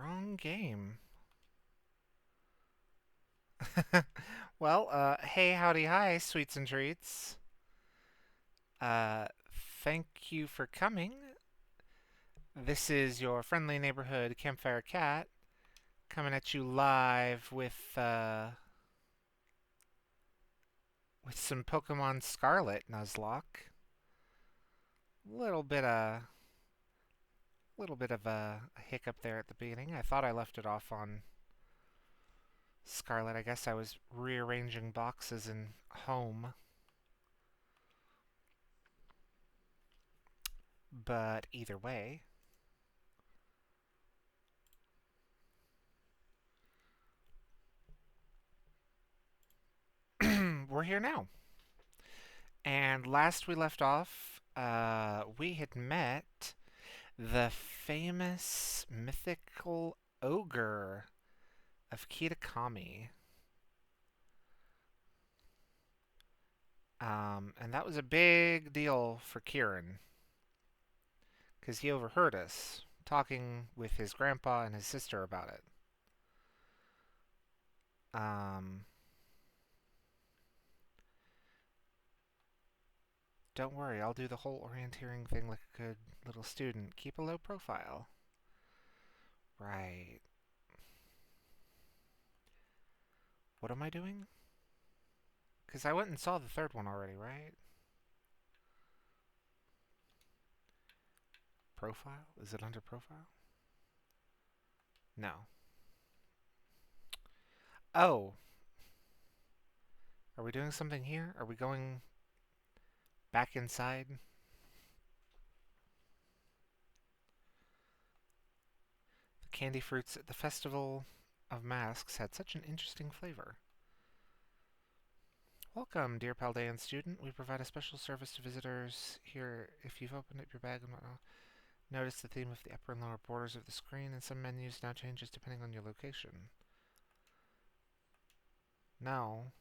Wrong game. Well, hey, howdy, hi, sweets and treats. Uh, Thank you for coming. This is your friendly neighborhood campfire cat coming at you live with some Pokemon Scarlet Nuzlocke. Little bit of little bit of a hiccup there at the beginning. I thought I left it off on Scarlet. I guess I was rearranging boxes in home. But either way, we're here now. And last we left off, we had met the famous mythical ogre of Kitakami. And that was a big deal for Kieran, because he overheard us talking with his grandpa and his sister about it. Um, don't worry, I'll do the whole orienteering thing like a good little student. Keep a low profile. Right. What am I doing? Because I went and saw the third one already, right? Profile? Is it under profile? No. Oh, are we doing something here? Are we going back inside? The candy fruits at the Festival of Masks had such an interesting flavor. Welcome, dear Paldean student. We provide a special service to visitors here. If you've opened up your bag and whatnot, notice the theme of the upper and lower borders of the screen, and some menus now changes depending on your location. No.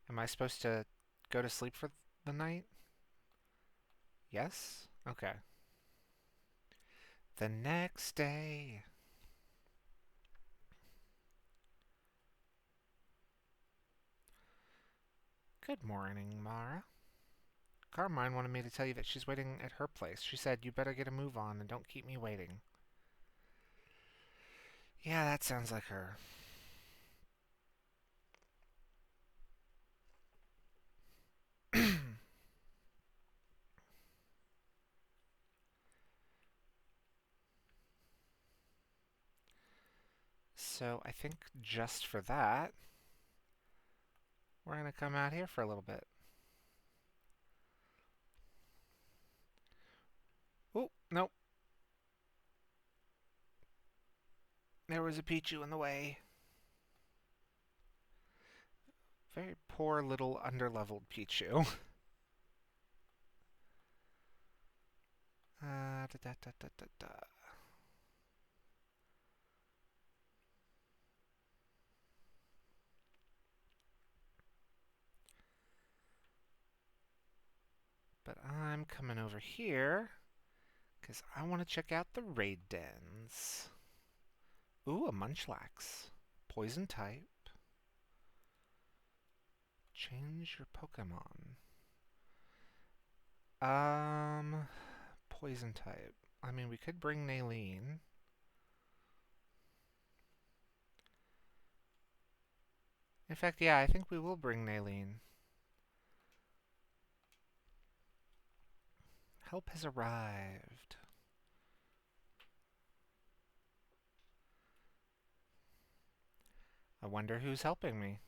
Am I supposed to go to sleep for the night? Yes? Okay. The next day. Good morning, Mara. Carmine wanted me to tell you that she's waiting at her place. She said, you better get a move on and don't keep me waiting. Yeah, that sounds like her. So I think just for that, we're going to come out here for a little bit. Oh, nope. There was a Pichu in the way. Very poor little underleveled Pichu. Da, da, da, da, da, da. But I'm coming over here because I want to check out the raid dens. Ooh, a Munchlax. Poison type. Change your Pokemon. Poison type. I mean, we could bring Naleen. In fact, yeah, I think we will bring Naleen. Help has arrived. I wonder who's helping me.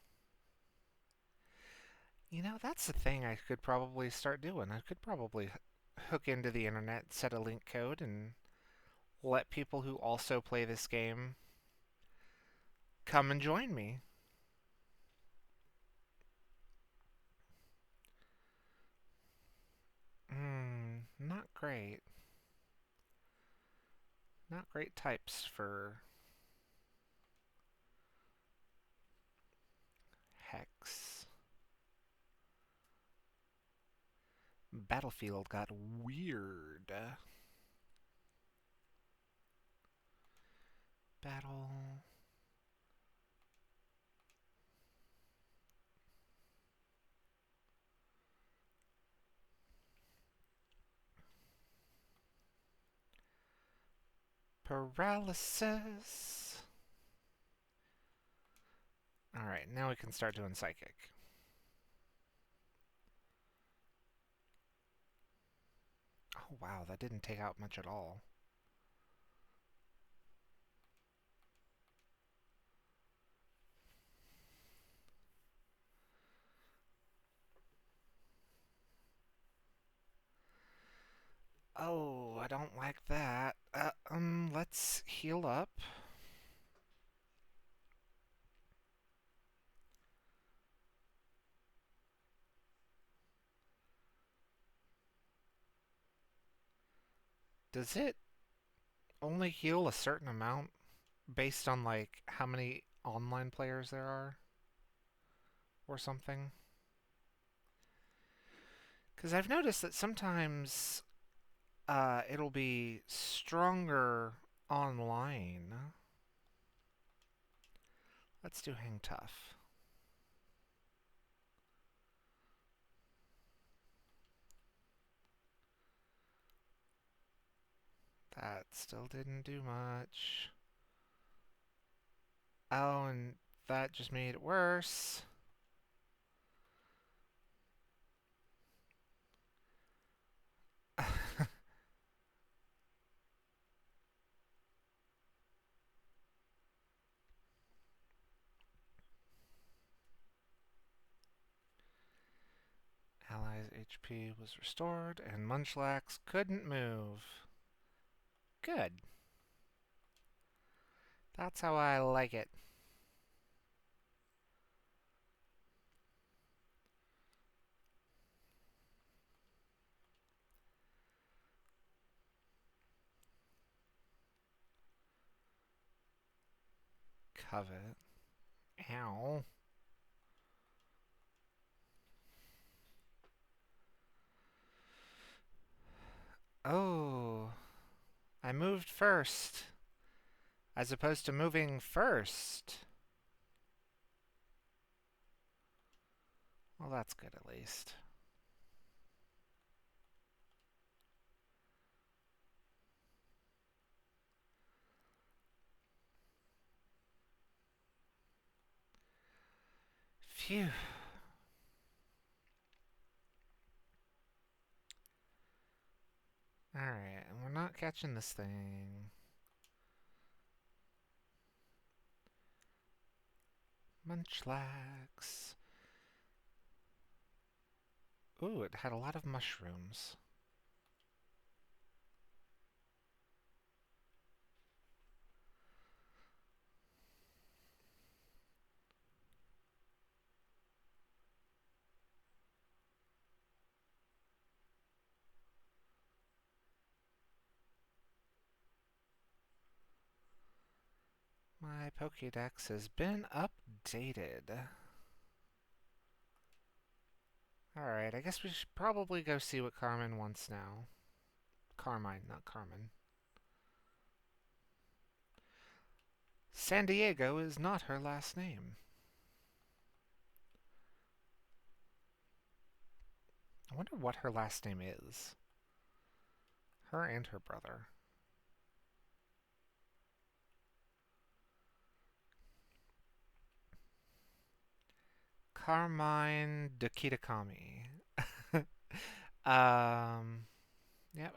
You know, that's the thing I could probably start doing. I could probably hook into the internet, set a link code, and let people who also play this game come and join me. Not great. Not great types for Hex. Battlefield got weird. Battle. Paralysis. Alright, now we can start doing psychic. Oh wow, that didn't take out much at all. Oh, I don't like that. Let's heal up. Does it only heal a certain amount based on, like, how many online players there are? Or something? Because I've noticed that sometimes it'll be stronger online. Let's do hang tough. That still didn't do much. Oh, and that just made it worse. Allies' HP was restored, and Munchlax couldn't move. Good. That's how I like it. Covet. Ow. Oh, I moved first, as opposed to moving first. Well, that's good at least. Phew. Alright, and we're not catching this thing. Munchlax. Ooh, it had a lot of mushrooms. My Pokédex has been updated. Alright, I guess we should probably go see what Carmen wants now. Carmine, not Carmen. San Diego is not her last name. I wonder what her last name is. Her and her brother. Carmine de Kitakami. Yep,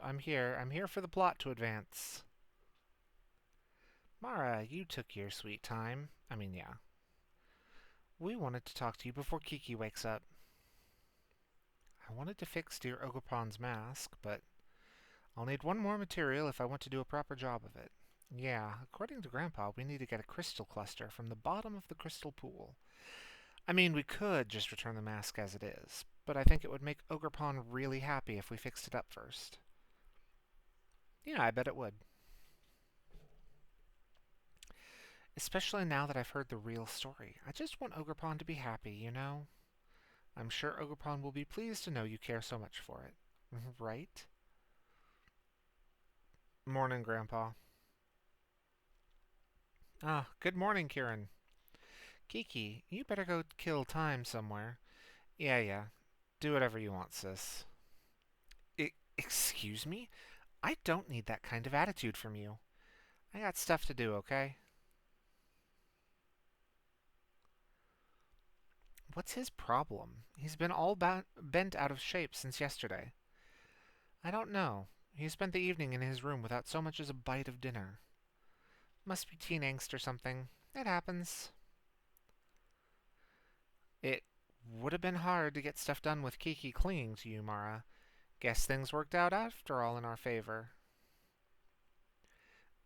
I'm here. I'm here for the plot to advance. Mara, you took your sweet time. I mean, yeah. We wanted to talk to you before Kiki wakes up. I wanted to fix dear Ogerpon's mask, but I'll need one more material if I want to do a proper job of it. Yeah, according to Grandpa, we need to get a crystal cluster from the bottom of the crystal pool. I mean, we could just return the mask as it is, but I think it would make Ogerpon really happy if we fixed it up first. Yeah, I bet it would. Especially now that I've heard the real story. I just want Ogerpon to be happy, you know? I'm sure Ogerpon will be pleased to know you care so much for it. Right? Morning, Grandpa. Ah, good morning, Kieran. Kiki, you better go kill time somewhere. Yeah, yeah. Do whatever you want, sis. Excuse me? I don't need that kind of attitude from you. I got stuff to do, okay? What's his problem? He's been all bent out of shape since yesterday. I don't know. He spent the evening in his room without so much as a bite of dinner. Must be teen angst or something. It happens. It would have been hard to get stuff done with Kiki clinging to you, Mara. Guess things worked out after all in our favor.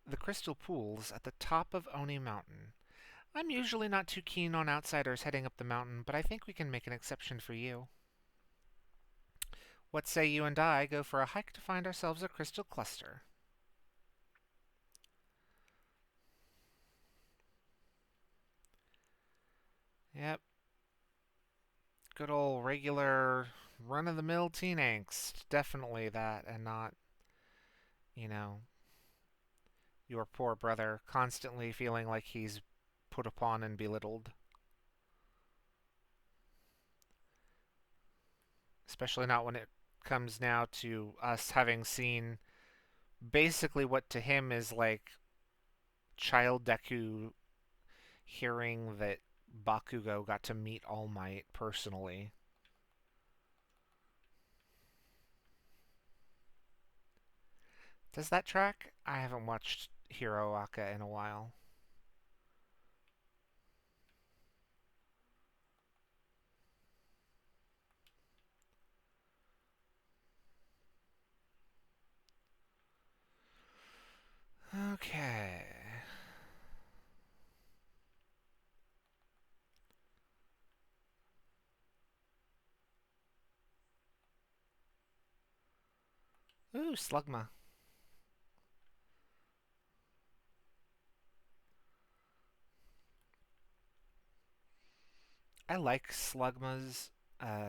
The crystal pools at the top of Oni Mountain. I'm usually not too keen on outsiders heading up the mountain, but I think we can make an exception for you. What say you and I go for a hike to find ourselves a crystal cluster? Yep, good old regular run of the mill teen angst. Definitely that, and not, you know, your poor brother constantly feeling like he's put upon and belittled. Especially not when it comes now to us having seen basically what to him is like child Deku hearing that Bakugo got to meet All Might personally. Does that track? I haven't watched Hero Aka in a while. Okay. Ooh, Slugma. I like Slugma's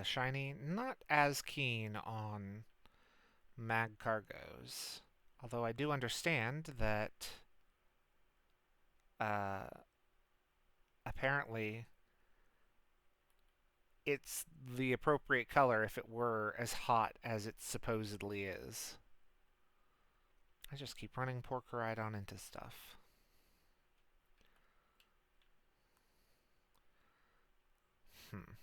shiny. Not as keen on mag cargos. Although I do understand that uh, apparently it's the appropriate color if it were as hot as it supposedly is. I just keep running poor Koraidon into stuff. Hmm.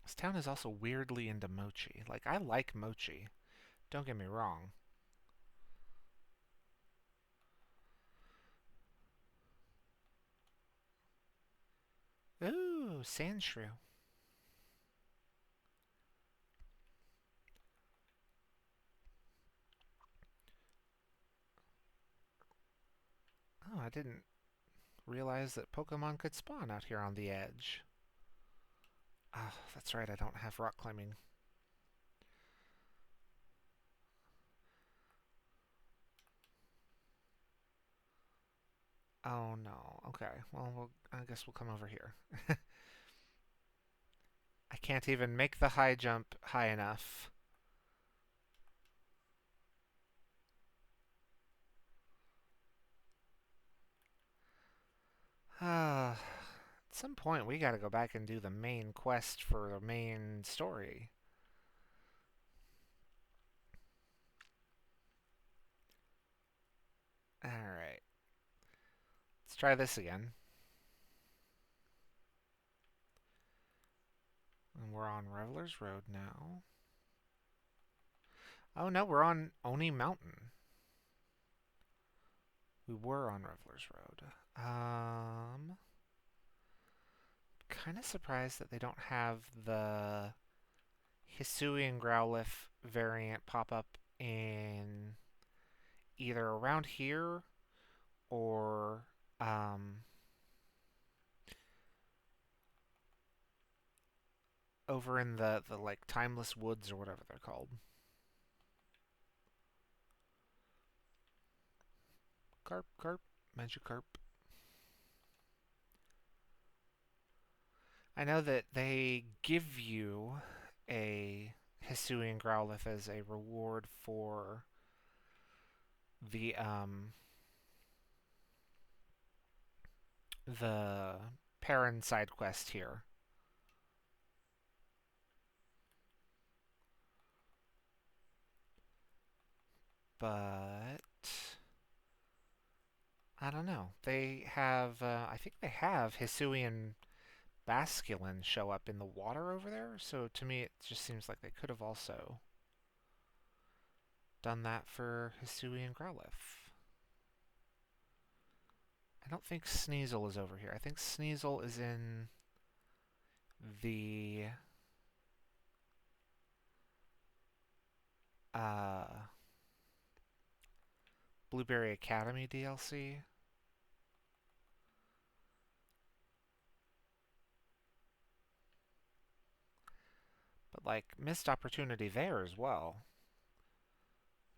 This town is also weirdly into mochi. Like, I like mochi. Don't get me wrong. Ooh, Sandshrew. Oh, I didn't realize that Pokemon could spawn out here on the edge. Ah, oh, that's right, I don't have rock climbing. Oh no. Okay. Well, I guess we'll come over here. I can't even make the high jump high enough. At some point, we gotta go back and do the main quest for the main story. Alright. Let's try this again. And we're on Reveler's Road now. Oh no, we're on Oni Mountain. We were on Reveler's Road. Kind of surprised that they don't have the Hisui and Growlithe variant pop up in either around here or um, over in the like Timeless Woods or whatever they're called. Carp, carp, Magikarp. I know that they give you a Hisuian Growlithe as a reward for the Perrin side quest here. But I don't know. They have, I think they have Hisuian Basculin show up in the water over there. So to me, it just seems like they could have also done that for Hisuian Growlithe. I don't think Sneasel is over here. I think Sneasel is in the uh, Blueberry Academy DLC. But like missed opportunity there as well,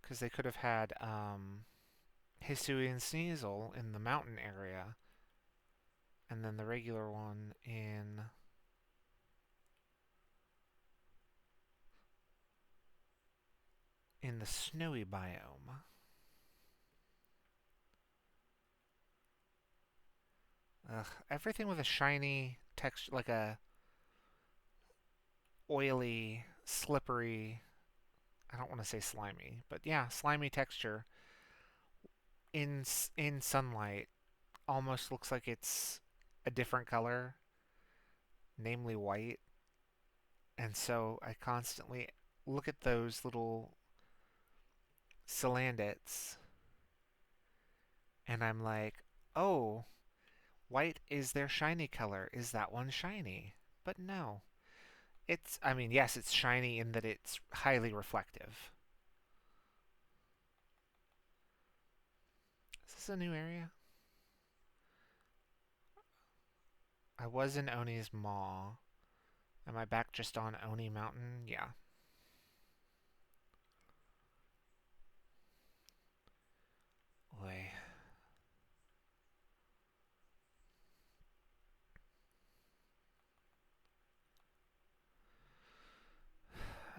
because they could have had Hisuian Sneasel in the mountain area, and then the regular one in the snowy biome. Ugh, everything with a shiny texture, like a oily, slippery, I don't want to say slimy, but yeah, slimy texture in sunlight almost looks like it's a different color, namely white. And so I constantly look at those little Salandits and I'm like, "Oh, white is their shiny color. Is that one shiny?" But no. I mean, yes, it's shiny in that it's highly reflective. Is this a new area? I was in Oni's Maw. Am I back just on Oni Mountain? Yeah. Oy.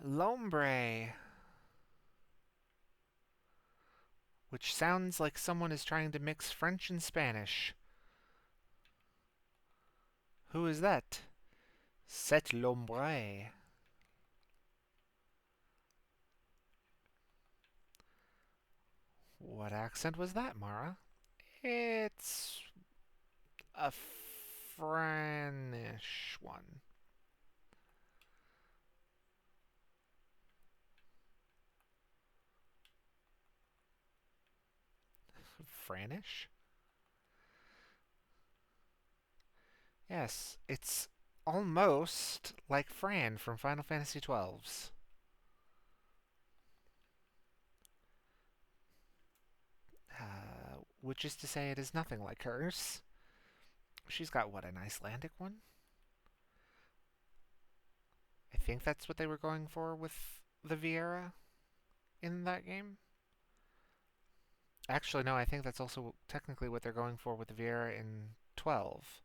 Lombre. Which sounds like someone is trying to mix French and Spanish. Who is that? C'est l'ombre. What accent was that, Mara? It's a Franish one. Franish? Yes, it's almost like Fran from Final Fantasy XII's. Which is to say, it is nothing like hers. She's got, what, an Icelandic one? I think that's what they were going for with the Viera in that game. Actually, no, I think that's also technically what they're going for with the Viera in 12.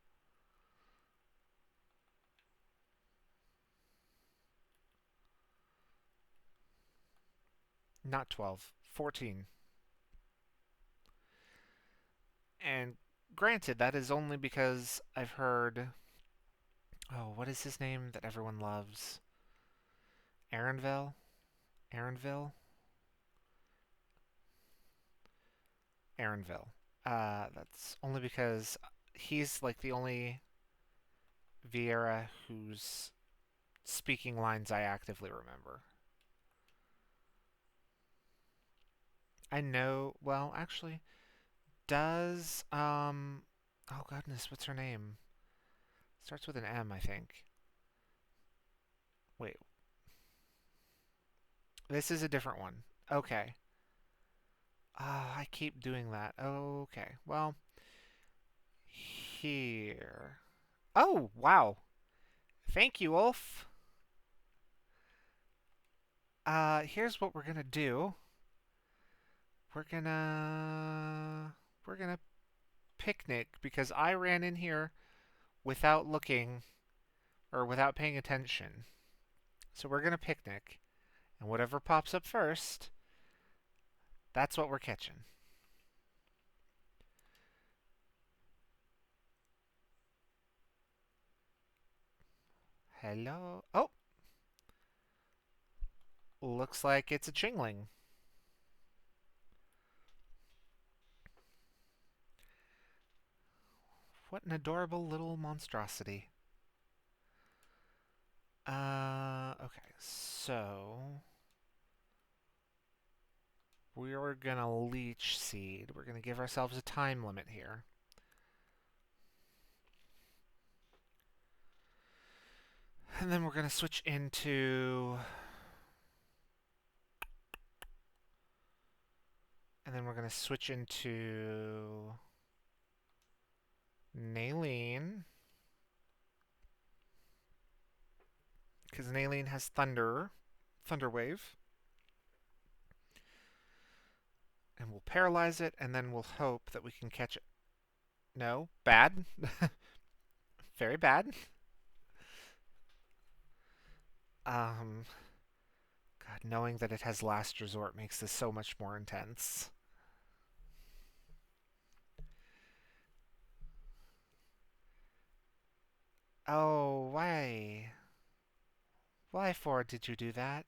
Not 12, 14. And granted, that is only because I've heard. Oh, what is his name that everyone loves? Aaronville? Aaronville? Aaronville. That's only because he's like the only Vieira whose speaking lines I actively remember. I know, well, actually, does, oh goodness, what's her name? Starts with an M, I think. Wait, this is a different one. Okay. Ah, I keep doing that. Okay, well, here. Oh, wow. Thank you, Ulf. Here's what we're gonna do. We're gonna we're gonna picnic because I ran in here without looking or without paying attention. So we're gonna picnic, and whatever pops up first, that's what we're catching. Hello? Oh! Looks like it's a chingling. What an adorable little monstrosity. Okay, so we're gonna leech seed. We're gonna give ourselves a time limit here. And then we're gonna switch into... And then we're gonna switch into... Naline. Because Naline has Thunder Wave. And we'll paralyze it, and then we'll hope that we can catch it. No, bad. Very bad. God, knowing that it has Last Resort makes this so much more intense. Oh, why? Why for did you do that?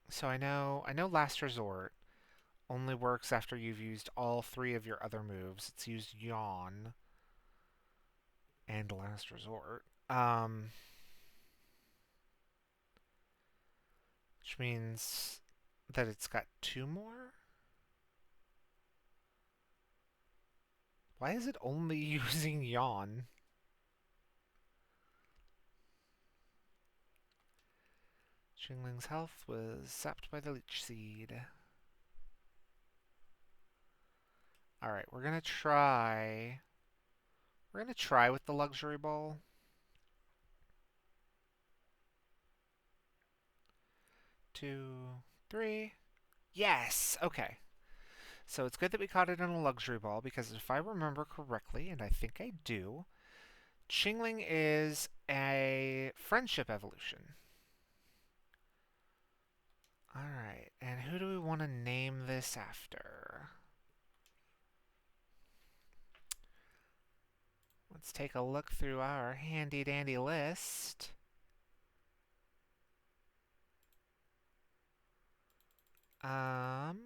So I know Last Resort only works after you've used all three of your other moves. It's used Yawn and Last Resort. Which means that it's got two more? Why is it only using Yawn? Chingling's health was sapped by the Leech Seed. Alright, we're gonna try... We're gonna try with the Luxury Ball. 2, 3... Yes! Okay. So it's good that we caught it in a Luxury Ball, because if I remember correctly, and I think I do, Chingling is a Friendship evolution. Alright, and who do we want to name this after? Let's take a look through our handy-dandy list. Um...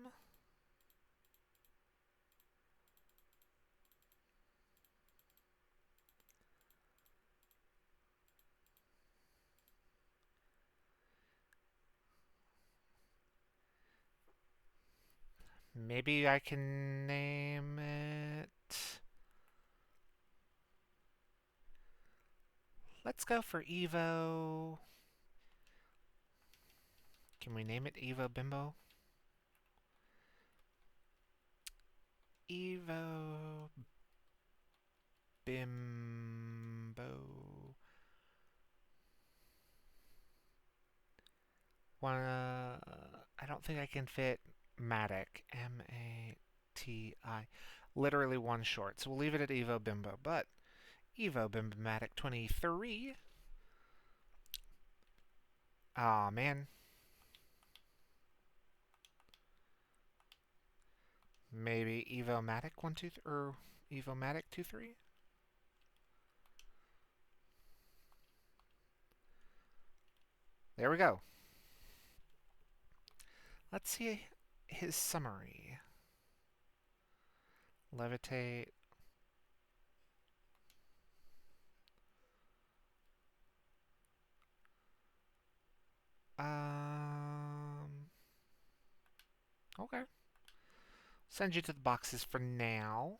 Maybe I can name it... Let's go for Evo... Can we name it Evo Bimbo? Evo Bimbo. I don't think I can fit Matic. M-A-T-I. Literally one short. So we'll leave it at Evo Bimbo. But Evo Bimbomatic 23. Aw, man. Maybe Evo-Matic 1, 2, or Evo-Matic 2, 3? There we go. Let's see his summary. Levitate. Okay. Send you to the boxes for now.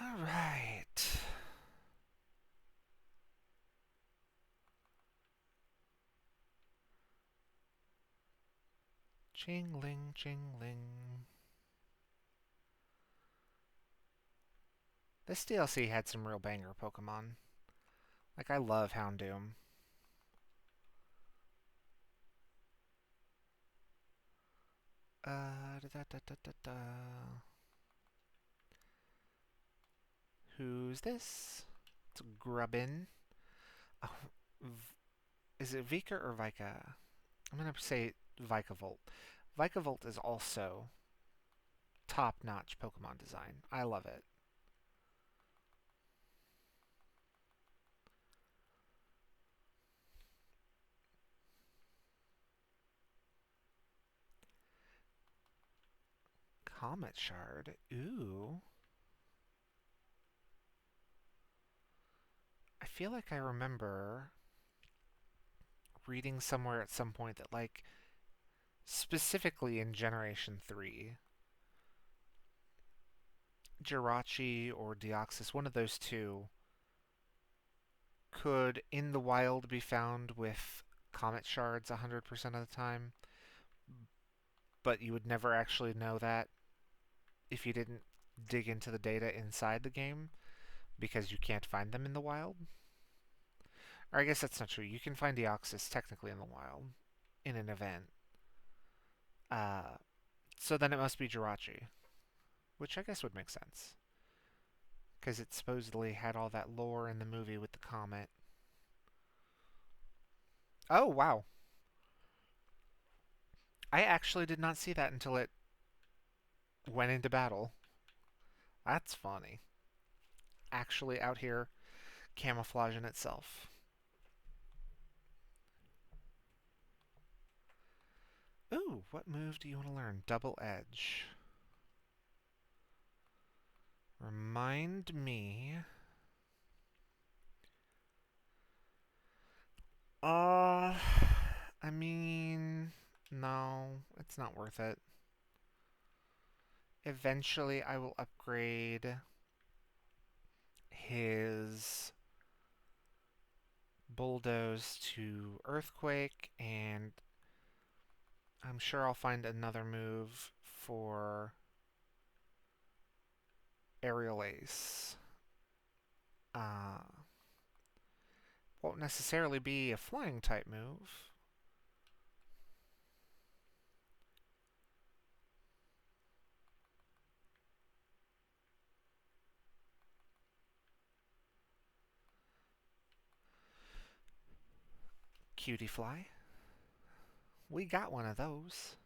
All right. Jingling, jingling. This DLC had some real banger Pokemon. Like, I love Houndoom. Da, da, da, da, da, da. Who's this? It's Grubbin. Oh, is it Vika or Vika? I'm gonna say Vikavolt. Vikavolt is also top-notch Pokemon design. I love it. Comet Shard. Ooh. I feel like I remember reading somewhere at some point that, like, specifically in Generation 3, Jirachi or Deoxys, one of those two, could in the wild be found with comet shards 100% of the time, but you would never actually know that if you didn't dig into the data inside the game because you can't find them in the wild. Or I guess that's not true. You can find Deoxys technically in the wild in an event. Uh, so then it must be Jirachi, which I guess would make sense because it supposedly had all that lore in the movie with the comet. Oh, wow. I actually did not see that until it went into battle. That's funny. Actually out here camouflaging itself. Ooh, what move do you want to learn? Double Edge. Remind me. Uh, I mean, no, it's not worth it. Eventually, I will upgrade his Bulldoze to Earthquake, and I'm sure I'll find another move for Aerial Ace. Won't necessarily be a flying type move. Cutie Fly. We got one of those.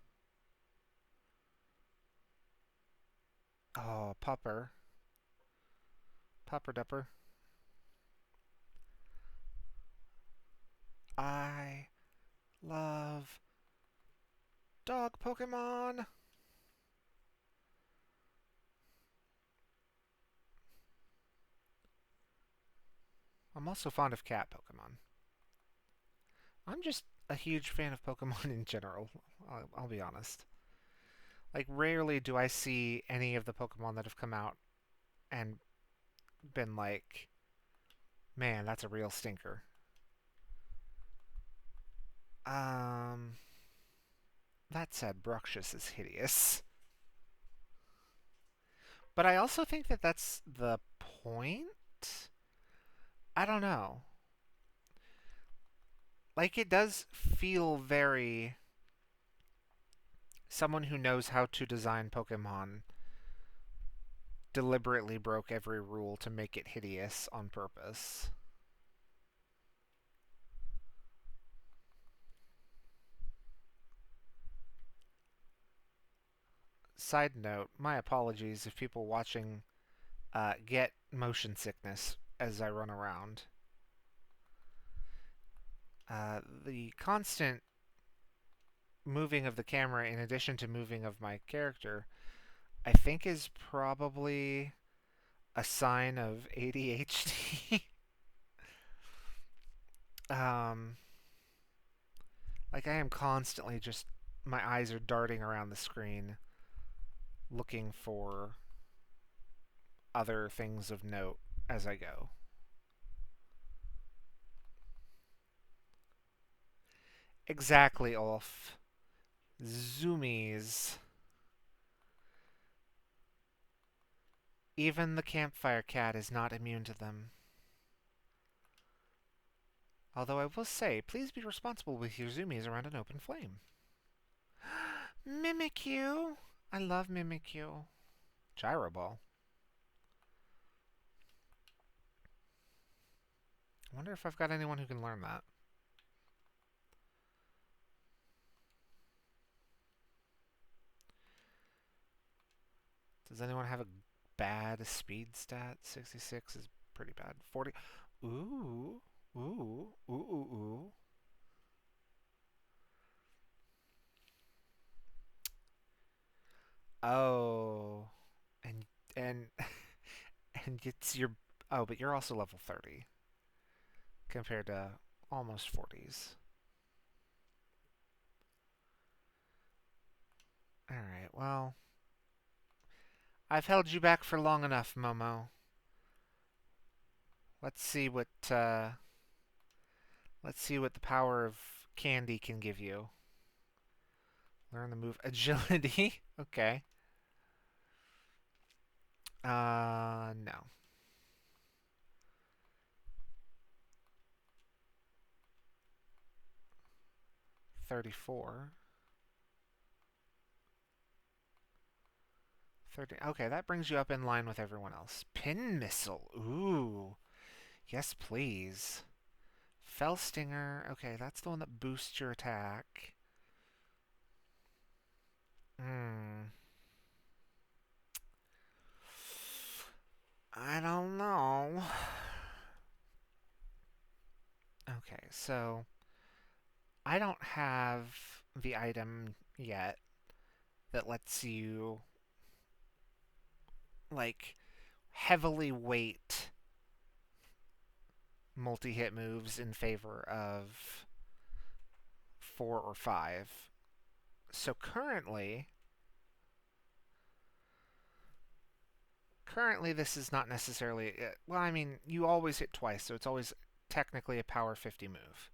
Oh, Pupper. Pupper Dupper. I love dog Pokemon. I'm also fond of cat Pokemon. I'm just a huge fan of Pokemon in general. I'll be honest. Like, rarely do I see any of the Pokemon that have come out and been like, man, that's a real stinker. Um, that said, Bruxious is hideous. But I also think that that's the point. I don't know. Like, it does feel very someone who knows how to design Pokemon deliberately broke every rule to make it hideous on purpose. Side note, my apologies if people watching get motion sickness as I run around. The constant moving of the camera, in addition to moving of my character, I think is probably a sign of ADHD. um, like, I am constantly just, my eyes are darting around the screen looking for other things of note as I go. Exactly, Ulf. Zoomies. Even the campfire cat is not immune to them. Although I will say, please be responsible with your zoomies around an open flame. Mimikyu! I love Mimikyu. Gyro Ball. I wonder if I've got anyone who can learn that. Does anyone have a bad speed stat? 66 is pretty bad. 40. Ooh. Ooh. Ooh, ooh, ooh. Oh. And and it's your oh, but you're also level 30 compared to almost 40s. All right. Well, I've held you back for long enough, Momo. Let's see what let's see what the power of candy can give you. Learn the move agility. Okay. No. 34. 30. Okay, that brings you up in line with everyone else. Pin missile. Ooh. Yes, please. Fell stinger. Okay, that's the one that boosts your attack. Hmm. I don't know. Okay, so I don't have the item yet that lets you like heavily weight multi-hit moves in favor of 4 or 5. So currently this is not necessarily well, I mean, you always hit twice, so it's always technically a power 50 move.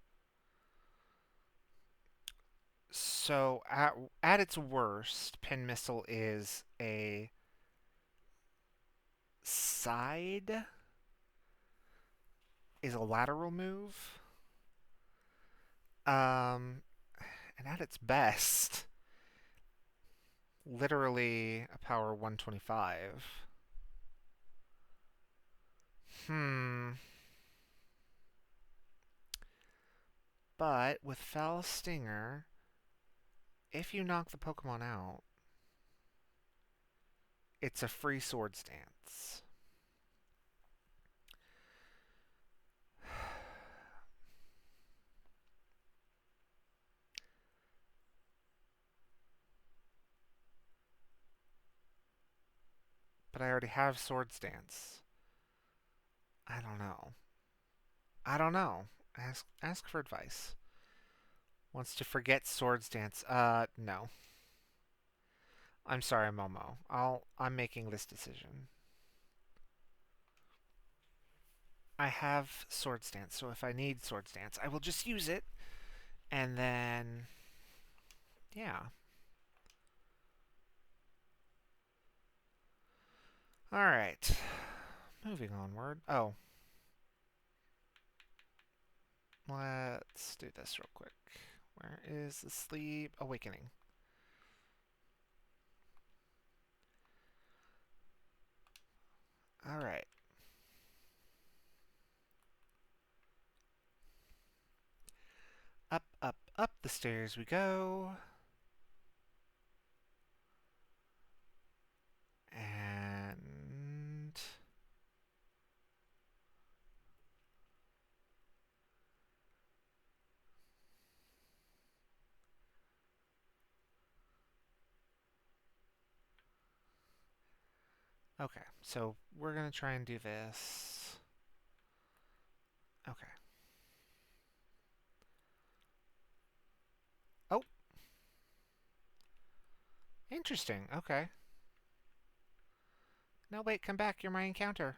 So at its worst, pin missile is a side is a lateral move. And at its best, literally a power 125. Hmm. But with Fell Stinger, if you knock the Pokemon out, it's a free Sword Stance. But I already have Sword Stance. I don't know. I don't know. Ask for advice. Wants to forget Sword Stance. No. I'm sorry, Momo. I'm making this decision. I have Sword Stance, so if I need Sword Stance, I will just use it. And then yeah. Alright. Moving onward. Oh. Let's do this real quick. Where is the sleep awakening? Alright. Up, up, up the stairs we go. And okay, so we're gonna try and do this. Okay. Oh, interesting. Okay. No, wait, come back. You're my encounter.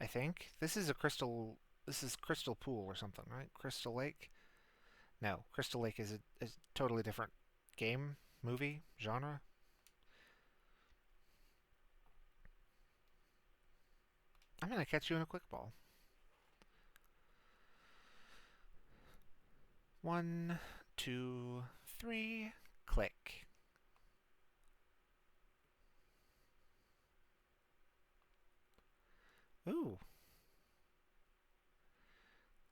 I think. This is a crystal This is Crystal Pool or something, right? Crystal Lake? No, Crystal Lake is a totally different game, movie, genre. I'm gonna catch you in a quick ball. 1, 2, 3, click. Ooh,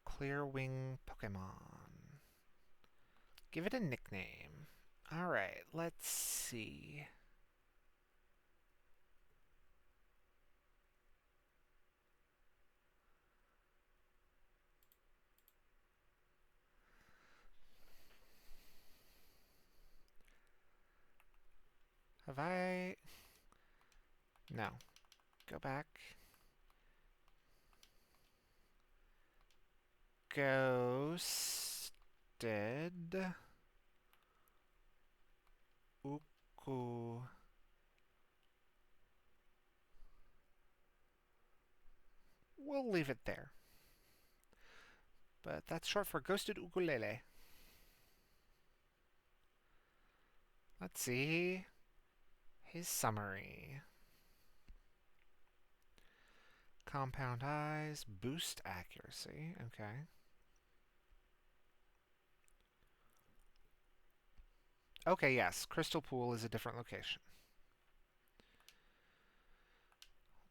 clear wing Pokemon. Give it a nickname. Alright, let's see. Have I... No. Go back. Ghosted. Uku. We'll leave it there. But that's short for ghosted ukulele. Let's see his summary. Compound eyes, boost accuracy. Okay. Okay, yes. Crystal Pool is a different location.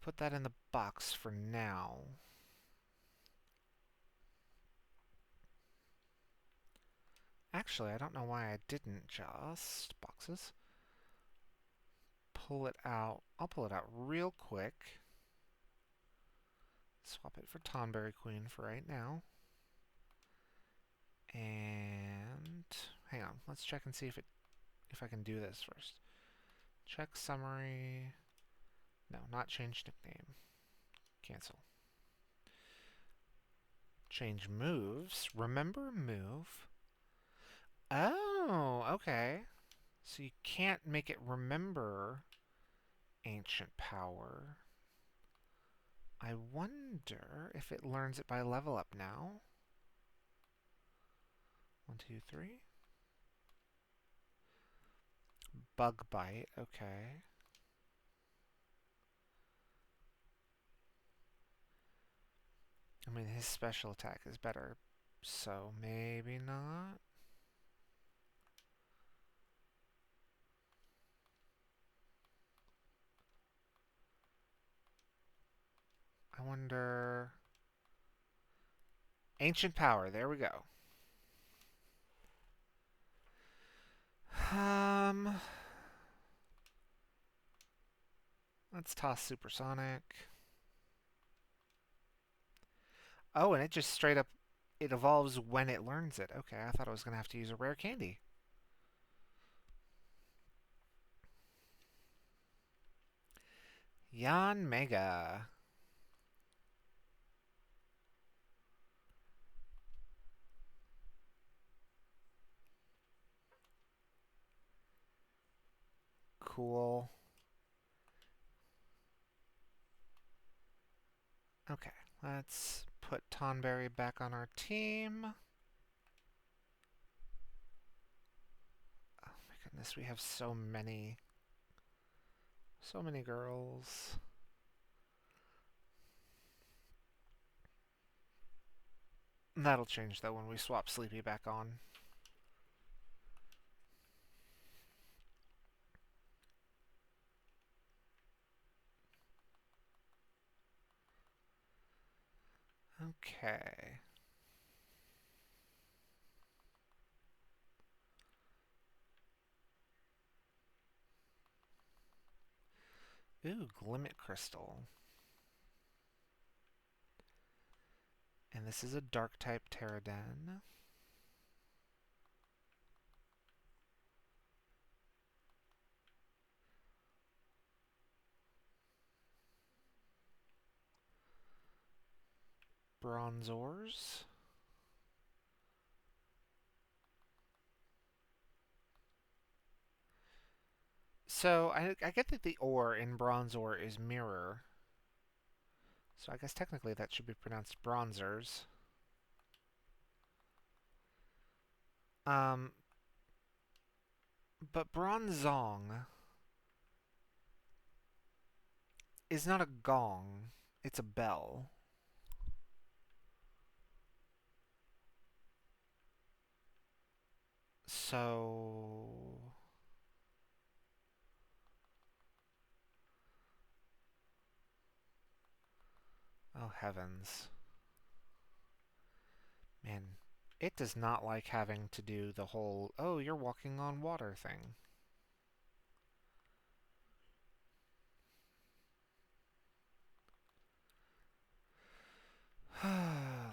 Put that in the box for now. Actually, I don't know why I didn't just boxes. Pull it out. I'll pull it out real quick. Swap it for Tonberry Queen for right now. And hang on, let's check and see if I can do this first. Check summary. No, not change nickname. Cancel. Change moves. Remember move. Oh, okay. So you can't make it remember ancient power. I wonder if it learns it by level up now. 1, 2, 3. Bug bite, okay. I mean, his special attack is better, so maybe not. I wonder... Ancient power, there we go. Um... Let's toss Supersonic. Oh, and it just straight up... It evolves when it learns it. Okay, I thought I was going to have to use a rare candy. Yanmega. Cool. Okay, let's put Tonberry back on our team. Oh my goodness, we have so many. So many girls. That'll change though when we swap Sleepy back on. Okay. Ooh, Glimmet Crystal. And this is a dark type Pterodon. Bronzors. So I get that the ore in Bronzor is mirror. So I guess technically that should be pronounced bronzers. Um, but bronzong is not a gong, it's a bell. So... Oh heavens. Man, it does not like having to do the whole, oh, you're walking on water thing.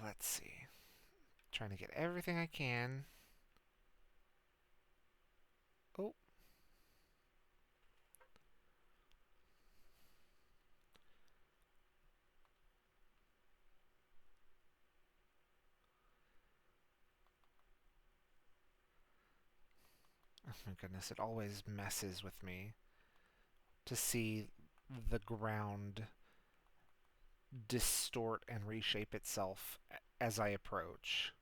Let's see. Trying to get everything I can. Oh. Oh my goodness, it always messes with me to see the ground distort and reshape itself as I approach.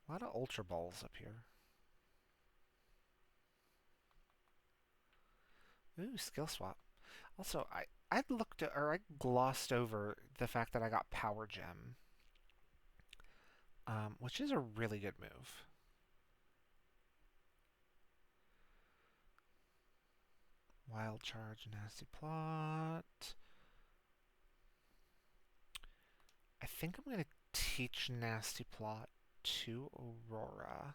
A lot of Ultra Balls up here. Ooh, skill swap. Also, I looked at, or I glossed over the fact that I got Power Gem, which is a really good move. Wild Charge, Nasty Plot. I think I'm going to teach Nasty Plot to Aurora.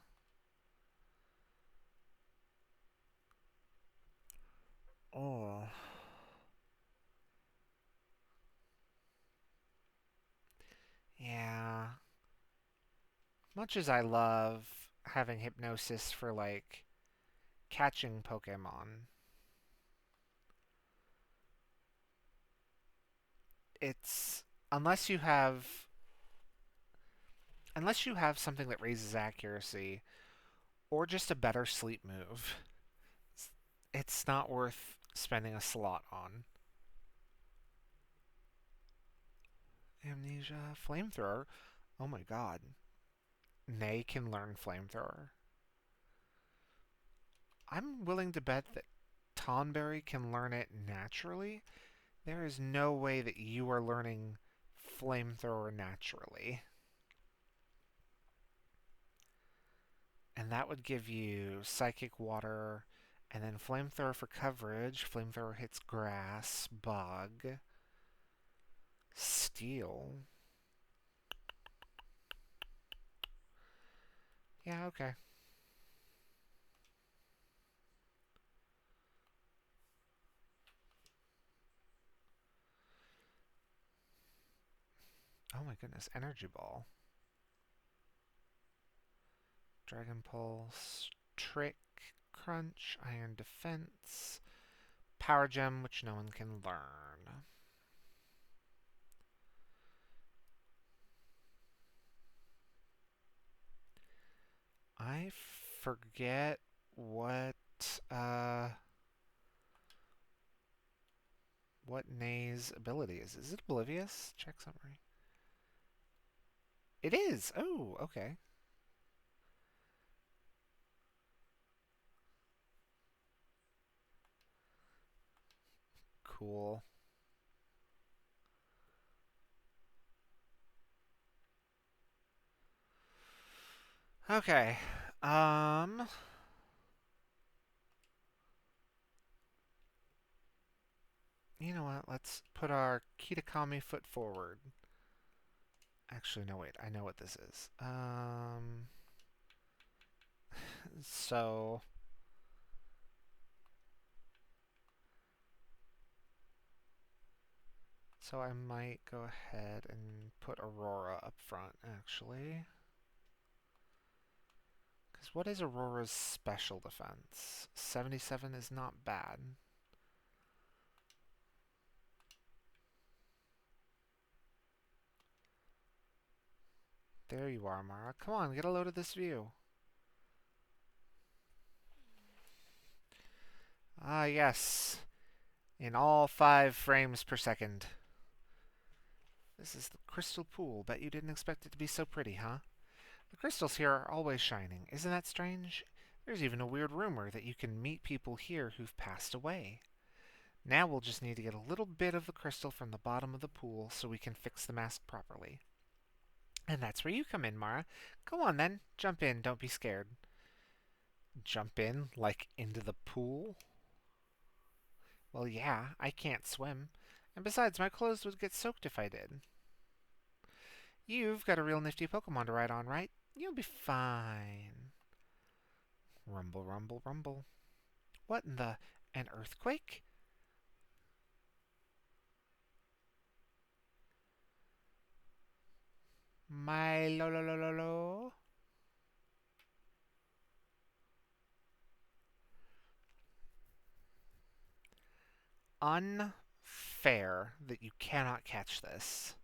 Oh. Yeah. Much as I love having Hypnosis for, like, catching Pokemon, it's... Unless you have... Unless you have something that raises accuracy, or just a better sleep move, it's not worth spending a slot on. Amnesia, Flamethrower. Oh my god. Nay can learn Flamethrower. I'm willing to bet that Tonberry can learn it naturally. There is no way that you are learning Flamethrower naturally. And that would give you Psychic Water, and then Flamethrower for coverage. Flamethrower hits Grass, Bug, Steel. Yeah, okay. Oh my goodness, Energy Ball. Dragon Pulse, Trick, Crunch, Iron Defense, Power Gem, which no one can learn. I forget what what Nay's ability is. Is it Oblivious? Check summary. It is! Oh, okay. Cool. Okay. You know what? Let's put our Kitakami foot forward. Actually, no, wait. I know what this is. So... So I might go ahead and put Aurora up front, actually. Because what is Aurora's special defense? 77 is not bad. There you are, Mara. Come on, get a load of this view. Ah, yes. In all 5 frames per second. This is the crystal pool. Bet you didn't expect it to be so pretty, huh? The crystals here are always shining. Isn't that strange? There's even a weird rumor that you can meet people here who've passed away. Now we'll just need to get a little bit of the crystal from the bottom of the pool so we can fix the mask properly. And that's where you come in, Mara. Go on then. Jump in. Don't be scared. Jump in? Like into the pool? Well, yeah, I can't swim. And besides, my clothes would get soaked if I did. You've got a real nifty Pokemon to ride on, right? You'll be fine. Rumble, rumble, rumble. What in the... An earthquake? My lo lo lo lo lo. Unfair that you cannot catch this.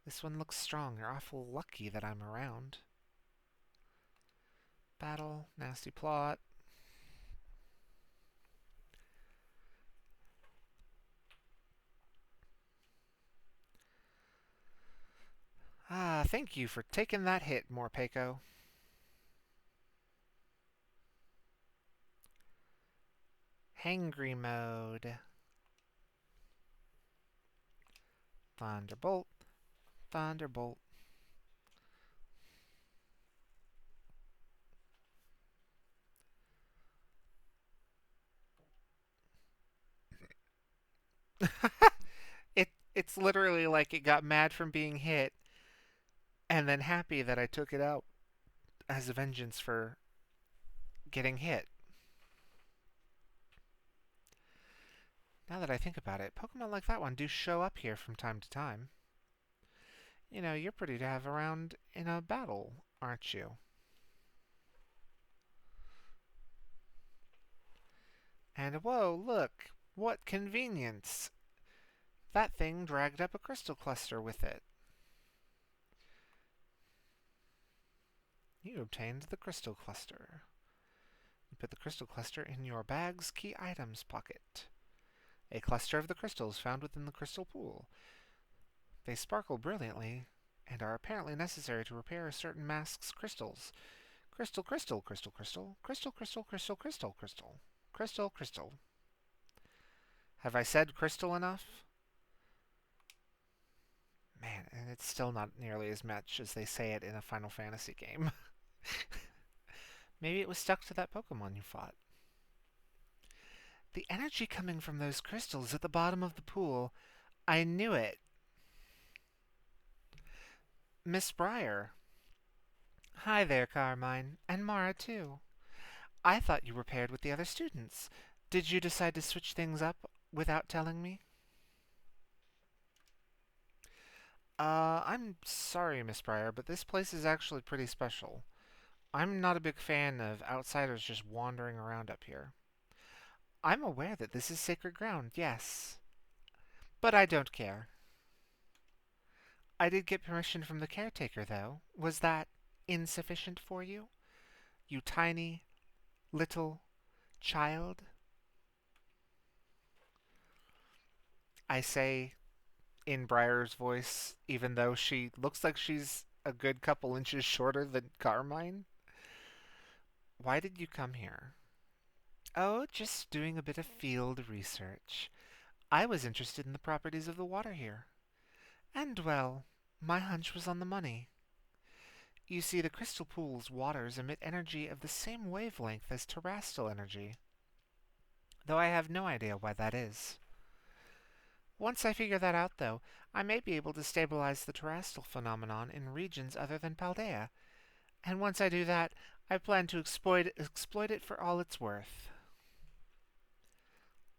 This one looks strong. You're awful lucky that I'm around. Battle, nasty plot. Ah, thank you for taking that hit, Morpeko. Hangry mode. Thunderbolt. Thunderbolt. It's literally like it got mad from being hit and then happy that I took it out as a vengeance for getting hit. Now that I think about it, Pokemon like that one do show up here from time to time. You know, you're pretty to have around in a battle, aren't you? And whoa, look! What convenience! That thing dragged up a crystal cluster with it. You obtained the crystal cluster. You put the crystal cluster in your bag's key items pocket. A cluster of the crystals found within the crystal pool. They sparkle brilliantly and are apparently necessary to repair a certain mask's crystals. Crystal, crystal, crystal, crystal, crystal, crystal, crystal, crystal, crystal, crystal, crystal. Have I said crystal enough? Man, and it's still not nearly as much as they say it in a Final Fantasy game. Maybe it was stuck to that Pokemon you fought. The energy coming from those crystals at the bottom of the pool. I knew it. Miss Briar. Hi there, Carmine. And Mara, too. I thought you were paired with the other students. Did you decide to switch things up without telling me? I'm sorry, Miss Briar, but this place is actually pretty special. I'm not a big fan of outsiders just wandering around up here. I'm aware that this is sacred ground, yes. But I don't care. I did get permission from the caretaker, though. Was that insufficient for you? You tiny, little child? I say in Briar's voice, even though she looks like she's a good couple inches shorter than Carmine. Why did you come here? Oh, just doing a bit of field research. I was interested in the properties of the water here. And, well, my hunch was on the money. You see, the crystal pool's waters emit energy of the same wavelength as terrestrial energy, though I have no idea why that is. Once I figure that out, though, I may be able to stabilize the terrestrial phenomenon in regions other than Paldea. And once I do that, I plan to exploit it for all it's worth.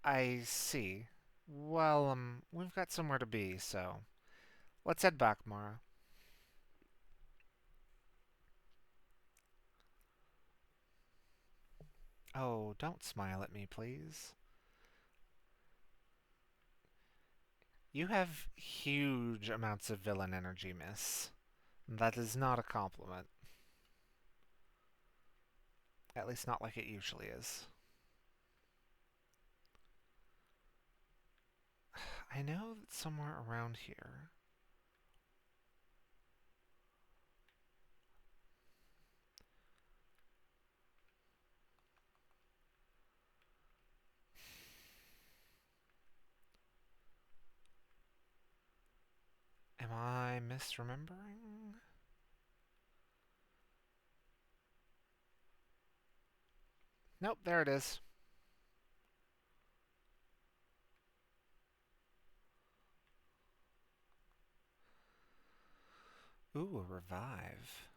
I see. Well, we've got somewhere to be, so let's head back, Mara. Oh, don't smile at me, please. You have huge amounts of villain energy, miss. That is not a compliment. At least not like it usually is. I know that somewhere around here. Am I misremembering? Nope, there it is. Ooh, a revive.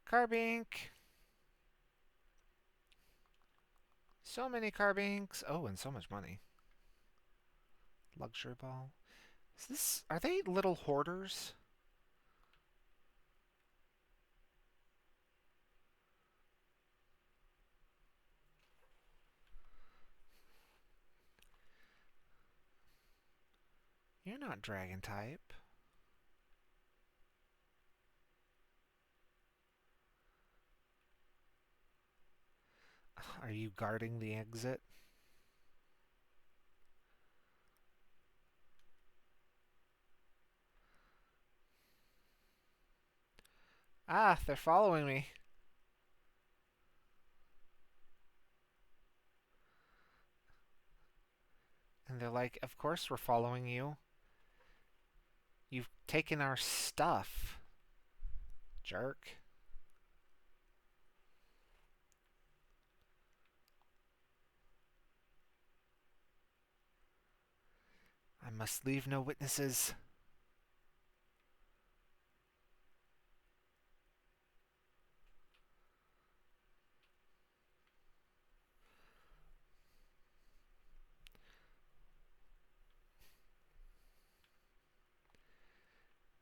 Carbink! So many carbinks. Oh, and so much money. Luxury ball. Is this... Are they little hoarders? You're not dragon type. Are you guarding the exit? Ah, they're following me. And they're like, of course we're following you. You've taken our stuff, jerk. I must leave no witnesses.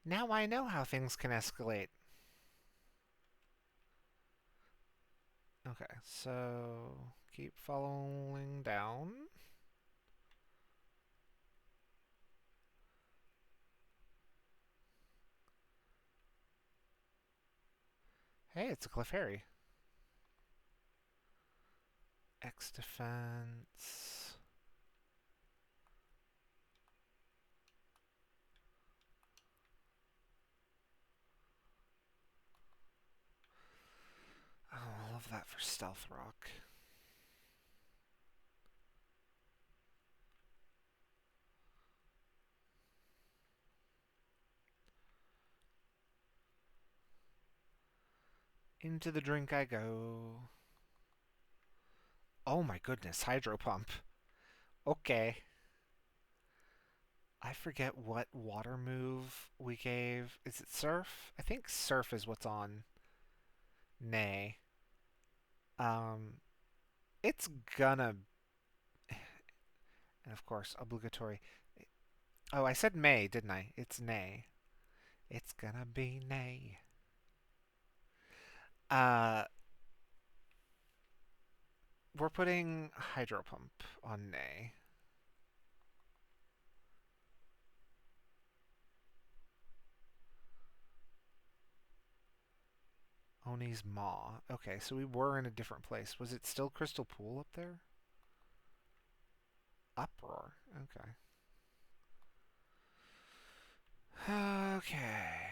Now I know how things can escalate. Okay, so keep following down. Hey, it's a Clefairy. X defense. Oh, I love that for Stealth Rock. Into the drink I go. Oh my goodness, Hydro Pump. Okay. I forget what water move we gave. Is it Surf? I think Surf is what's on Nay. Um, it's gonna... And of course, obligatory. Oh, I said May, didn't I? It's Nay. It's gonna be Nay. Uh, we're putting Hydro Pump on Nay. Oni's Maw. Okay, so we were in a different place. Was it still Crystal Pool up there? Uproar. Okay. Okay.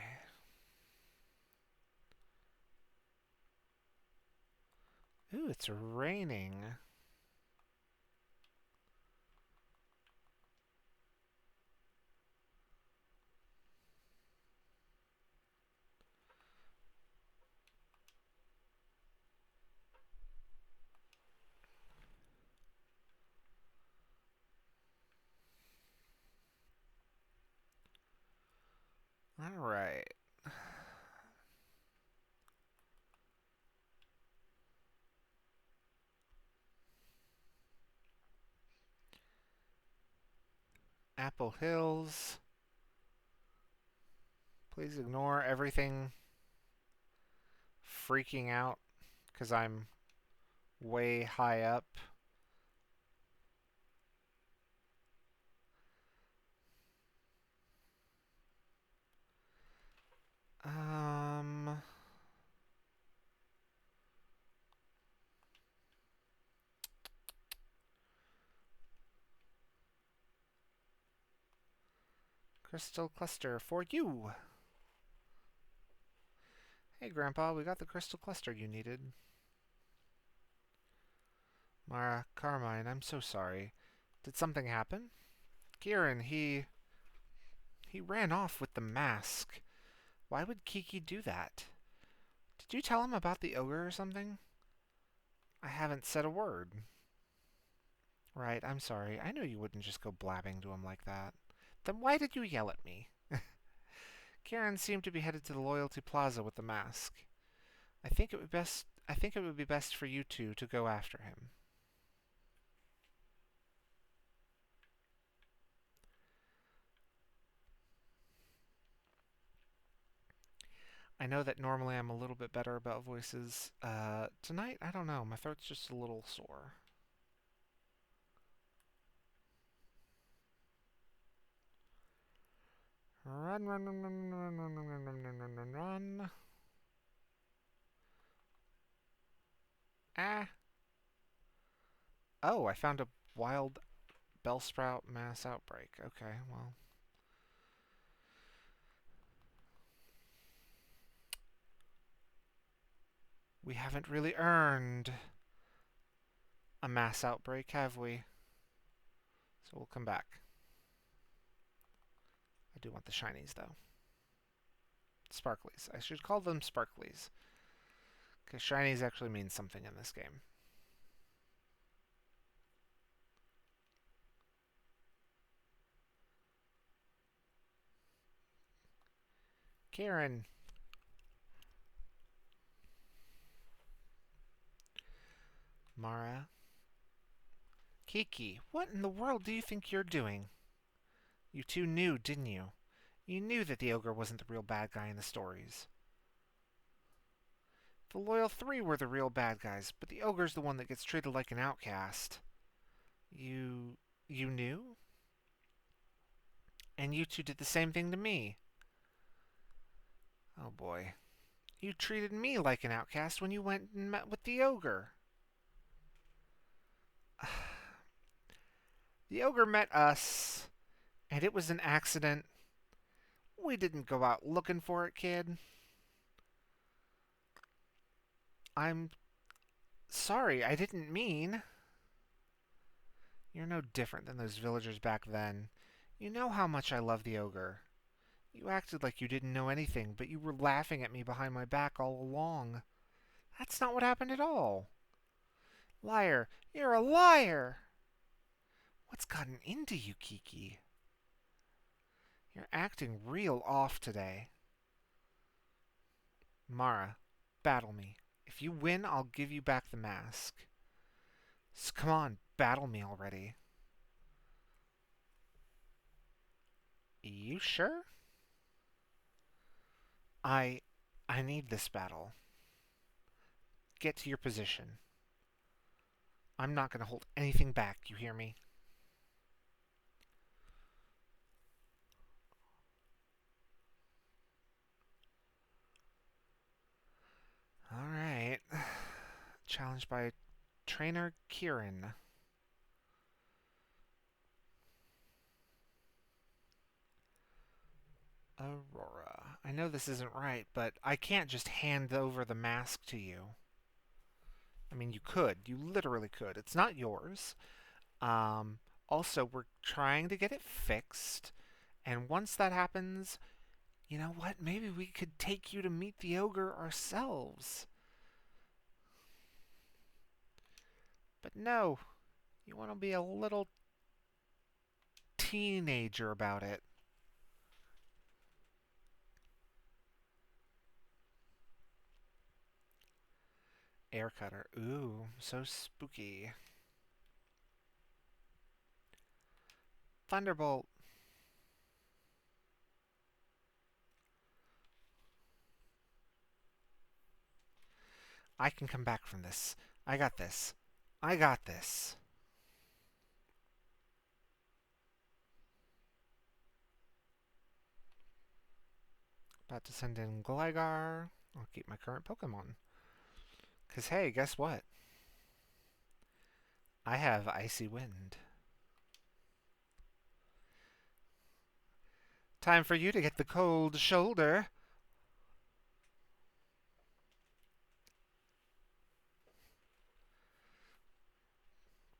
Ooh, it's raining. All right. Apple Hills. Please ignore everything freaking out because I'm way high up. Um, Crystal cluster for you. Hey, Grandpa, we got the crystal cluster you needed. Mara, Carmine, I'm so sorry. Did something happen? Kieran, he ran off with the mask. Why would Kiki do that? Did you tell him about the ogre or something? I haven't said a word. Right, I'm sorry. I knew you wouldn't just go blabbing to him like that. Then why did you yell at me? Kieran seemed to be headed to the Loyalty Plaza with the mask. I think it would be best for you two to go after him. I know that normally I'm a little bit better about voices. Tonight, I don't know. My throat's just a little sore. Run, run, run, run, run, run, run, run, run, run, run, run. Ah. Oh, I found a wild bellsprout mass outbreak. Okay, well. We haven't really earned a mass outbreak, have we? So we'll come back. I do want the shinies, though. Sparklies. I should call them sparklies. Because shinies actually mean something in this game. Kieran. Mara. Kiki, what in the world do you think you're doing? You two knew, didn't you? You knew that the ogre wasn't the real bad guy in the stories. The Loyal Three were the real bad guys, but the ogre's the one that gets treated like an outcast. You knew? And you two did the same thing to me. Oh boy. You treated me like an outcast when you went and met with the ogre. The ogre met us, and it was an accident. We didn't go out looking for it, kid. I'm sorry, I didn't mean. You're no different than those villagers back then. You know how much I love the ogre. You acted like you didn't know anything, but you were laughing at me behind my back all along. That's not what happened at all. Liar! You're a liar! What's gotten into you, Kiki? You're acting real off today. Mara, battle me. If you win, I'll give you back the mask. So come on, battle me already. You sure? I need this battle. Get to your position. I'm not going to hold anything back, you hear me? Alright. Challenged by Trainer Kieran. Aurora. I know this isn't right, but I can't just hand over the mask to you. I mean, you could. You literally could. It's not yours. Also, we're trying to get it fixed. And once that happens, you know what? Maybe we could take you to meet the ogre ourselves. But no, you want to be a little teenager about it. Air cutter. Ooh, so spooky. Thunderbolt. I can come back from this. I got this. I got this. About to send in Gligar. I'll keep my current Pokemon. Because, hey, guess what? I have Icy Wind. Time for you to get the cold shoulder.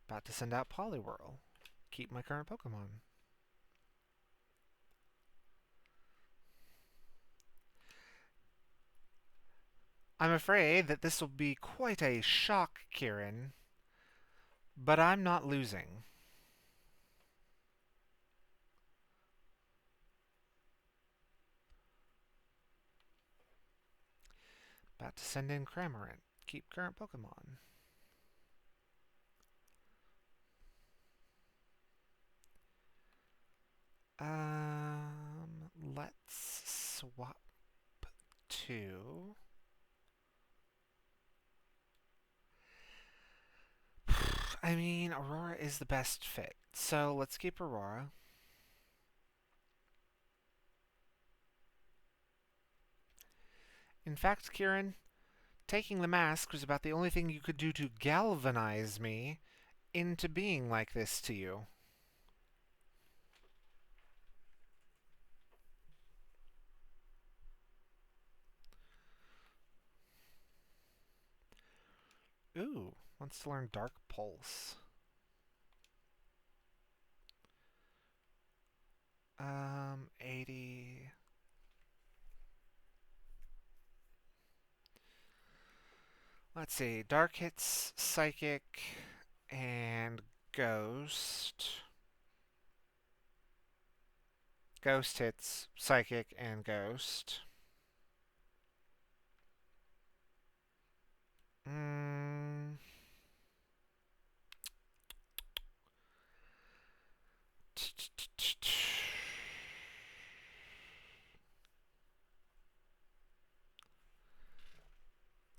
About to send out Poliwhirl. Keep my current Pokemon. I'm afraid that this will be quite a shock, Kieran. But I'm not losing. About to send in Cramorant. Keep current Pokemon. Let's swap to... I mean, Aurora is the best fit. So let's keep Aurora. In fact, Kieran, taking the mask was about the only thing you could do to galvanize me into being like this to you. Ooh, wants to learn Dark Pulse. 80. Let's see. Dark hits Psychic and Ghost. Ghost hits Psychic and Ghost.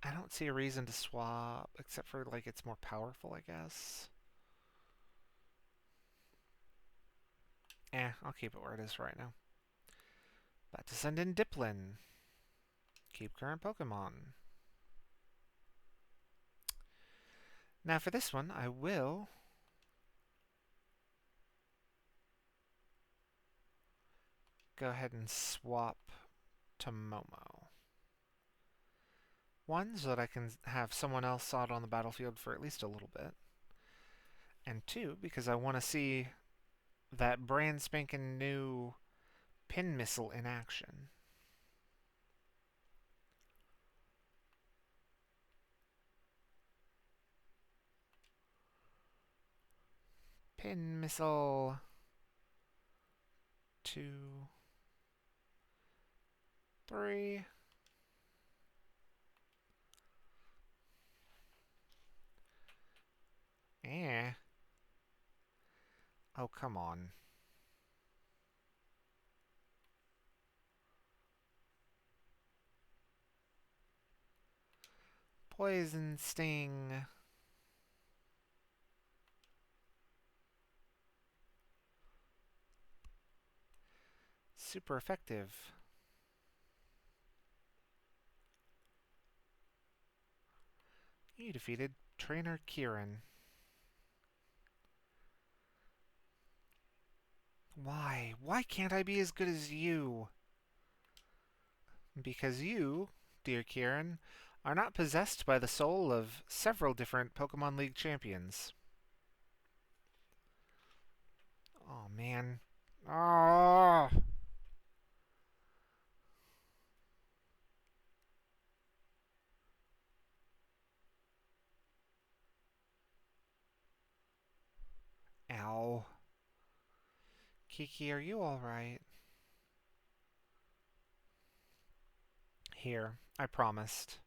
I don't see a reason to swap, except for, like, it's more powerful, I guess. I'll keep it where it is right now. About to send in Diplin. Keep current Pokemon. Now for this one, I will go ahead and swap to Momo. One, so that I can have someone else out on the battlefield for at least a little bit. And two, because I want to see that brand spanking new pin missile in action. Pin missile. 2, 3. Oh, come on. Poison Sting. Super effective. You defeated Trainer Kieran. Why? Why can't I be as good as you? Because you, dear Kieran, are not possessed by the soul of several different Pokemon League champions. Oh, man. Oh! Ow. Kiki, are you alright? Here, I promised.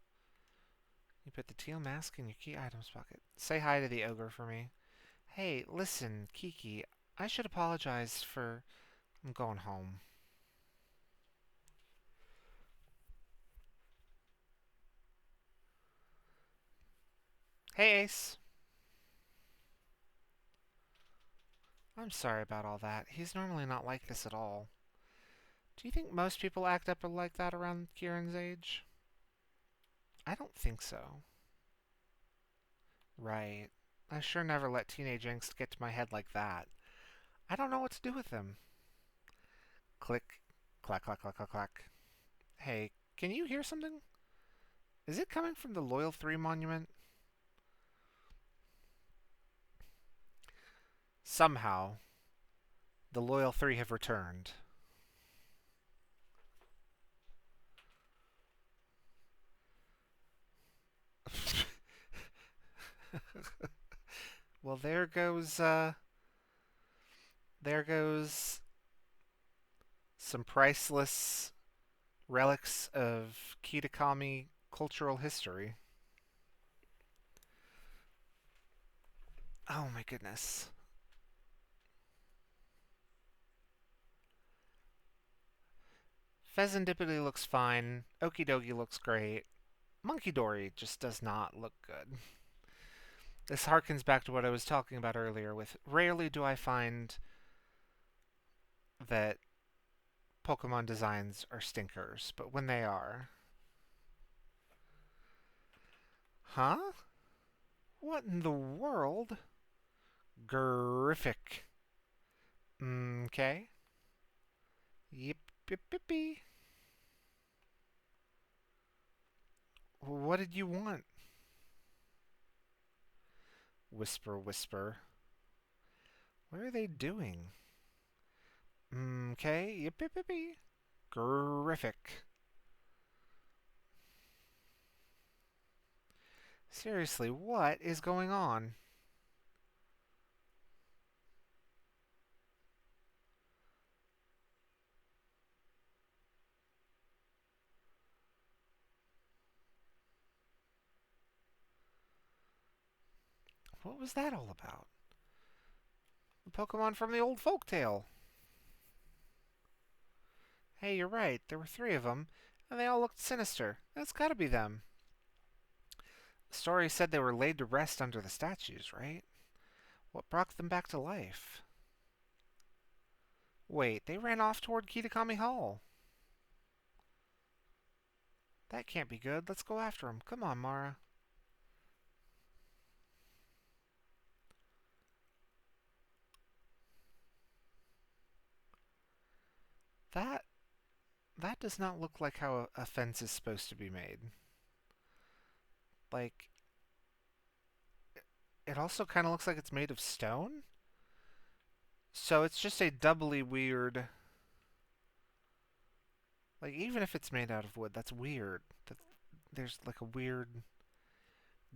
You put the teal mask in your key items bucket. Say hi to the ogre for me. Hey, listen, Kiki, I should apologize for... I'm going home. Hey, Ace. I'm sorry about all that. He's normally not like this at all. Do you think most people act up like that around Kieran's age? I don't think so. Right. I sure never let teenage angst get to my head like that. I don't know what to do with him. Click, Clack, clack, clack, clack, clack. Hey, can you hear something? Is it coming from the Loyal 3 monument? Somehow, the Loyal 3 have returned. Well, there goes some priceless relics of Kitakami cultural history. Oh my goodness. Pheasantipity looks fine. Okidogi looks great. Monkey Dory just does not look good. This harkens back to what I was talking about earlier with rarely do I find that Pokemon designs are stinkers, but when they are. Huh? What in the world? Griffic. Okay. Yip, yip, yippee. What did you want? Whisper, whisper. What are they doing? Okay. Yip, yip, yippee. Griffic. Seriously, what is going on? What was that all about? The Pokemon from the old folktale. Hey, you're right. There were three of them, and they all looked sinister. That's gotta be them. The story said they were laid to rest under the statues, right? What brought them back to life? Wait, they ran off toward Kitakami Hall. That can't be good. Let's go after them. Come on, Mara. That that does not look like how a fence is supposed to be made. Like, it also kind of looks like it's made of stone. So it's just a doubly weird. Like, even if it's made out of wood, that's weird. There's like a weird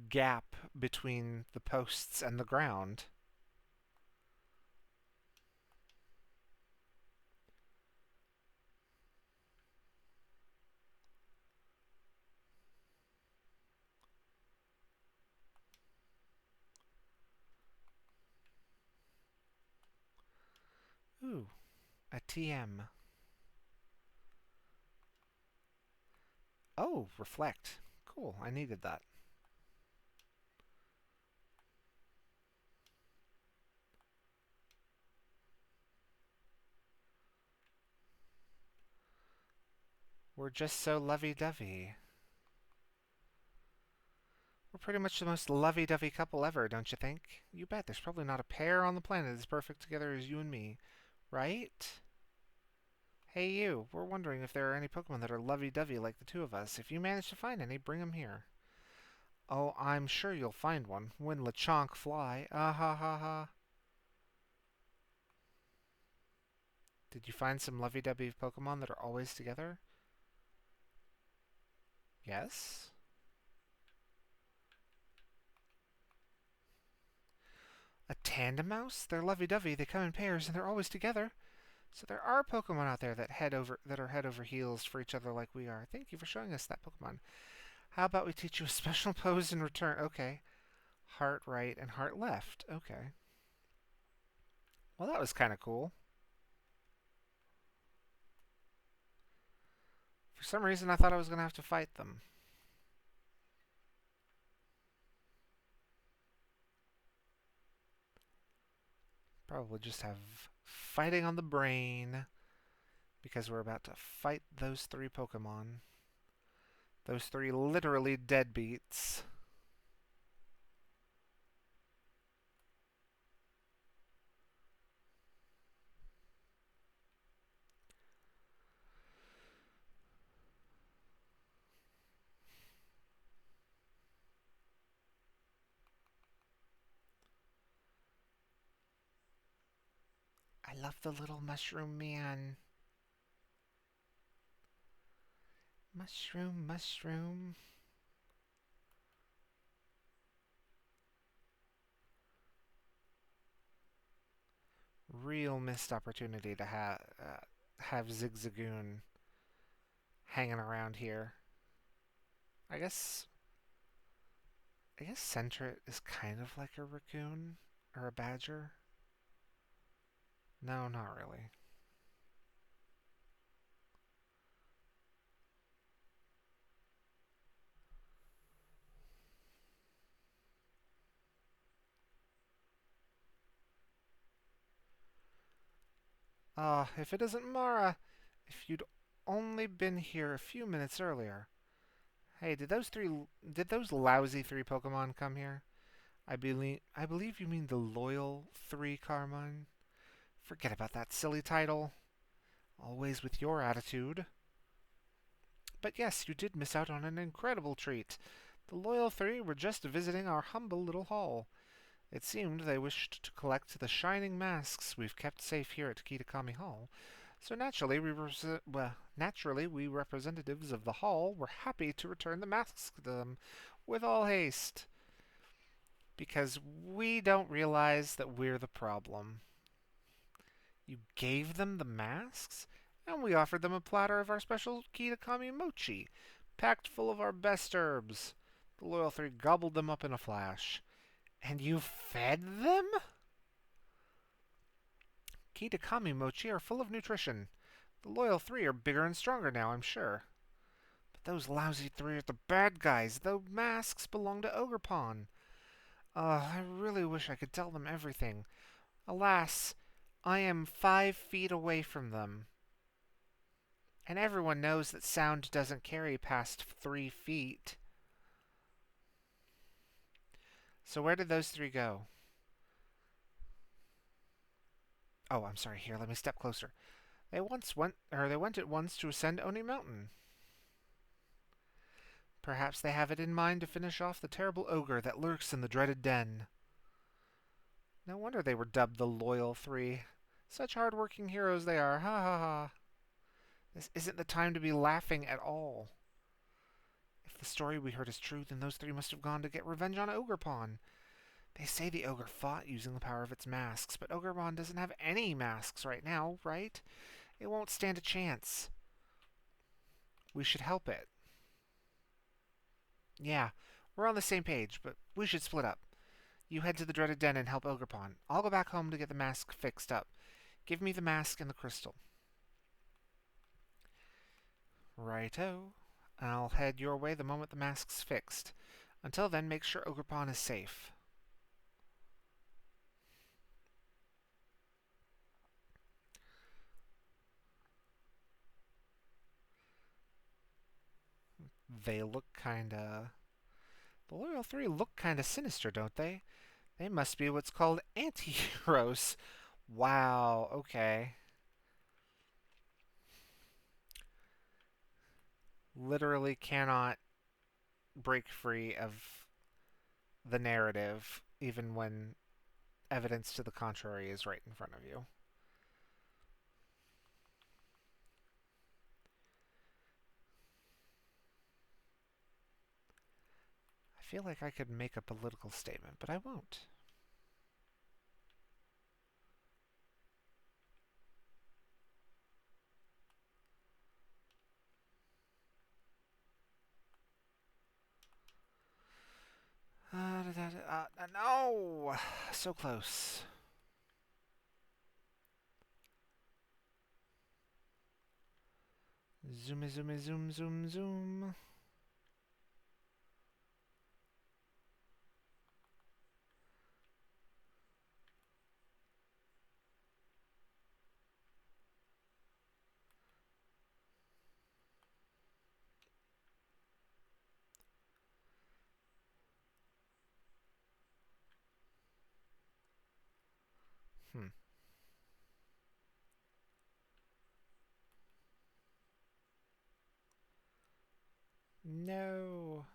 gap between the posts and the ground. Ooh, a TM. Oh, reflect. Cool, I needed that. We're just so lovey-dovey. We're pretty much the most lovey-dovey couple ever, don't you think? You bet. There's probably not a pair on the planet as perfect together as you and me, right? Hey you, we're wondering if there are any Pokemon that are lovey-dovey like the two of us. If you manage to find any, bring them here. Oh, I'm sure you'll find one. When Lechonk fly. Ah ha ha ha. Did you find some lovey-dovey Pokemon that are always together? Yes? A tandem mouse? They're lovey-dovey, they come in pairs, and they're always together. So there are Pokemon out there that are head over heels for each other like we are. Thank you for showing us that Pokemon. How about we teach you a special pose in return? Okay. Heart right and heart left. Okay. Well, that was kind of cool. For some reason, I thought I was going to have to fight them. Probably just have fighting on the brain because we're about to fight those three Pokemon. Those three literally deadbeats. I love the little mushroom man. Mushroom, mushroom. Real missed opportunity to have Zigzagoon hanging around here. I guess I guess Centret is kind of like a raccoon or a badger. No, not really. Ah, if it isn't Mara! If you'd only been here a few minutes earlier. Hey, did those lousy three Pokemon come here? I believe you mean the loyal three, Carmine. Forget about that silly title. Always with your attitude. But yes, you did miss out on an incredible treat. The loyal three were just visiting our humble little hall. It seemed they wished to collect the shining masks we've kept safe here at Kitakami Hall. So naturally, we representatives of the hall were happy to return the masks to them with all haste. Because we don't realize that we're the problem. You gave them the masks, and we offered them a platter of our special Kitakami mochi, packed full of our best herbs. The loyal three gobbled them up in a flash. And you fed them? Kitakami mochi are full of nutrition. The loyal three are bigger and stronger now, I'm sure. But those lousy three are the bad guys. The masks belong to Ogre Pawn. I really wish I could tell them everything. Alas, I am 5 feet away from them. And everyone knows that sound doesn't carry past 3 feet. So where did those three go? Oh, I'm sorry. Here, let me step closer. They went at once to ascend Oni Mountain. Perhaps they have it in mind to finish off the terrible ogre that lurks in the dreaded den. No wonder they were dubbed the Loyal Three. Such hard-working heroes they are. Ha ha ha. This isn't the time to be laughing at all. If the story we heard is true, then those three must have gone to get revenge on Ogerpon. They say the ogre fought using the power of its masks, but Ogerpon doesn't have any masks right now, right? It won't stand a chance. We should help it. Yeah, we're on the same page, but we should split up. You head to the dreaded den and help Ogerpon. I'll go back home to get the mask fixed up. Give me the mask and the crystal. Righto. I'll head your way the moment the mask's fixed. Until then, make sure Ogerpon is safe. They look kinda... The Loyal Three look kinda sinister, don't they? They must be what's called anti-heroes. Wow, okay. Literally cannot break free of the narrative, even when evidence to the contrary is right in front of you. I feel like I could make a political statement, but I won't. No! So close. Zoom, zoom, zoom, zoom, zoom. Hmm. No.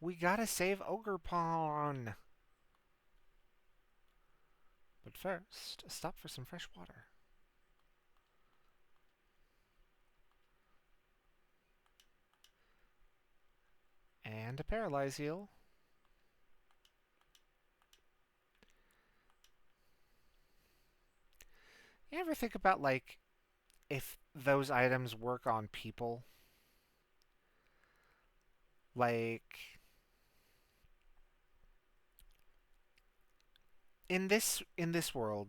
We gotta save Ogre Pawn. But first, stop for some fresh water. And a paralyze heal. You ever think about, like, if those items work on people? Like, in this world,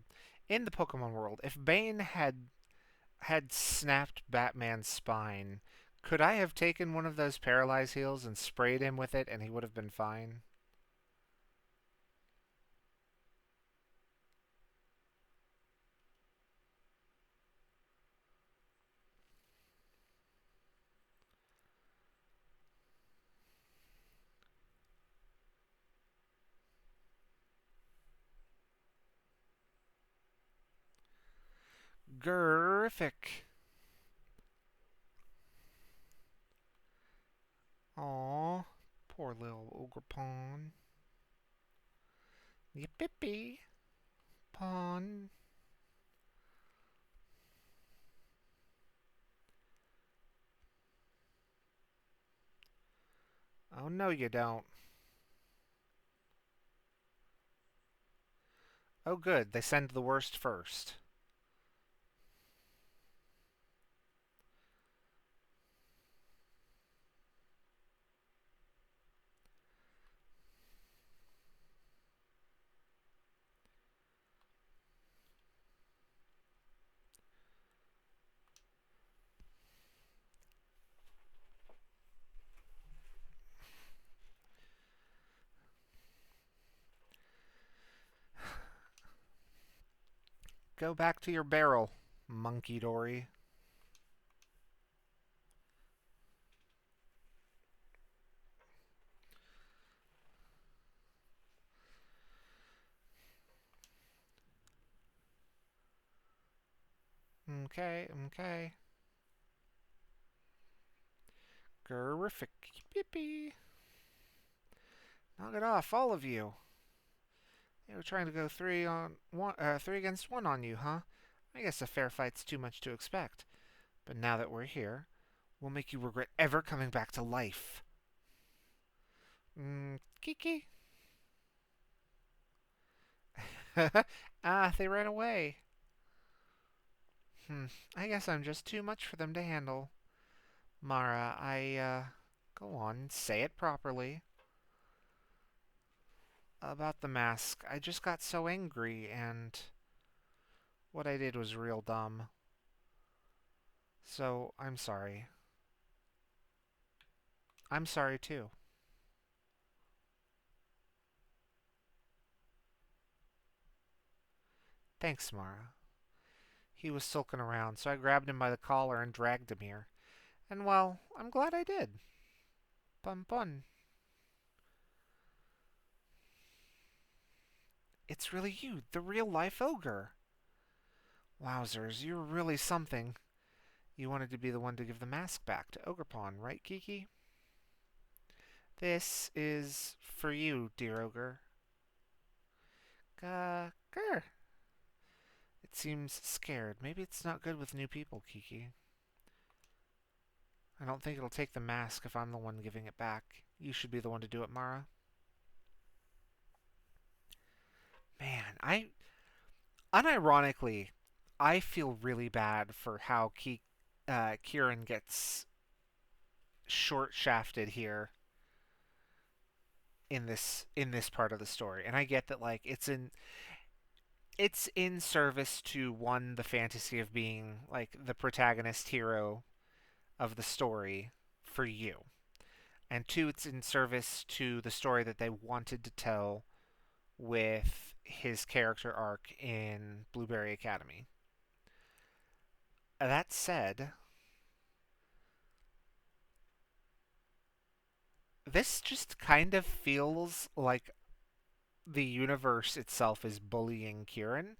in the Pokemon world, if Bane had snapped Batman's spine, could I have taken one of those paralyze heals and sprayed him with it and he would have been fine? Gurific. Aw, poor little ogre pawn. Yippee pawn. Oh no, you don't. Oh good, they send the worst first. Go back to your barrel, Monkey Dory. Okay, okay. Gurific. Yippee. Knock it off, all of you. They were trying to go three against one on you, huh? I guess a fair fight's too much to expect. But now that we're here, we'll make you regret ever coming back to life. Kiki. Ah, they ran away. I guess I'm just too much for them to handle. Mara, go on, say it properly. About the mask, I just got so angry, and what I did was real dumb. So, I'm sorry. I'm sorry too. Thanks, Mara. He was sulking around, so I grabbed him by the collar and dragged him here. And well, I'm glad I did. Bun bun. It's really you, the real life ogre. Wowzers, you're really something. You wanted to be the one to give the mask back to Ogrepon, right, Kiki? This is for you, dear ogre. Grr. It seems scared. Maybe it's not good with new people, Kiki. I don't think it'll take the mask if I'm the one giving it back. You should be the one to do it, Mara. Man, unironically, I feel really bad for how Kieran gets short shafted here in this part of the story. And I get that like it's in service to one, the fantasy of being like the protagonist hero of the story for you. And two, it's in service to the story that they wanted to tell with his character arc in Blueberry Academy. That said, this just kind of feels like the universe itself is bullying Kieran,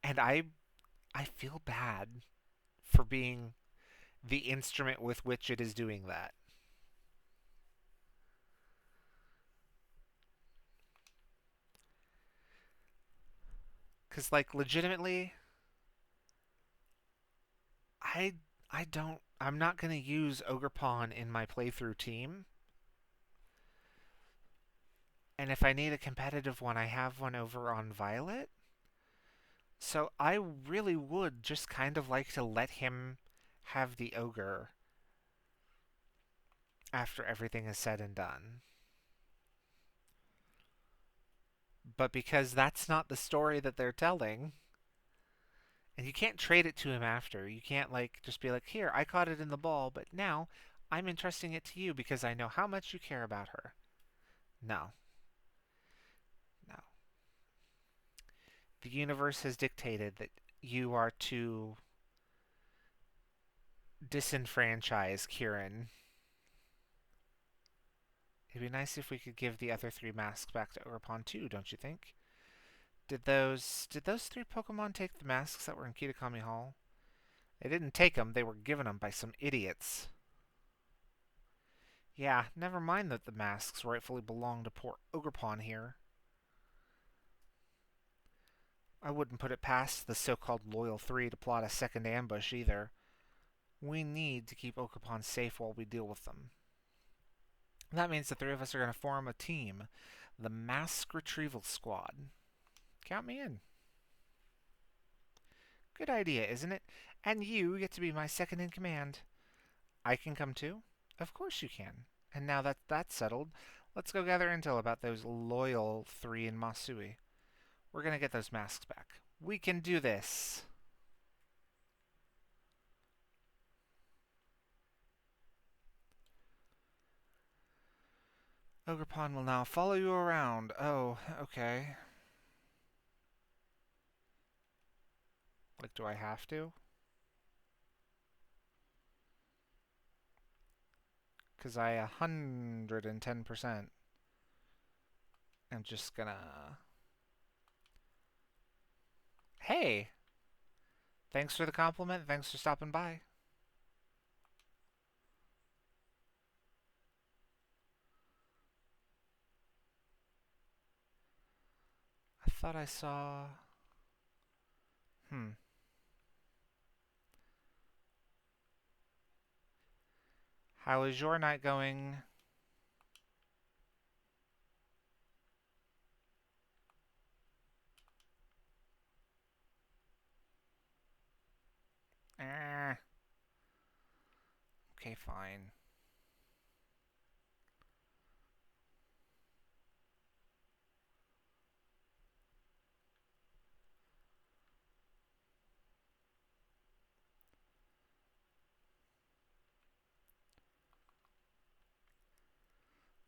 and I feel bad for being the instrument with which it is doing that. Because, like, legitimately, I I'm not gonna use Ogre Pawn in my playthrough team. And if I need a competitive one, I have one over on Violet. So I really would just kind of like to let him have the ogre after everything is said and done. But because that's not the story that they're telling, and you can't trade it to him after. You can't, like, just be like, here, I caught it in the ball, but now I'm entrusting it to you because I know how much you care about her. No. No. The universe has dictated that you are to disenfranchise Kieran. It'd be nice if we could give the other three masks back to Ogre too, don't you think? Did those three Pokemon take the masks that were in Kitakami Hall? They didn't take them, they were given them by some idiots. Yeah, never mind that the masks rightfully belong to poor Ogre here. I wouldn't put it past the so-called Loyal Three to plot a second ambush either. We need to keep Ogre safe while we deal with them. That means the three of us are going to form a team. The Mask Retrieval Squad. Count me in. Good idea, isn't it? And you get to be my second in command. I can come too? Of course you can. And now that that's settled, let's go gather intel about those loyal three in Masui. We're going to get those masks back. We can do this. Ogre will now follow you around. Oh, okay. Like, do I have to? Because I 110% am just gonna... Hey! Thanks for the compliment. Thanks for stopping by. I thought I saw... How is your night going? Okay, fine.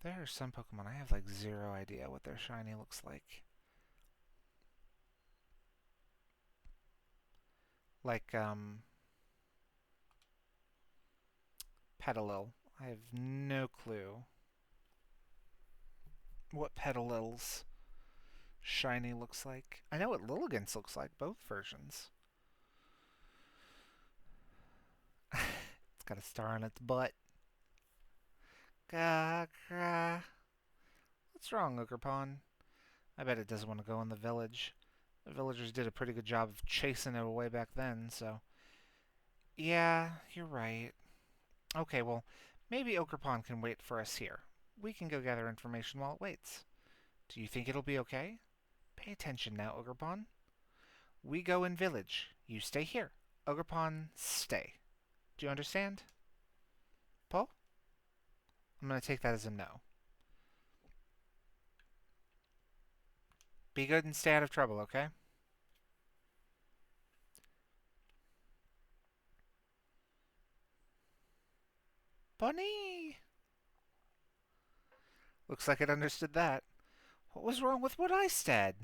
There are some Pokemon I have like zero idea what their shiny looks like. Like, Petalil. I have no clue what Petalil's shiny looks like. I know what Lilligant's looks like, both versions. It's got a star on its butt. Gah. What's wrong, Ogre? I bet it doesn't want to go in the village. The villagers did a pretty good job of chasing it away back then, so... Yeah, you're right. Okay, well, maybe Ogre can wait for us here. We can go gather information while it waits. Do you think it'll be okay? Pay attention now, Ogre. We go in village. You stay here. Ogre stay. Do you understand? Paul? I'm going to take that as a no. Be good and stay out of trouble, okay? Bunny! Looks like it understood that. What was wrong with what I said?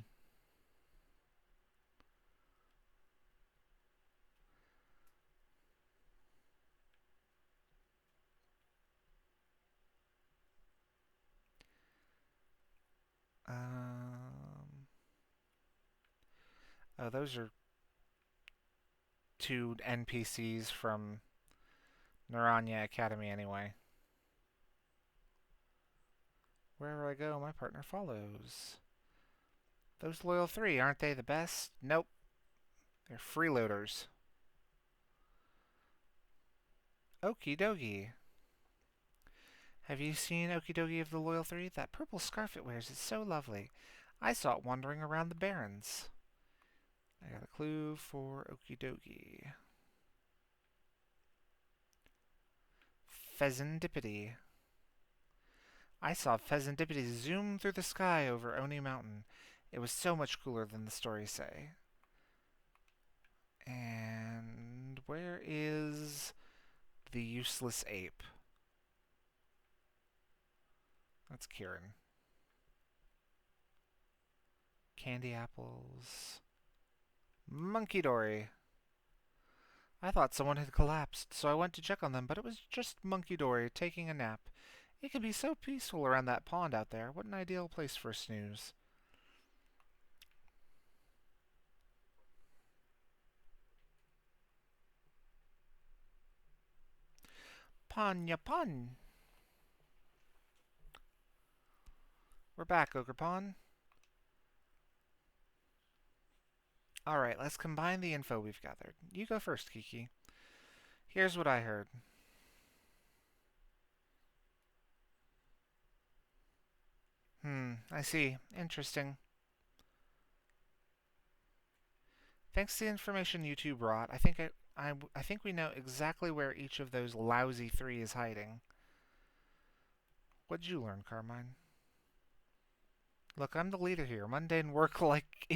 Oh, those are two NPCs from Naranja Academy anyway. Wherever I go, my partner follows. Those loyal three, aren't they the best? Nope. They're freeloaders. Okie dokie. Have you seen Okie dokie of the loyal three? That purple scarf it wears is so lovely. I saw it wandering around the barrens. I got a clue for Okie dokie. Pheasantipity. I saw Pheasantipity zoom through the sky over Oni Mountain. It was so much cooler than the stories say. And where is the useless ape? That's Kieran. Candy apples. Monkey Dory. I thought someone had collapsed, so I went to check on them, but it was just Monkey Dory taking a nap. It can be so peaceful around that pond out there. What an ideal place for a snooze. Panya Pon. We're back, Ogre Pon. Alright, let's combine the info we've gathered. You go first, Kiki. Here's what I heard. I see. Interesting. Thanks to the information you two brought, I think we know exactly where each of those lousy three is hiding. What'd you learn, Carmine? Look, I'm the leader here. Mundane work like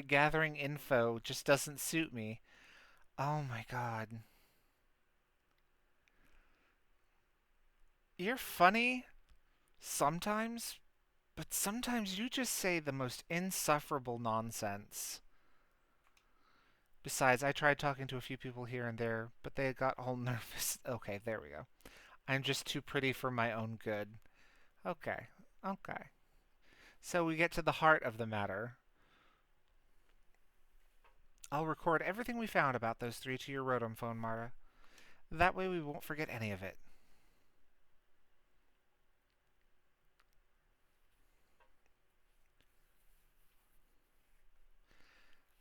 gathering info just doesn't suit me. Oh my god. You're funny sometimes, but sometimes you just say the most insufferable nonsense. Besides, I tried talking to a few people here and there, but they got all nervous. Okay, there we go. I'm just too pretty for my own good. Okay, okay. So we get to the heart of the matter. I'll record everything we found about those three to your Rotom phone, Marta. That way we won't forget any of it.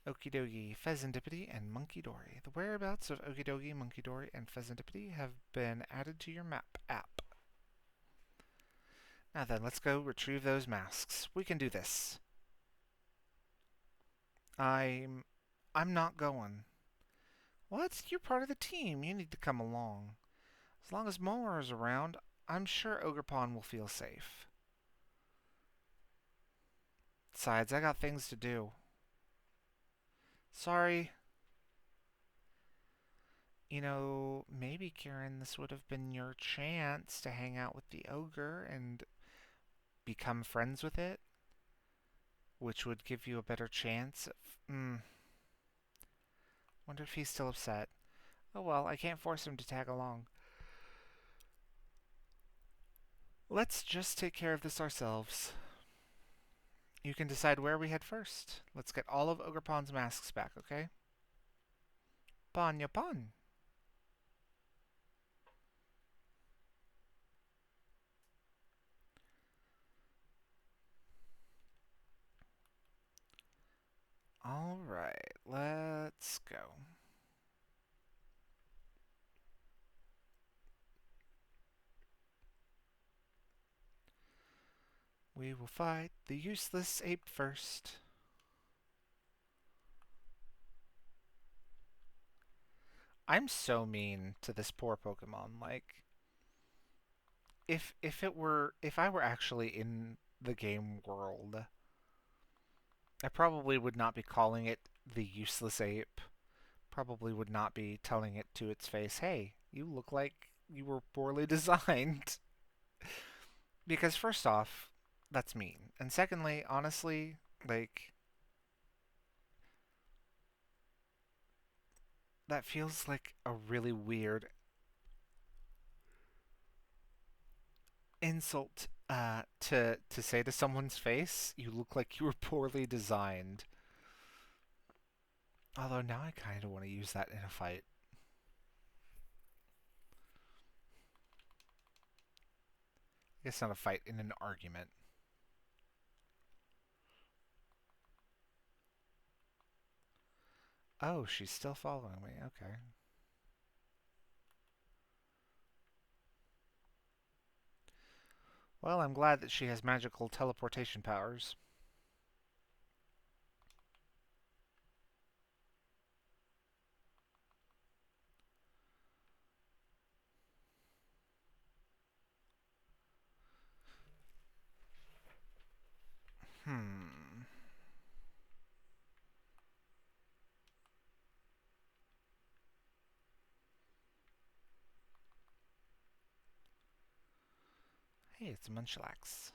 Okie dokie, Pheasantipity, and Monkey Dory. The whereabouts of Okie dokie, Monkey Dory, and Pheasantipity have been added to your map app. Now then, let's go retrieve those masks. We can do this. I'm not going. What? You're part of the team. You need to come along. As long as Molar is around, I'm sure Ogrepon will feel safe. Besides, I got things to do. Sorry. You know, maybe, Kieran, this would have been your chance to hang out with the ogre and become friends with it, which would give you a better chance of... Wonder if he's still upset. Oh well, I can't force him to tag along. Let's just take care of this ourselves. You can decide where we head first. Let's get all of Ogrepon's masks back, okay? Panya Pon. Alright, let's go. We will fight the useless ape first. I'm so mean to this poor Pokemon. Like, if I were actually in the game world, I probably would not be calling it the useless ape. Probably would not be telling it to its face, "Hey, you look like you were poorly designed." Because first off, that's mean. And secondly, honestly, like that feels like a really weird insult to say to someone's face, "You look like you were poorly designed." Although now I kind of want to use that in a fight. I guess not a fight, in an argument. Oh, she's still following me. Okay. Well, I'm glad that she has magical teleportation powers. Hmm. Hey, it's a Munchlax.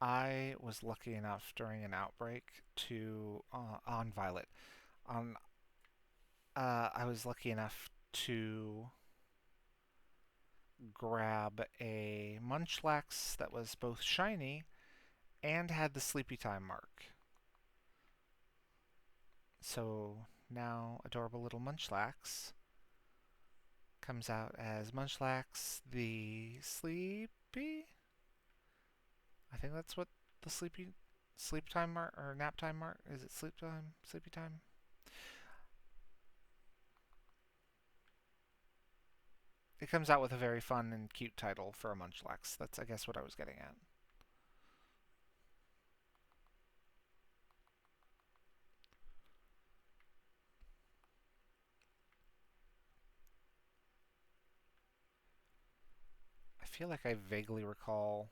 I was lucky enough during an outbreak to on Violet. On I was lucky enough to grab a Munchlax that was both shiny and had the sleepy time mark. So now adorable little Munchlax comes out as Munchlax the Sleepy. I think that's what the sleep time mark or nap time mark is. It sleep time, sleepy time. It comes out with a very fun and cute title for a Munchlax. That's I guess what I was getting at. I feel like I vaguely recall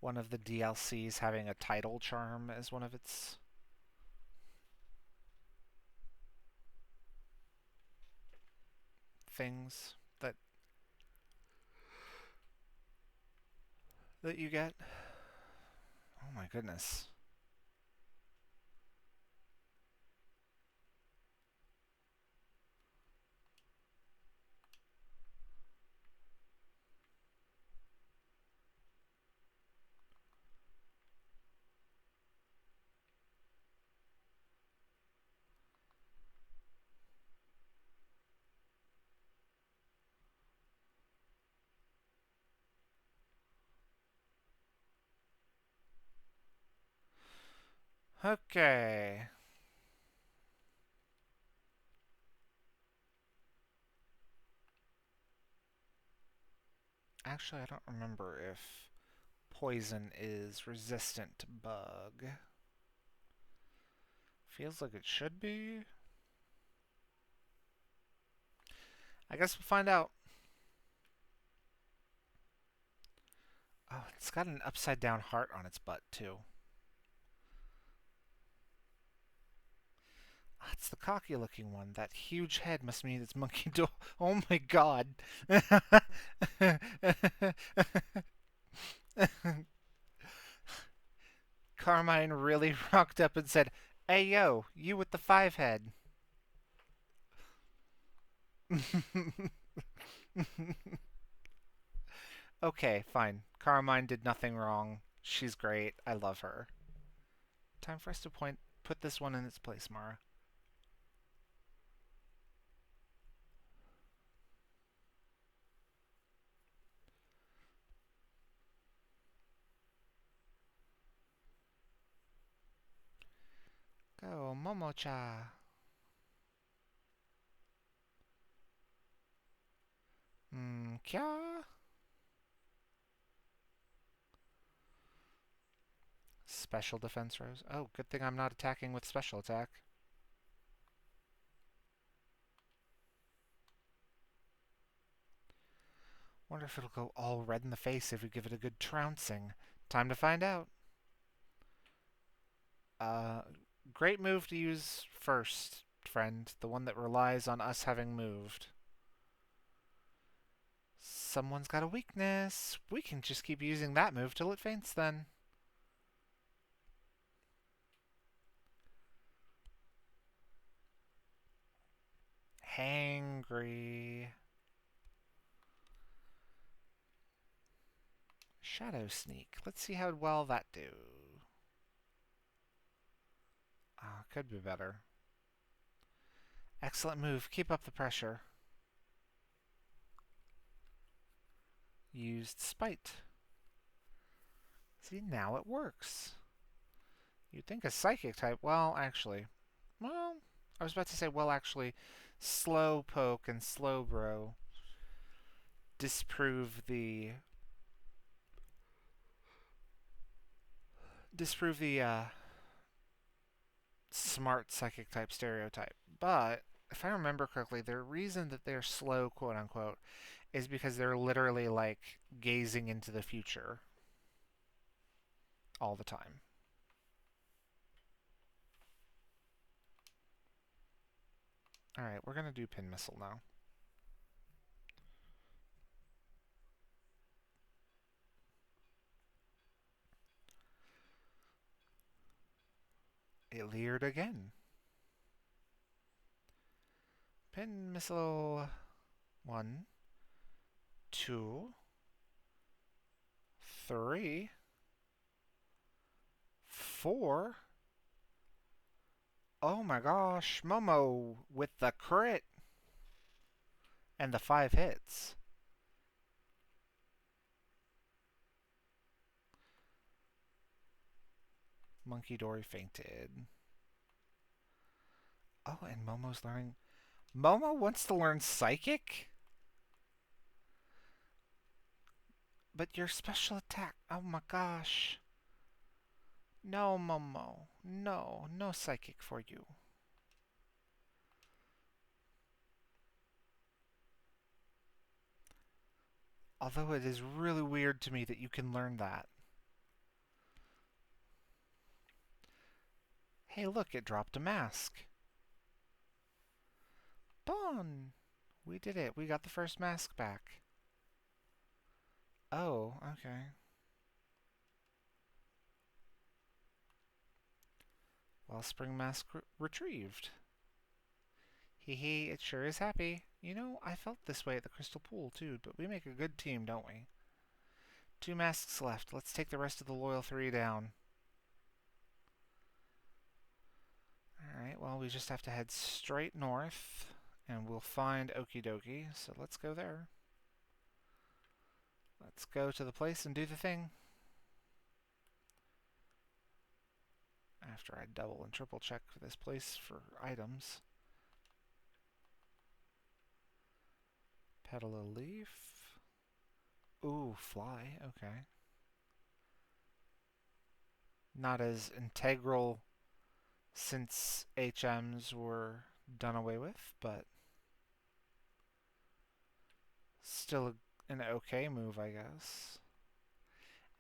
one of the DLCs having a title charm as one of its things that you get. Oh my goodness. Okay. Actually, I don't remember if poison is resistant to bug. Feels like it should be. I guess we'll find out. Oh, it's got an upside down heart on its butt, too. That's the cocky looking one. That huge head must mean it's monkey door. Oh my god. Carmine really rocked up and said, "Hey yo, you with the five head." Okay, fine. Carmine did nothing wrong. She's great. I love her. Time for us to put this one in its place, Mara. Go, Momo-cha. Kya? Special defense rose. Oh, good thing I'm not attacking with special attack. Wonder if it'll go all red in the face if we give it a good trouncing. Time to find out. Uh, Great move to use first, friend. The one that relies on us having moved. Someone's got a weakness. We can just keep using that move till it faints then. Hangry. Shadow Sneak. Let's see how well that do. Could be better. Excellent move. Keep up the pressure. used spite. See, now it works. You'd think a psychic type, well, actually, well, I was about to say, well, actually, Slowpoke and Slowbro disprove the smart psychic type stereotype. But if I remember correctly, the reason that they're slow, quote unquote, is because they're literally like gazing into the future all the time. Alright, we're going to do Pin Missile now. It leered again. Pin Missile 1, 2, 3, 4. Oh my gosh, Momo with the crit and the 5 hits. Monkey Dory fainted. Oh, and Momo's learning. Momo wants to learn Psychic? But your special attack. Oh my gosh. No, Momo. No, no Psychic for you. Although it is really weird to me that you can learn that. Hey, look, it dropped a mask. Done! We did it. We got the first mask back. Oh, okay. Well, spring mask retrieved. Hee hee, it sure is happy. You know, I felt this way at the Crystal Pool, too, but we make a good team, don't we? 2 masks left. Let's take the rest of the loyal 3 down. Alright, well, we just have to head straight north, and we'll find Okie Dokie, so let's go there. Let's go to the place and do the thing. After I double and triple check this place for items. Petal a leaf. Ooh, fly, okay. Not as integral since HMs were done away with, but still an okay move, I guess.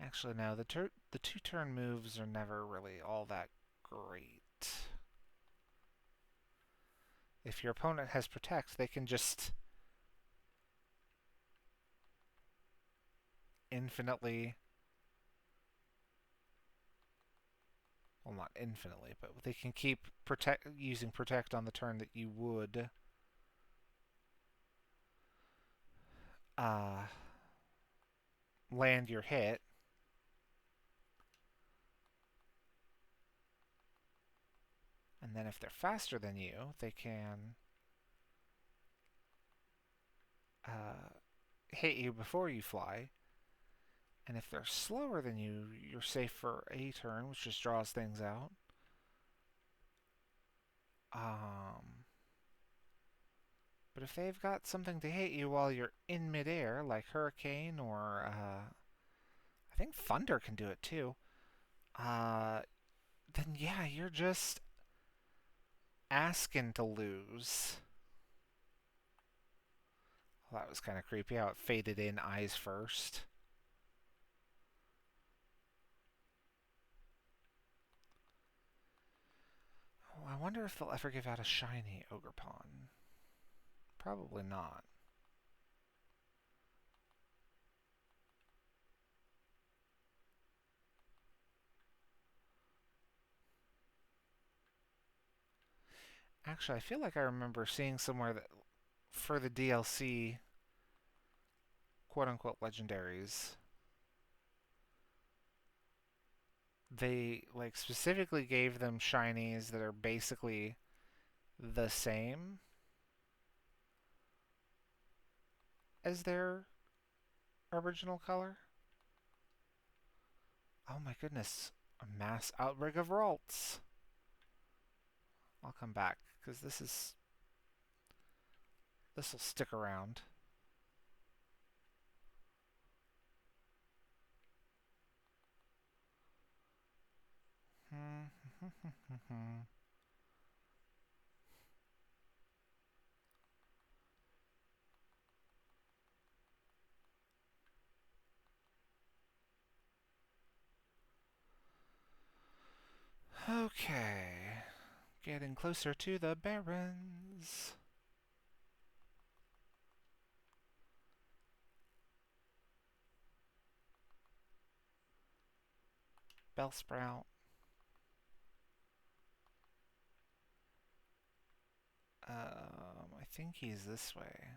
Actually, no, the 2-turn moves are never really all that great. If your opponent has Protect, they can just infinitely... Well, not infinitely, but they can keep using Protect on the turn that you would land your hit. And then if they're faster than you, they can hit you before you fly. And if they're slower than you, you're safe for a turn, which just draws things out. But if they've got something to hit you while you're in midair, like Hurricane or I think Thunder can do it too, then yeah, you're just asking to lose. Well, that was kind of creepy how it faded in eyes first. Oh, I wonder if they'll ever give out a shiny Ogerpon. Probably not. Actually, I feel like I remember seeing somewhere that for the DLC, quote-unquote legendaries, they like specifically gave them shinies that are basically the same as their original color? Oh my goodness. A mass outbreak of Ralts. I'll come back, because this'll stick around. Okay. Getting closer to the Barrens. Bellsprout. I think he's this way.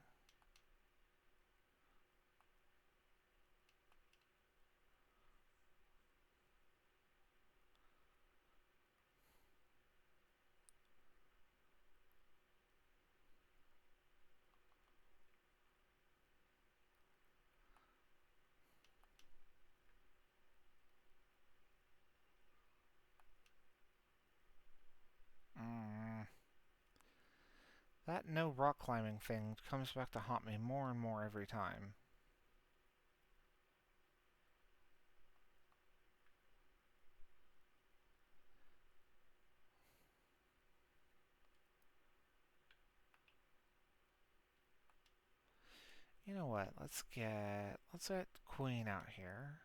That no rock climbing thing comes back to haunt me more and more every time. You know what? Let's get Queen out here.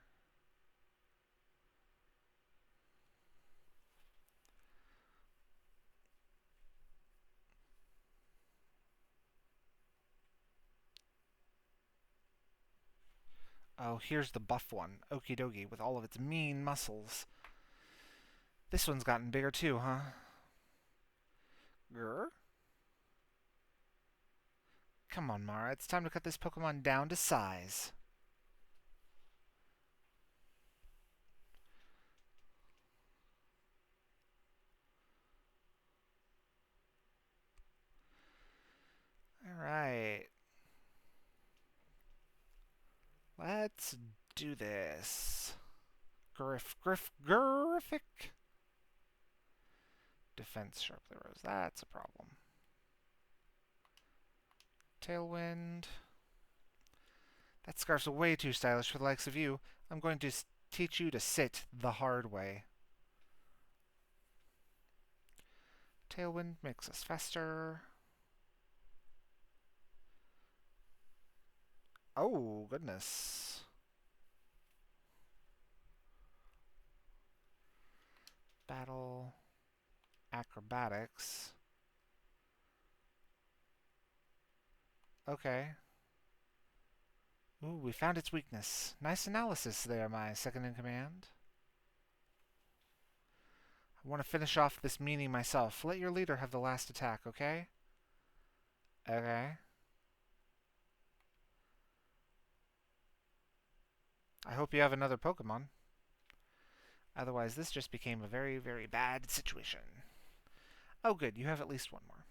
Oh, here's the buff one, Okie dokie, with all of its mean muscles. This one's gotten bigger too, huh? Grr? Come on, Mara, it's time to cut this Pokemon down to size. Alright. Let's do this. Griffic. Defense sharply rose. That's a problem. Tailwind. That scarf's way too stylish for the likes of you. I'm going to teach you to sit the hard way. Tailwind makes us faster. Oh, goodness. Battle. Acrobatics. Okay. Ooh, we found its weakness. Nice analysis there, my second in command. I want to finish off this meanie myself. Let your leader have the last attack, okay? Okay. I hope you have another Pokemon. Otherwise, this just became a very, very bad situation. Oh, good. You have at least one more.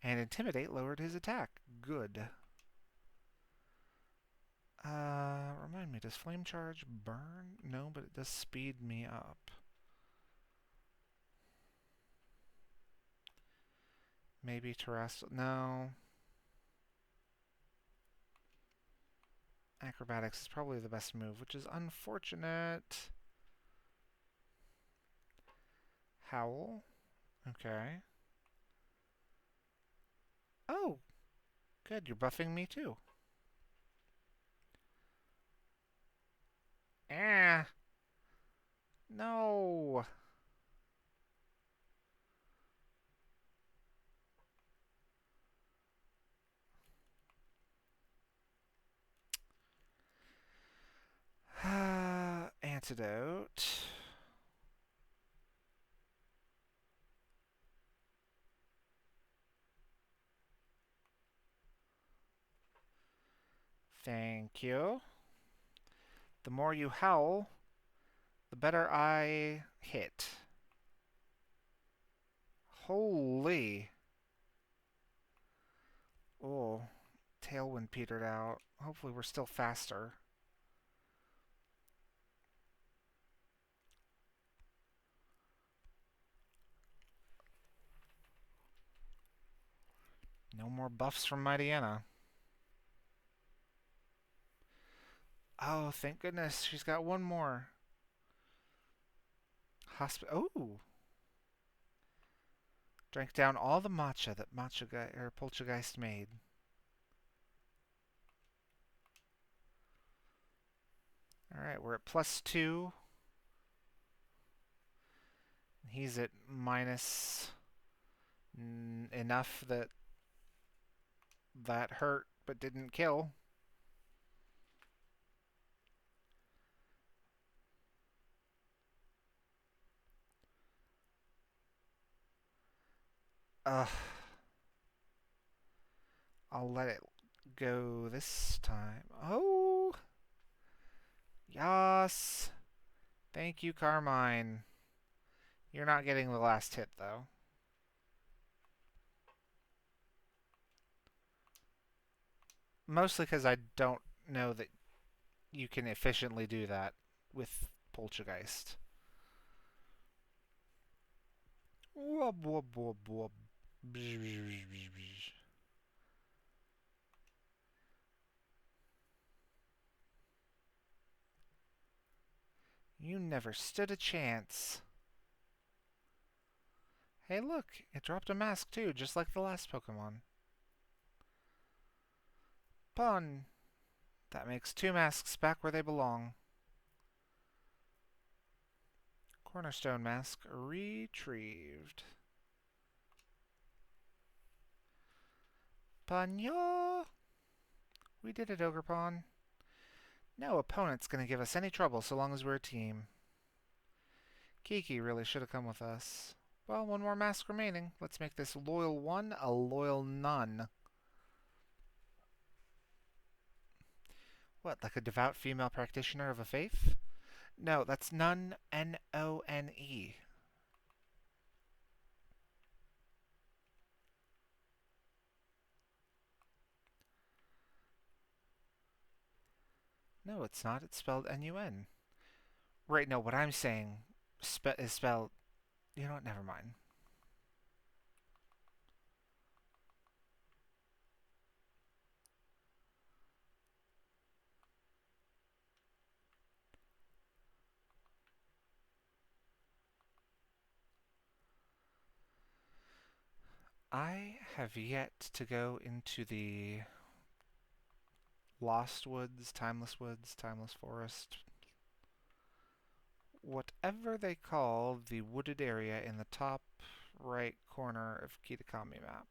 And Intimidate lowered his attack. Good. Remind me, does Flame Charge burn? No, but it does speed me up. Maybe Terrestrial. No. Acrobatics is probably the best move, which is unfortunate. Howl. Okay. Oh, good. You're buffing me too. Ah. No. Antidote. Thank you. The more you howl, the better I hit. Holy. Oh. Tailwind petered out. Hopefully we're still faster. No more buffs from Mightyena. Oh, thank goodness. She's got one more. Oh! Drank down all the matcha that Poltergeist made. Alright, we're at +2. He's at minus enough that hurt but didn't kill. Ugh. I'll let it go this time. Oh! Yas! Thank you, Carmine. You're not getting the last hit, though. Mostly because I don't know that you can efficiently do that with Poltergeist. Wub, wub, wub, wub. You never stood a chance. Hey, look, it dropped a mask too, just like the last Pokemon. Pun. That makes 2 masks back where they belong. Cornerstone mask retrieved. Panyo! We did it, Ogre Pawn. No opponent's gonna give us any trouble so long as we're a team. Kiki really should have come with us. Well, 1 more mask remaining. Let's make this loyal 1 a loyal none. What, like a devout female practitioner of a faith? No, that's none, N-O-N-E. No, it's not. It's spelled N-U-N. Right, no, what I'm saying is spelled... You know what? Never mind. I have yet to go into the Lost Woods, Timeless Forest, whatever they call the wooded area in the top right corner of Kitakami map.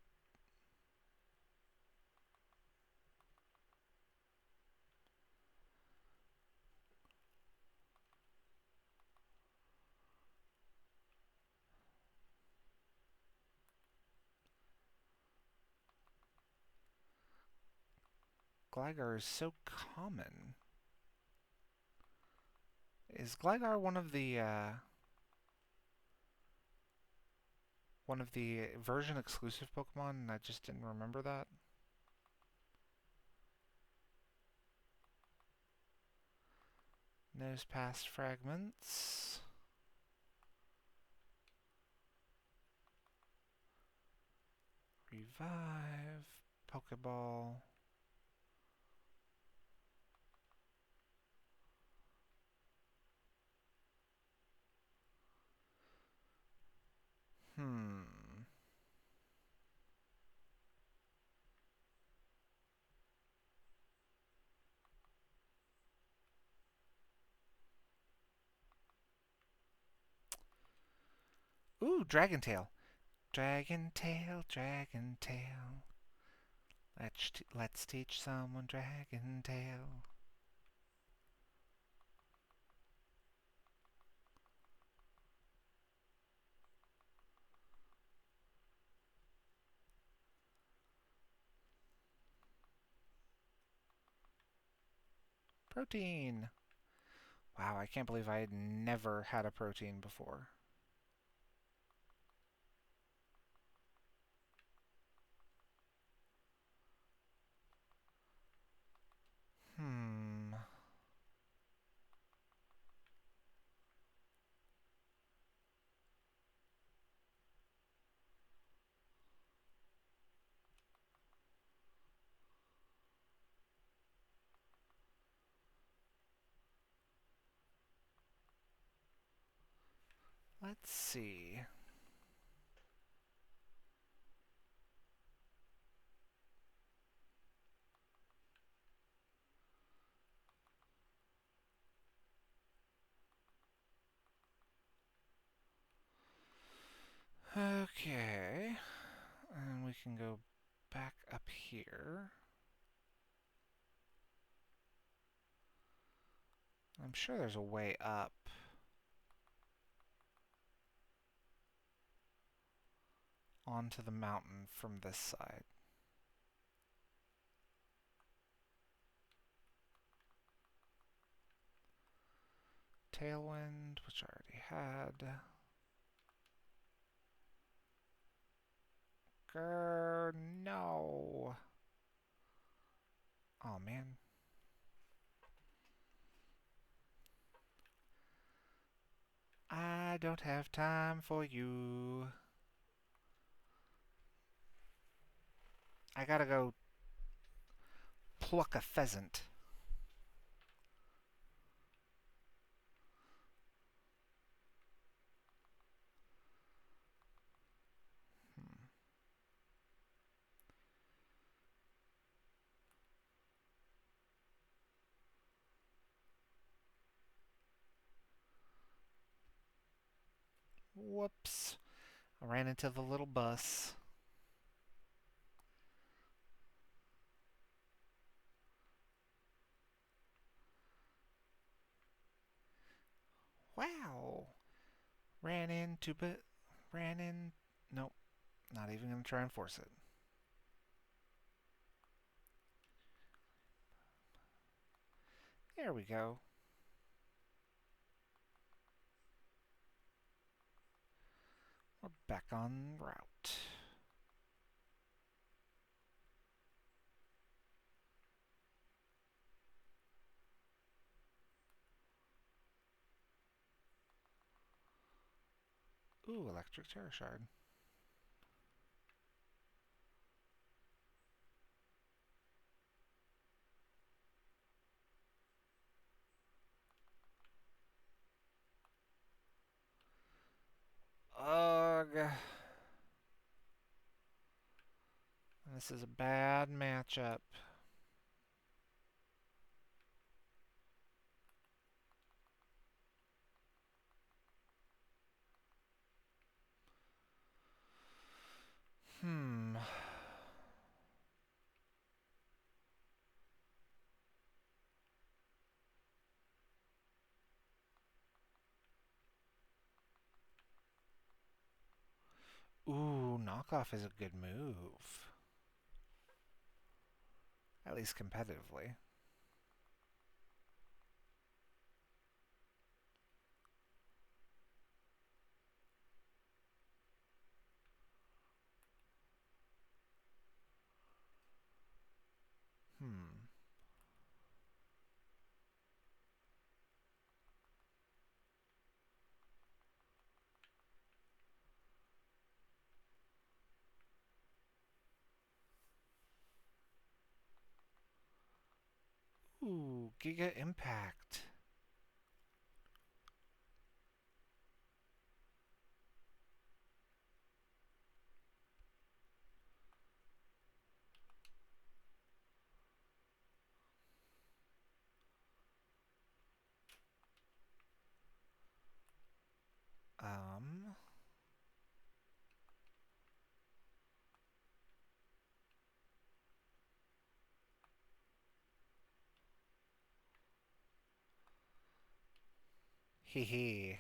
Gligar is so common. Is Gligar one of the version exclusive Pokemon? I just didn't remember that. Nose pass fragments. Revive. Pokeball. Ooh, Dragon Tail. Dragon Tail, Dragon Tail. Let's teach someone Dragon Tail. Protein. Wow, I can't believe I had never had a protein before. Let's see. Okay. And we can go back up here. I'm sure there's a way up. Onto the mountain from this side. Tailwind, which I already had. Grr, no. Oh, man. I don't have time for you. I gotta go pluck a pheasant. Whoops. I ran into the little bus. Wow. Ran into, but ran in. Nope. Not even gonna try and force it. There we go. We're back on route. Ooh, electric terror shard. Ugh. This is a bad matchup. Hmm. Ooh, knockoff is a good move. At least competitively. Hmm. Ooh, Giga Impact. Um. Hee hee.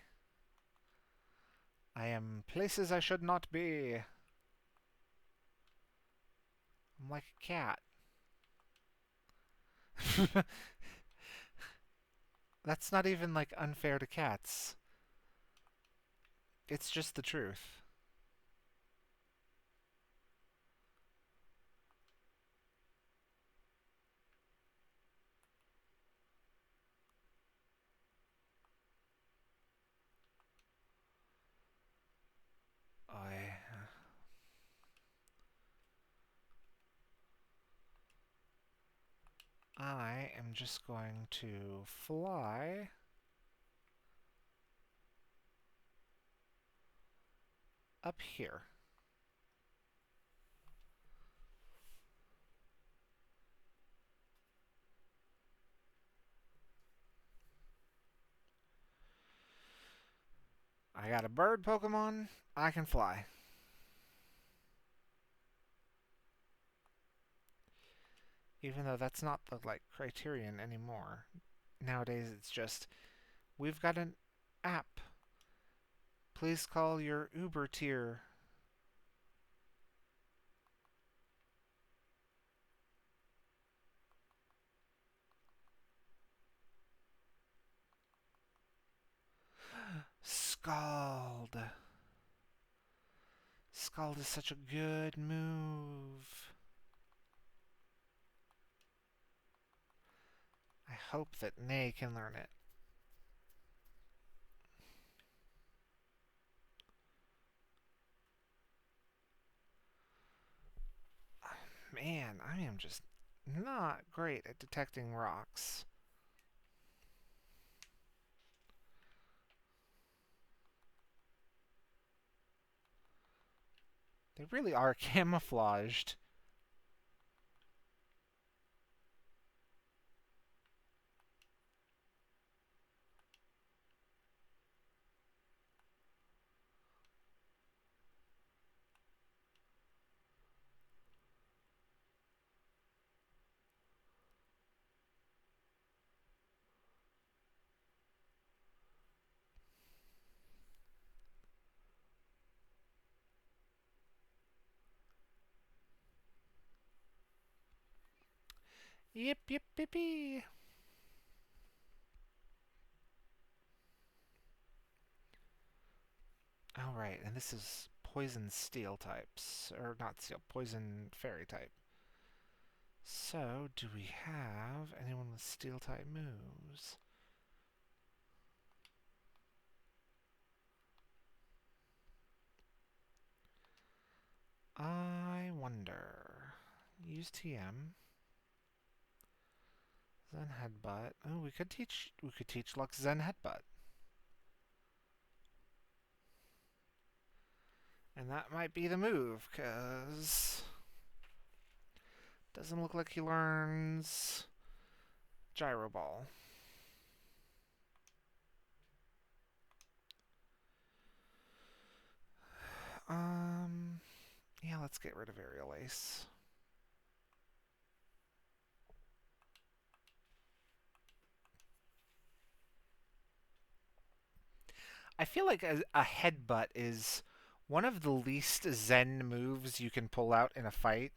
I am places I should not be. I'm like a cat. That's not even like unfair to cats. It's just the truth. I am just going to fly up here. I got a bird Pokemon. I can fly. Even though that's not the criterion anymore. Nowadays it's just we've got an app. Please call your Uber tier. Scald. Scald is such a good move. I hope that Nay can learn it. Man, I am just not great at detecting rocks. They really are camouflaged. Yip, yip, yippee. Alright, and this is poison steel types. Or not steel, poison fairy type. So, do we have anyone with steel type moves? I wonder. Use TM. Zen Headbutt. Oh, we could teach Lux Zen Headbutt. And that might be the move, cause doesn't look like he learns Gyro Ball. Yeah, let's get rid of Aerial Ace. I feel like a headbutt is one of the least Zen moves you can pull out in a fight.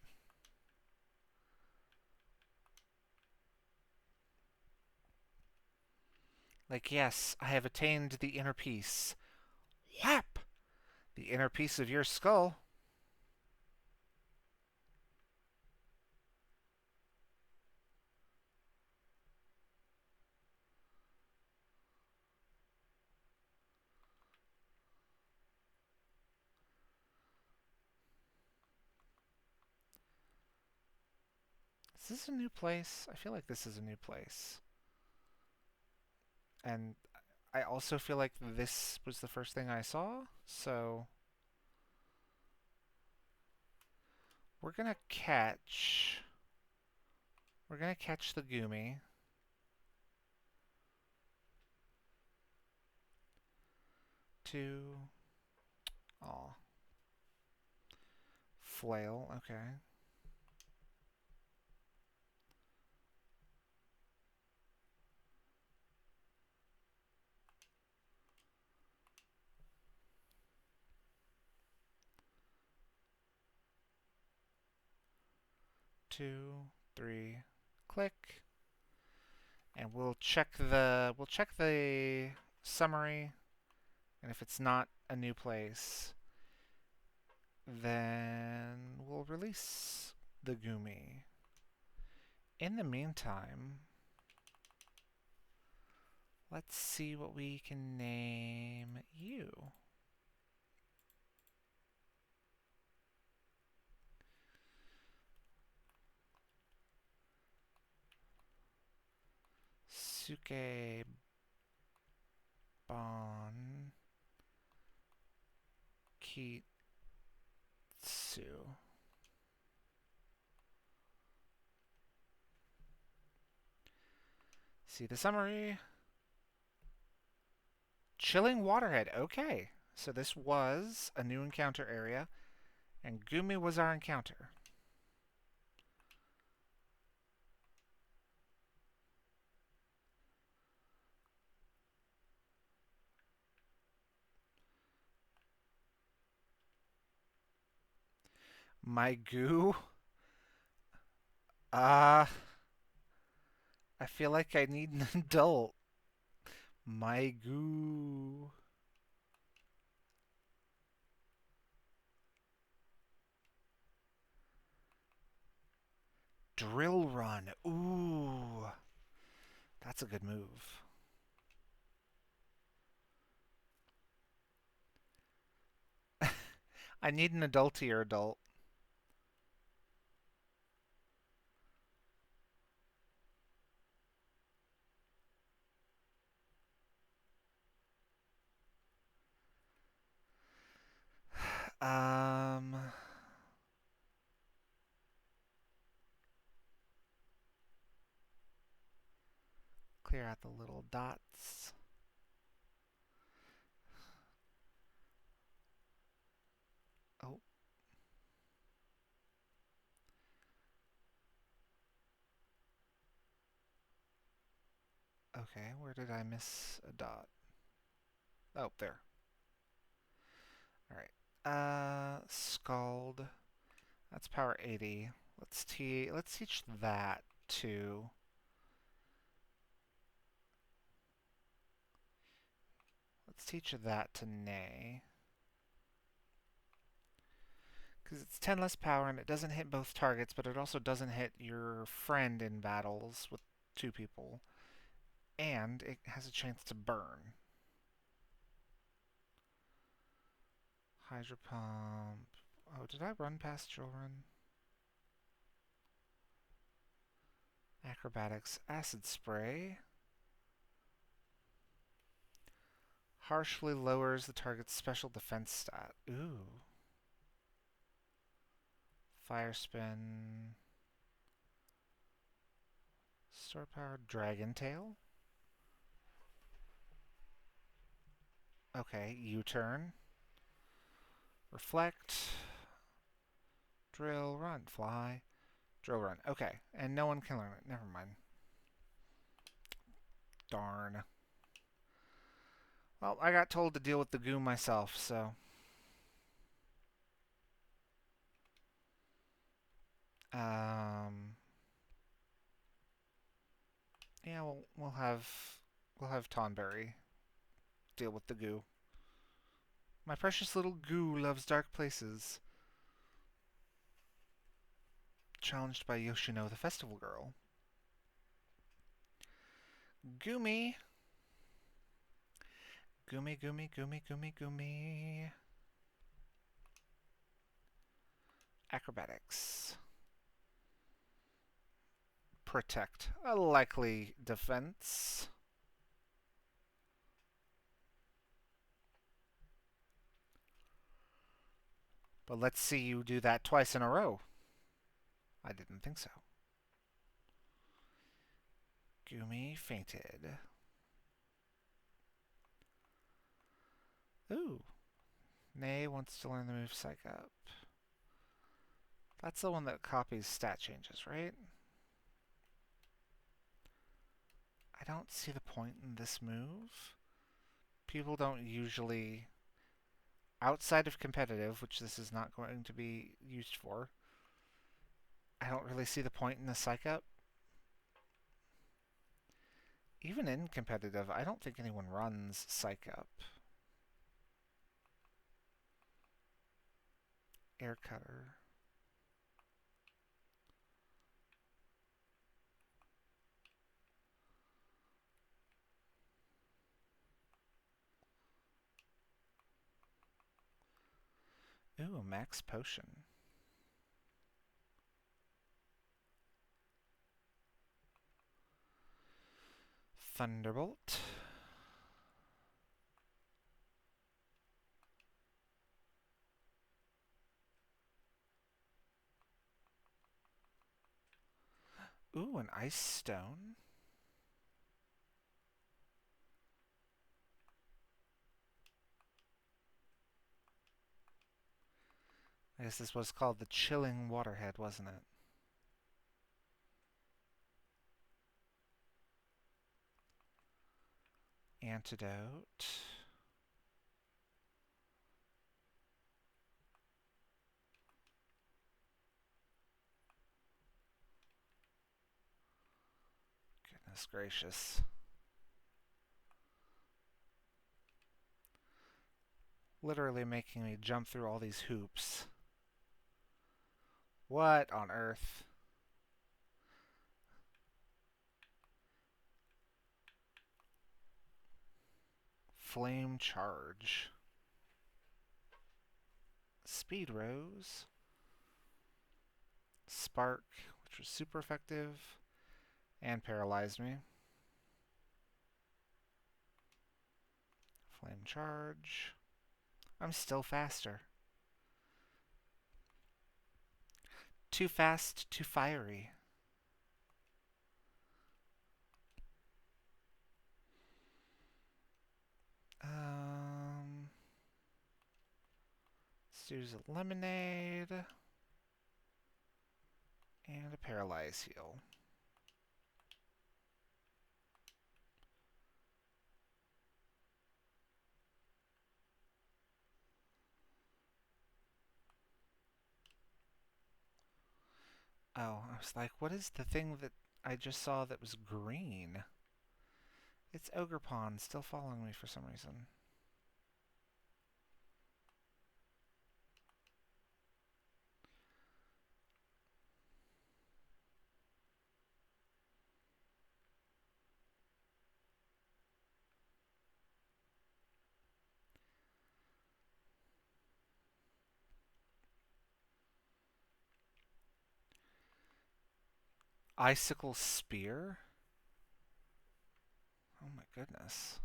Like, yes, I have attained the inner peace. Whap! The inner peace of your skull. Is this a new place? I feel like this is a new place. And I also feel like this was the first thing I saw, so we're gonna catch the Goomy. Two. Aw. Flail, okay. Two, three, click. And we'll check the summary, and if it's not a new place, then we'll release the Goomy. In the meantime, let's see what we can name you. Suke Bon Keat pursue. See the summary. Chilling Waterhead. Okay. So this was a new encounter area, and Gumi was our encounter. My goo? I feel like I need an adult. My goo. Drill run. Ooh. That's a good move. I need an adultier adult. Um, clear out the little dots. Oh. Okay, where did I miss a dot? Oh, there. Alright. Scald. That's power 80. Let's teach that to... Let's teach that to Nay. Because it's 10 less power and it doesn't hit both targets, but it also doesn't hit your friend in battles with 2 people. And it has a chance to burn. Hydro Pump. Oh, did I run past children? Acrobatics. Acid Spray. Harshly lowers the target's special defense stat. Ooh. Fire Spin. Store Power. Dragon Tail. Okay, U-turn. Reflect. Drill, run, fly. Drill, run. Okay, and no one can learn it. Never mind. Darn. Well, I got told to deal with the goo myself, so... Yeah, we'll have Tonberry deal with the goo. My precious little goo loves dark places. Challenged by Yoshino, the festival girl. Goomy. Goomy, goomy, goomy, goomy, goomy. Acrobatics. Protect. A likely defense. But let's see you do that twice in a row. I didn't think so. Goomy fainted. Ooh. Nay wants to learn the move Psych Up. That's the one that copies stat changes, right? I don't see the point in this move. People don't usually... Outside of competitive, which this is not going to be used for, I don't really see the point in the Psych Up. Even in competitive, I don't think anyone runs Psych Up. Air Cutter. Ooh, a max potion. Thunderbolt. Ooh, an ice stone. I guess this was called the chilling waterhead, wasn't it? Antidote. Goodness gracious. Literally making me jump through all these hoops. What on earth? Flame charge. Speed rose. Spark, which was super effective. And paralyzed me. Flame charge. I'm still faster. Too fast, too fiery. Let's use a lemonade. And a paralyze heal. Oh, I was like, what is the thing that I just saw that was green? It's Ogre Pond still following me for some reason. Icicle Spear? Oh my goodness.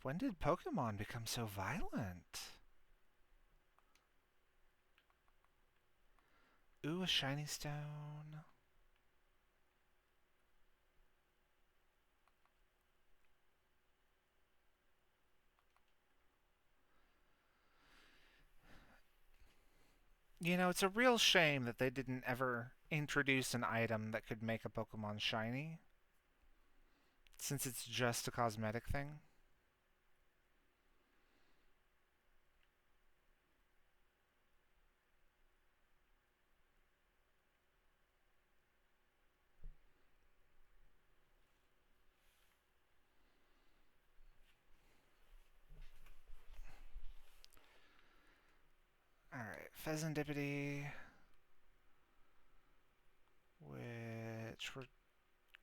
When did Pokemon become so violent? Ooh, a shiny stone. You know, it's a real shame that they didn't ever introduce an item that could make a Pokemon shiny, since it's just a cosmetic thing. Alright, Pheasantipity, which we're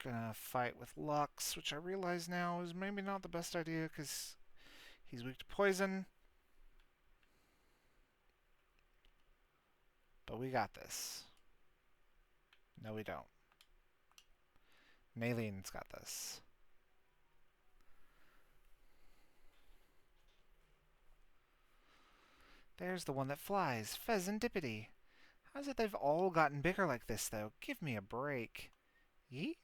gonna fight with Lux, which I realize now is maybe not the best idea because he's weak to poison. But we got this. No, we don't. Naline's got this. There's the one that flies. Pheasantipity. How's it they've all gotten bigger like this, though? Give me a break. Yeet.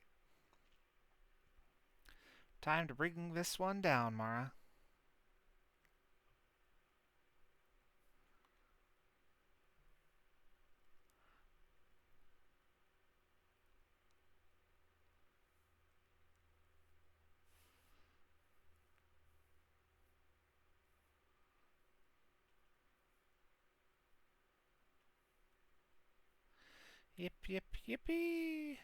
Time to bring this one down, Mara. Yip, yip, yippee!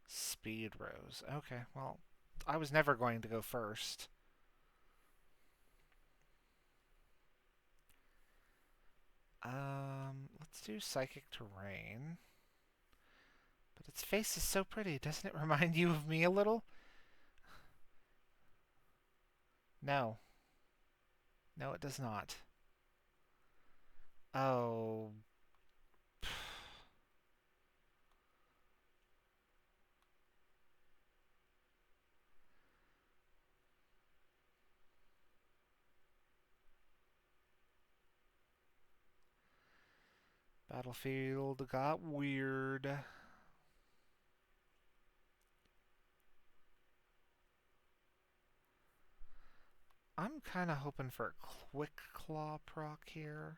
Speed Rose. Okay, well, I was never going to go first. Let's do Psychic Terrain. But its face is so pretty. Doesn't it remind you of me a little? No. No, it does not. Oh. Battlefield got weird. I'm kind of hoping for a quick claw proc here.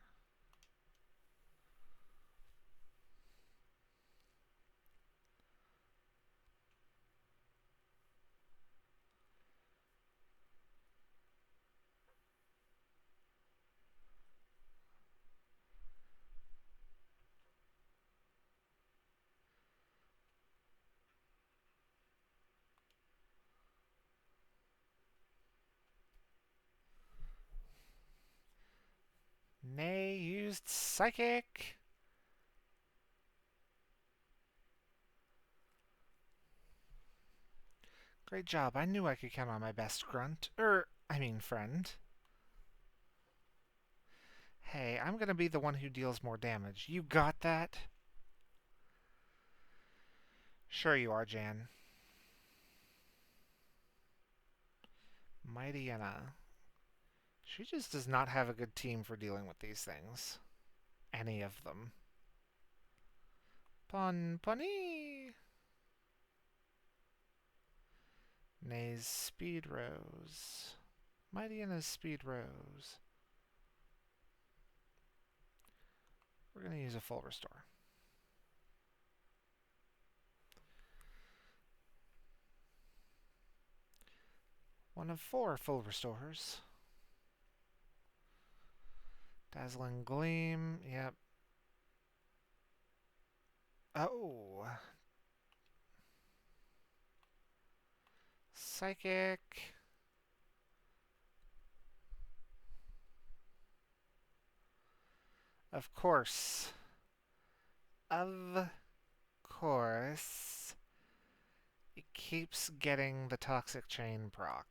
Nay used psychic. Great job. I knew I could count on my best grunt. I mean friend. Hey, I'm gonna be the one who deals more damage. You got that? Sure you are, Jan. Mighty Yenna. She just does not have a good team for dealing with these things. Any of them. Punny! Nay's Speed Rose. Mighty Yenna's Speed Rose. We're going to use a full restore. One of 4 full restorers. Dazzling Gleam, yep. Oh! Psychic. Of course. Of course. It keeps getting the Toxic Chain proc.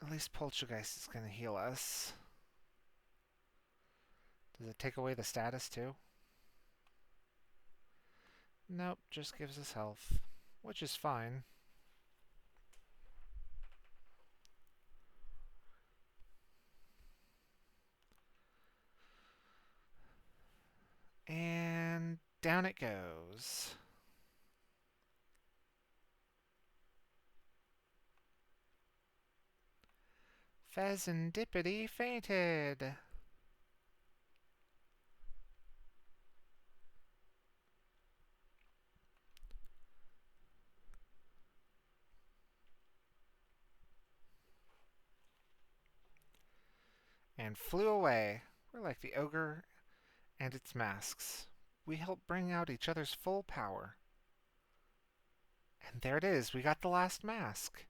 At least Poltergeist is going to heal us. Does it take away the status too? Nope, just gives us health, which is fine. And down it goes. Pheasantipity fainted. And flew away. We're like the ogre and its masks. We help bring out each other's full power. And there it is, we got the last mask.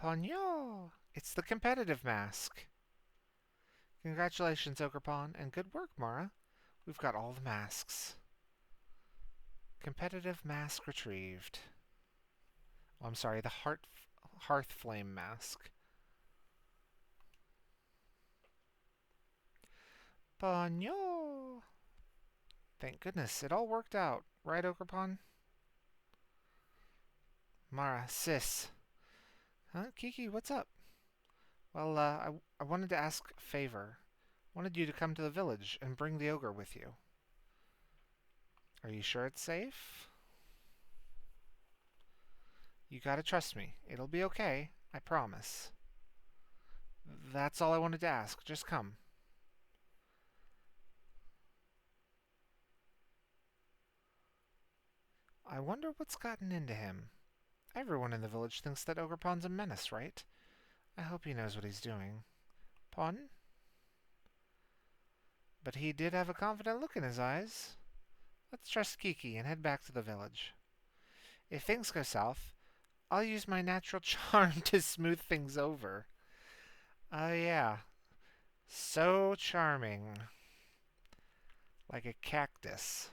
Pogno! It's the competitive mask. Congratulations, Ogre Pawn, and good work, Mara. We've got all the masks. Competitive mask retrieved. Oh, I'm sorry, the Hearth Flame mask. Pogno! Thank goodness, it all worked out. Right, Ogre Pawn? Mara, sis. Huh? Kiki, what's up? Well, I wanted to ask a favor. Wanted you to come to the village and bring the ogre with you. Are you sure it's safe? You gotta trust me. It'll be okay. I promise. That's all I wanted to ask. Just come. I wonder what's gotten into him. Everyone in the village thinks that Ogre Pawn's a menace, right? I hope he knows what he's doing. Pawn? But he did have a confident look in his eyes. Let's trust Kiki and head back to the village. If things go south, I'll use my natural charm to smooth things over. Oh, yeah. So charming. Like a cactus.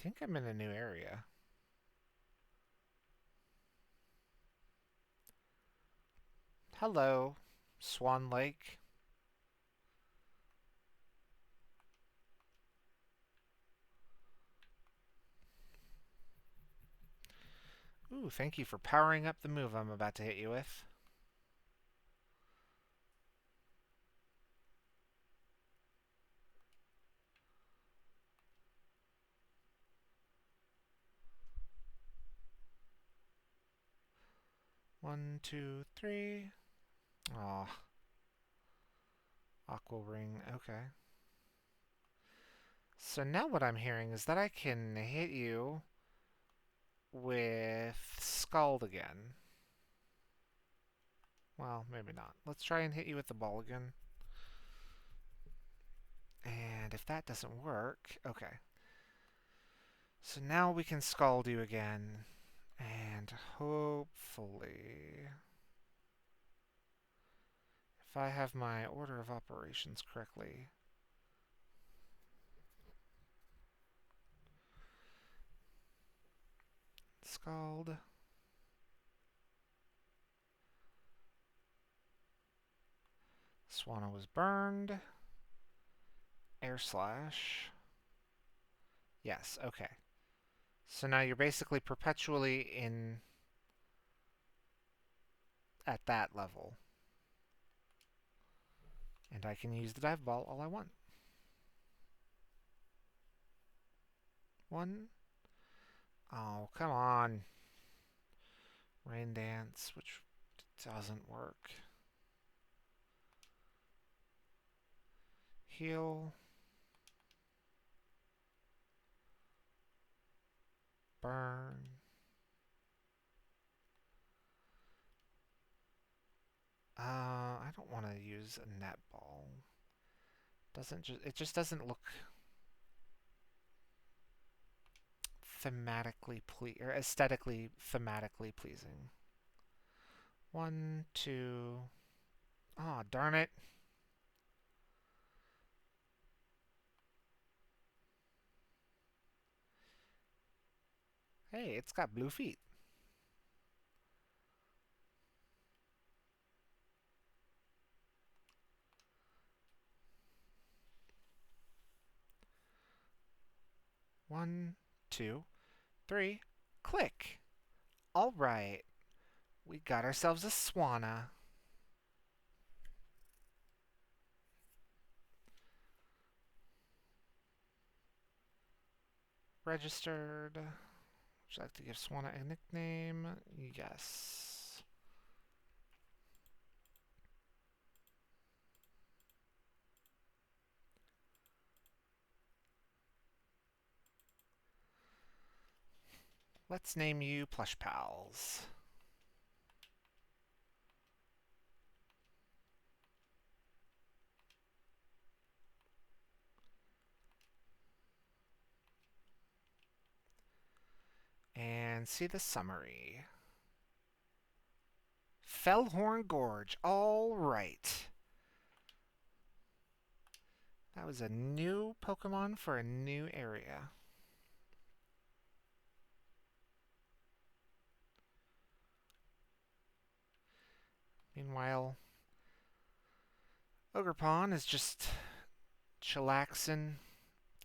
think I'm in a new area. Hello, Swan Lake. Ooh, thank you for powering up the move I'm about to hit you with. One, two, three. Aw. Aqua ring, okay. So now what I'm hearing is that I can hit you with Scald again. Well, maybe not. Let's try and hit you with the ball again. And if that doesn't work, okay. So now we can Scald you again. And hopefully, if I have my order of operations correctly, Scald. Swanna was burned. Air slash. Yes, okay. So now you're basically perpetually in at that level. And I can use the dive ball all I want. One. Oh, come on. Rain dance, which doesn't work. Heal. Burn. I don't want to use a net ball. It just doesn't look or aesthetically thematically pleasing. One, two. Oh, darn it. Hey, it's got blue feet. One, two, three. Click. All right. We got ourselves a Swanna. Registered. Would you like to give Swanna a nickname? Yes. Let's name you Plush Pals. And see the summary. Fellhorn Gorge. All right. That was a new Pokemon for a new area. Meanwhile, Ogerpon is just chillaxing,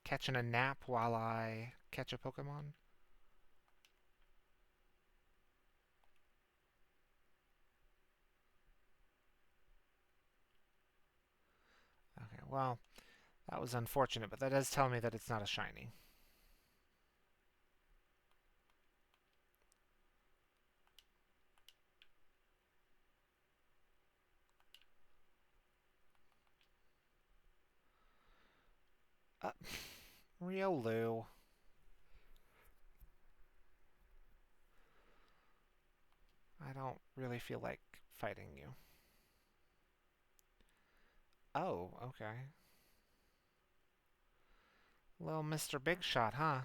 catching a nap while I catch a Pokemon. Okay, well, that was unfortunate, but that does tell me that it's not a shiny. Riolu. I don't really feel like fighting you. Oh, okay. Little Mr. Big Shot, huh?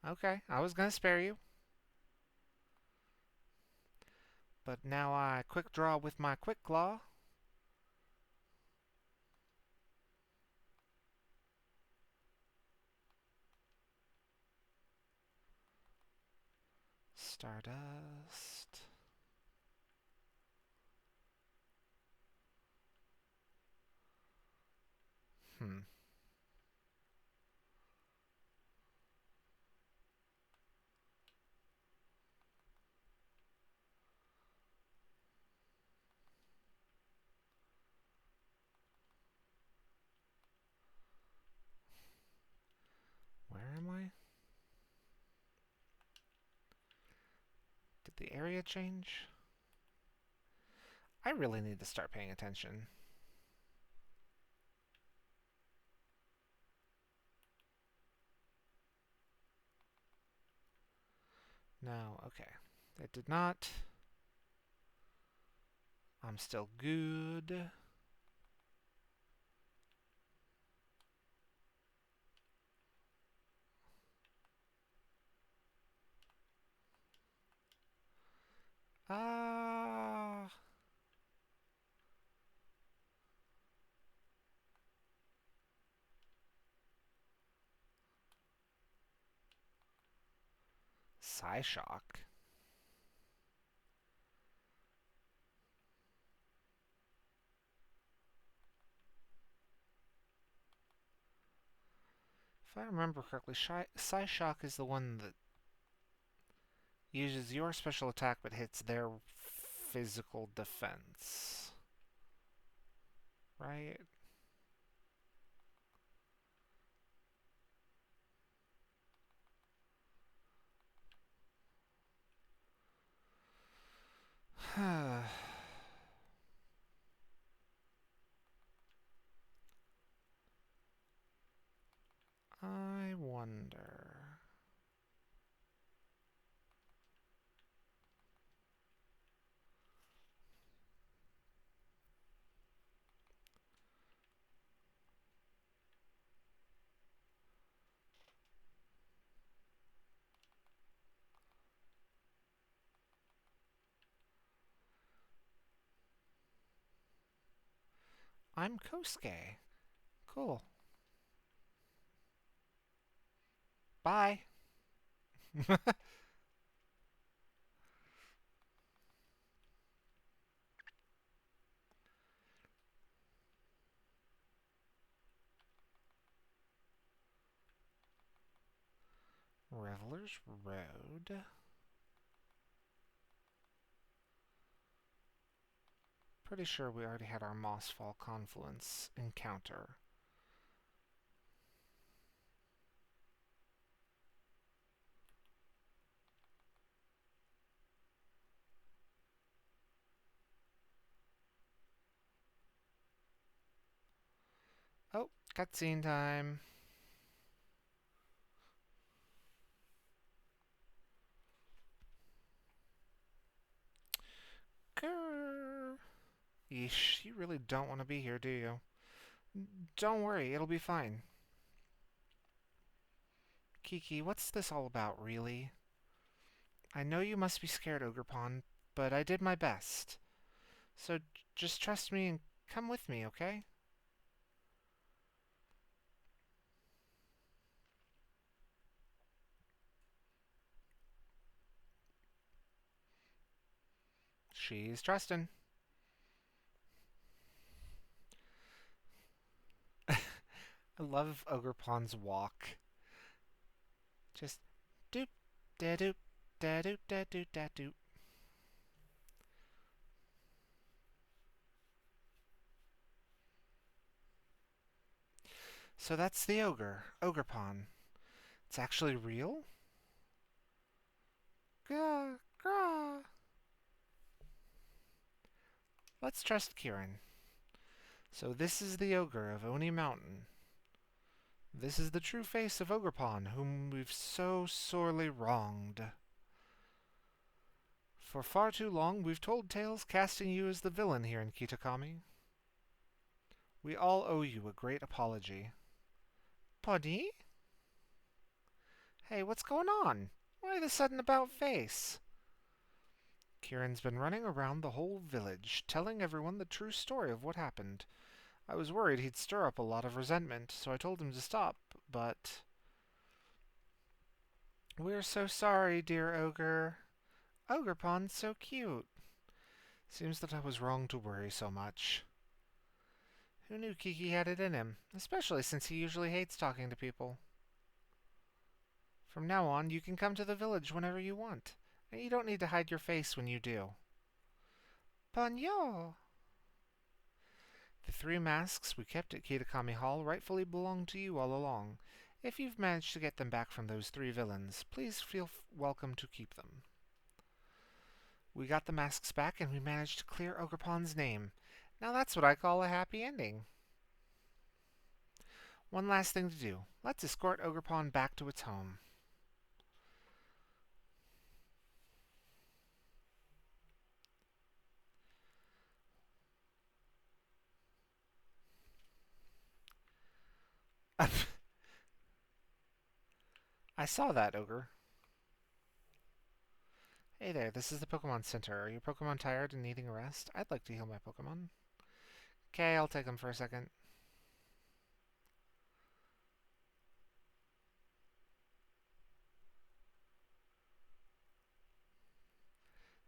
Okay, I was gonna spare you. But now I quick draw with my Quick Claw. Stardust. Hmm. Where am I? Did the area change? I really need to start paying attention. No, okay. It did not. I'm still good. Ah. Psyshock. If I remember correctly, Psyshock is the one that uses your special attack but hits their physical defense. Right? I wonder. I'm Kosuke. Cool. Bye. Revelers Road. Pretty sure we already had our Mossfall Confluence encounter. Oh, cutscene time. Grrr. Yeesh, you really don't want to be here, do you? Don't worry, it'll be fine. Kiki, what's this all about, really? I know you must be scared, Ogrepon, but I did my best. So just trust me and come with me, okay? She's trusting. I love Ogrepon's walk. Just doop, da doop, da doop, da doop, da doop. So that's the ogre, Ogrepon. It's actually real? Gah, grah. Let's trust Kieran. So this is the ogre of Oni Mountain. This is the true face of Ogrepon, whom we've so sorely wronged. For far too long, we've told tales casting you as the villain here in Kitakami. We all owe you a great apology. Pardon? Hey, what's going on? Why the sudden about face? Kieran's been running around the whole village, telling everyone the true story of what happened. I was worried he'd stir up a lot of resentment, so I told him to stop, but... We're so sorry, dear ogre. Ogre Pond's so cute. Seems that I was wrong to worry so much. Who knew Kiki had it in him, especially since he usually hates talking to people. From now on, you can come to the village whenever you want, and you don't need to hide your face when you do. Ponyo! The 3 masks we kept at Kitakami Hall rightfully belong to you all along. If you've managed to get them back from those 3 villains, please feel welcome to keep them. We got the masks back and we managed to clear Ogrepond's name. Now that's what I call a happy ending. One last thing to do. Let's escort Ogrepond back to its home. I saw that, Ogre. Hey there, this is the Pokemon Center. Are your Pokemon tired and needing a rest? I'd like to heal my Pokemon. Okay, I'll take them for a second.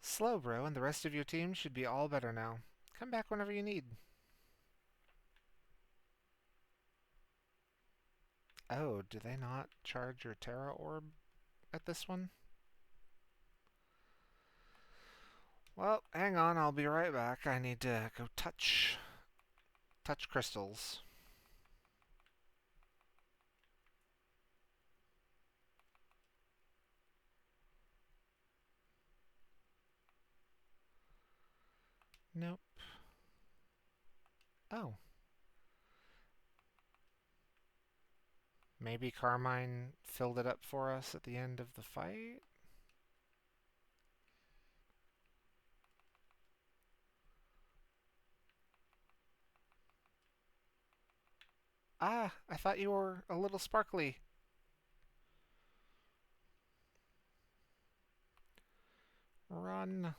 Slowbro and the rest of your team should be all better now. Come back whenever you need. Oh, do they not charge your Terra Orb at this one? Well, hang on, I'll be right back. I need to go touch crystals. Nope. Oh. Maybe Carmine filled it up for us at the end of the fight? Ah, I thought you were a little sparkly. Run.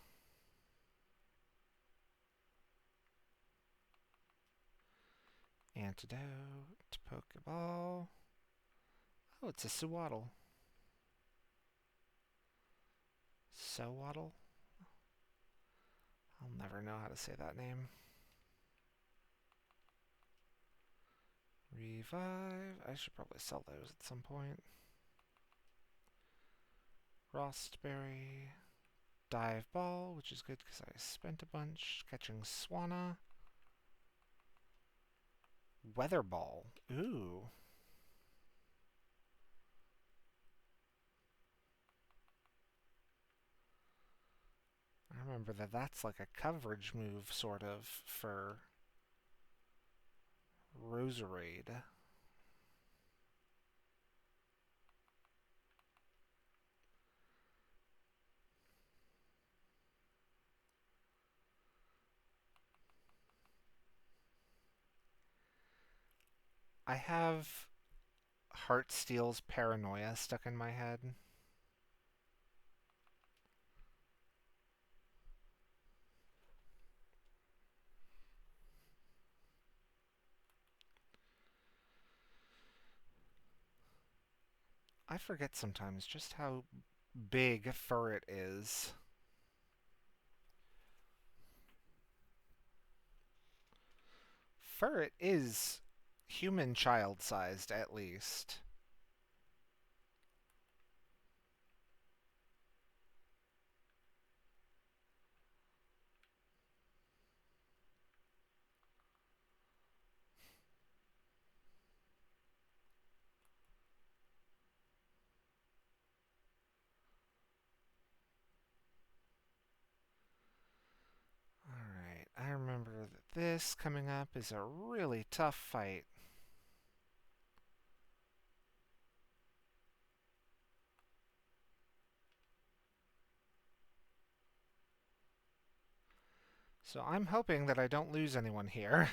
Antidote. Pokeball. Oh, it's a Sewaddle. Sewaddle? I'll never know how to say that name. Revive. I should probably sell those at some point. Frostberry. Dive Ball, which is good because I spent a bunch catching Swanna. Weather Ball. Ooh. I remember that that's like a coverage move, sort of, for Roserade. I have Heartsteel's Paranoia stuck in my head. I forget sometimes just how big Furret is. Furret is human child-sized, at least. Alright, I remember that this coming up is a really tough fight. So I'm hoping that I don't lose anyone here.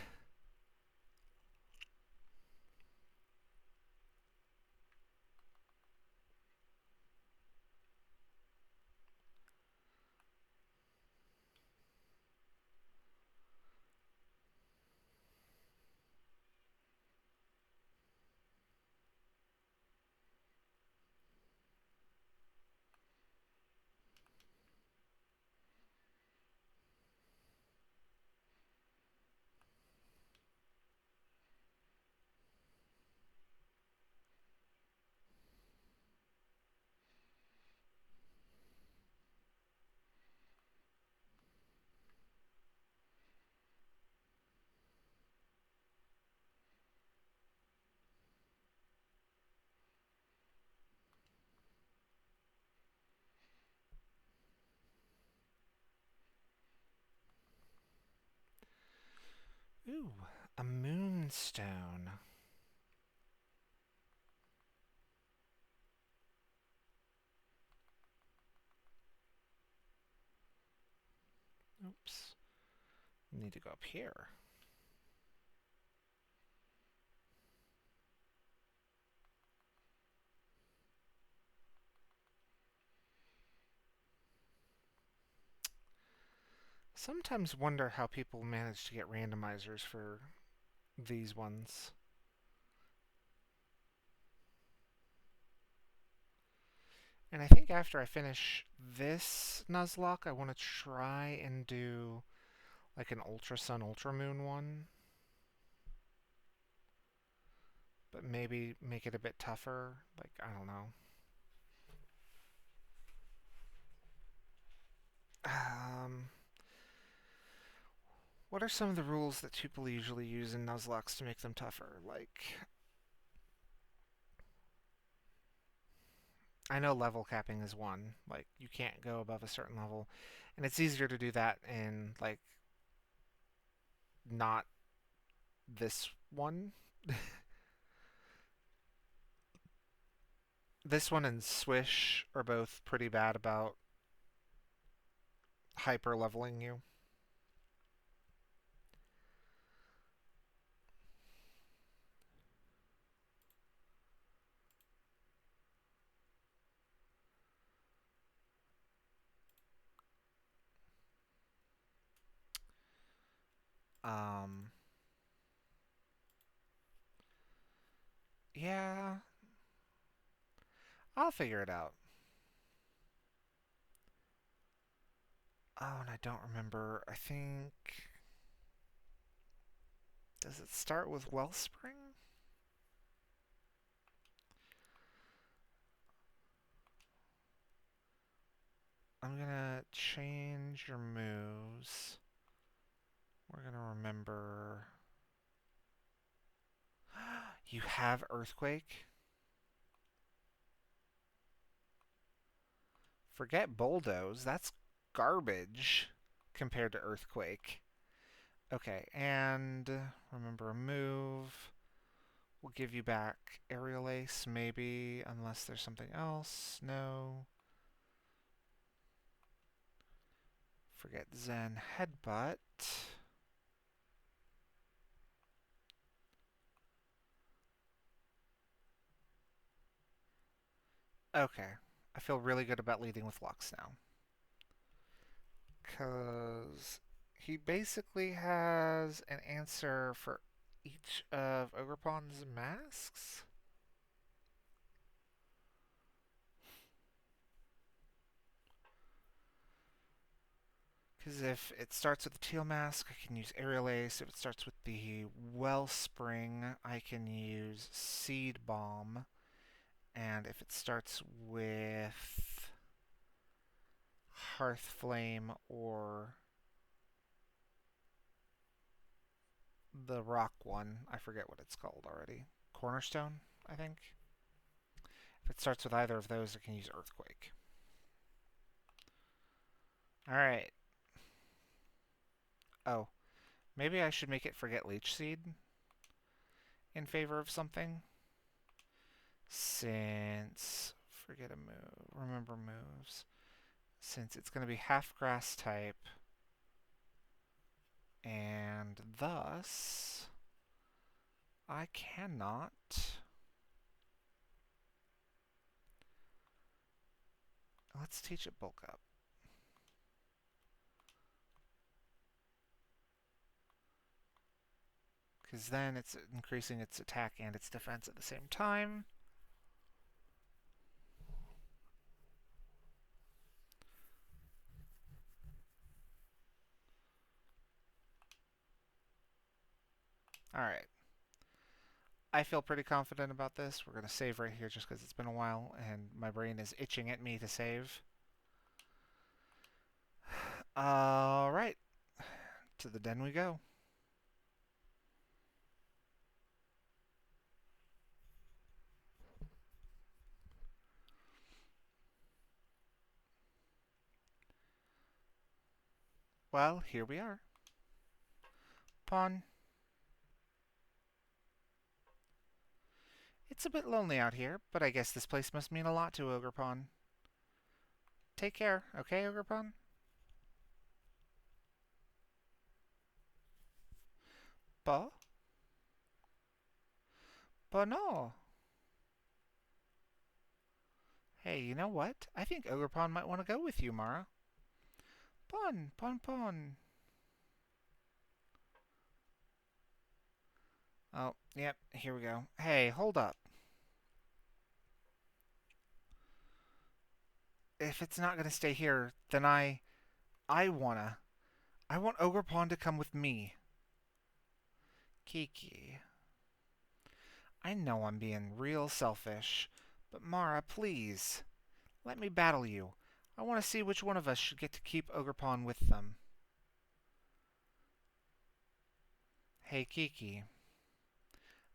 Ooh, a moonstone. Oops. Need to go up here. Sometimes wonder how people manage to get randomizers for these ones. And I think after I finish this Nuzlocke, I want to try and do like an Ultra Sun, Ultra Moon one. But maybe make it a bit tougher. Like, I don't know. Um, what are some of the rules that people usually use in Nuzlocks to make them tougher? Like, I know level capping is one. Like, you can't go above a certain level. And it's easier to do that in, like, not this one. This one and Swish are both pretty bad about hyper leveling you. Um, yeah, I'll figure it out. Oh, and I don't remember. I think. Does it start with Wellspring? I'm gonna change your moves. We're gonna remember. You have Earthquake? Forget Bulldoze. That's garbage compared to Earthquake. Okay, and remember a move. We'll give you back Aerial Ace, maybe, unless there's something else. No. Forget Zen Headbutt. Okay. I feel really good about leading with Lux now. Because he basically has an answer for each of Ogrepon's masks. Because if it starts with the teal mask, I can use Aerial Ace. If it starts with the Wellspring, I can use Seed Bomb. And if it starts with Hearth Flame or the rock one, I forget what it's called already. Cornerstone, I think. If it starts with either of those, I can use Earthquake. Alright. Oh, maybe I should make it forget Leech Seed in favor of something. Since, forget a move, remember moves. Since it's going to be half grass type, and thus I cannot let's teach it bulk up. Because then it's increasing its attack and its defense at the same time. Alright. I feel pretty confident about this. We're going to save right here just because it's been a while and my brain is itching at me to save. Alright. To the den we go. Well, here we are. Pawn. It's a bit lonely out here, but I guess this place must mean a lot to Ogrepon. Take care, okay, Ogrepon? But? But no. Hey, you know what? I think Ogrepon might want to go with you, Mara. Pon, pon, pon. Oh, yep, here we go. Hey, hold up. If it's not gonna stay here, then I wanna. I want Ogrepon to come with me. Kiki. I know I'm being real selfish, but Mara, please. Let me battle you. I want to see which one of us should get to keep Ogrepon with them. Hey, Kiki.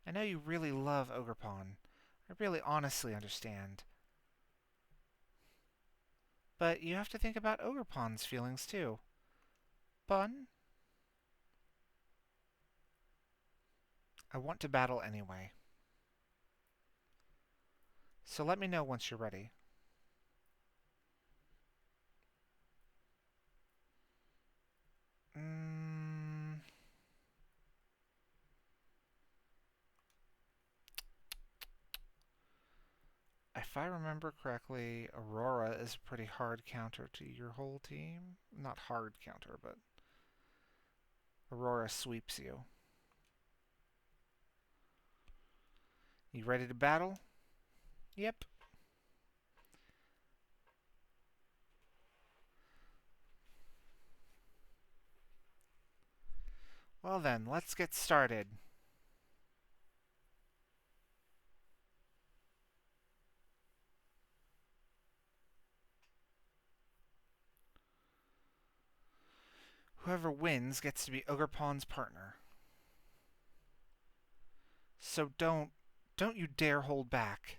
I know you really love Ogrepon. I really honestly understand. But you have to think about Ogrepon's feelings too. Bun? I want to battle anyway. So let me know once you're ready. If I remember correctly, Aurora is a pretty hard counter to your whole team. Not hard counter, but Aurora sweeps you. You ready to battle? Yep. Well then, let's get started. Whoever wins gets to be Ogrepon's partner. So don't you dare hold back.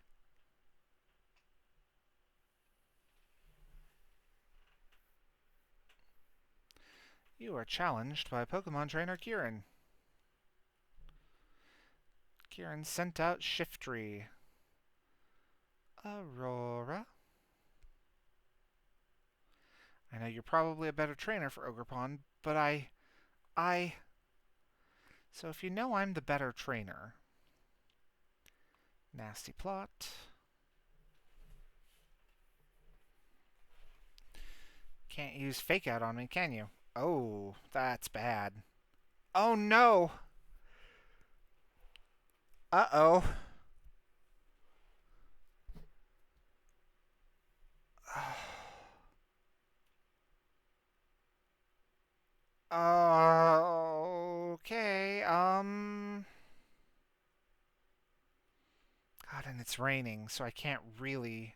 You are challenged by Pokemon Trainer Kieran. Kieran sent out Shiftry. Aurora. I know you're probably a better trainer for Ogrepon, but So if you know I'm the better trainer. Nasty plot. Can't use Fake Out on me, can you? Oh, that's bad. Oh no! Uh-oh. Okay, God, and it's raining, so I can't really...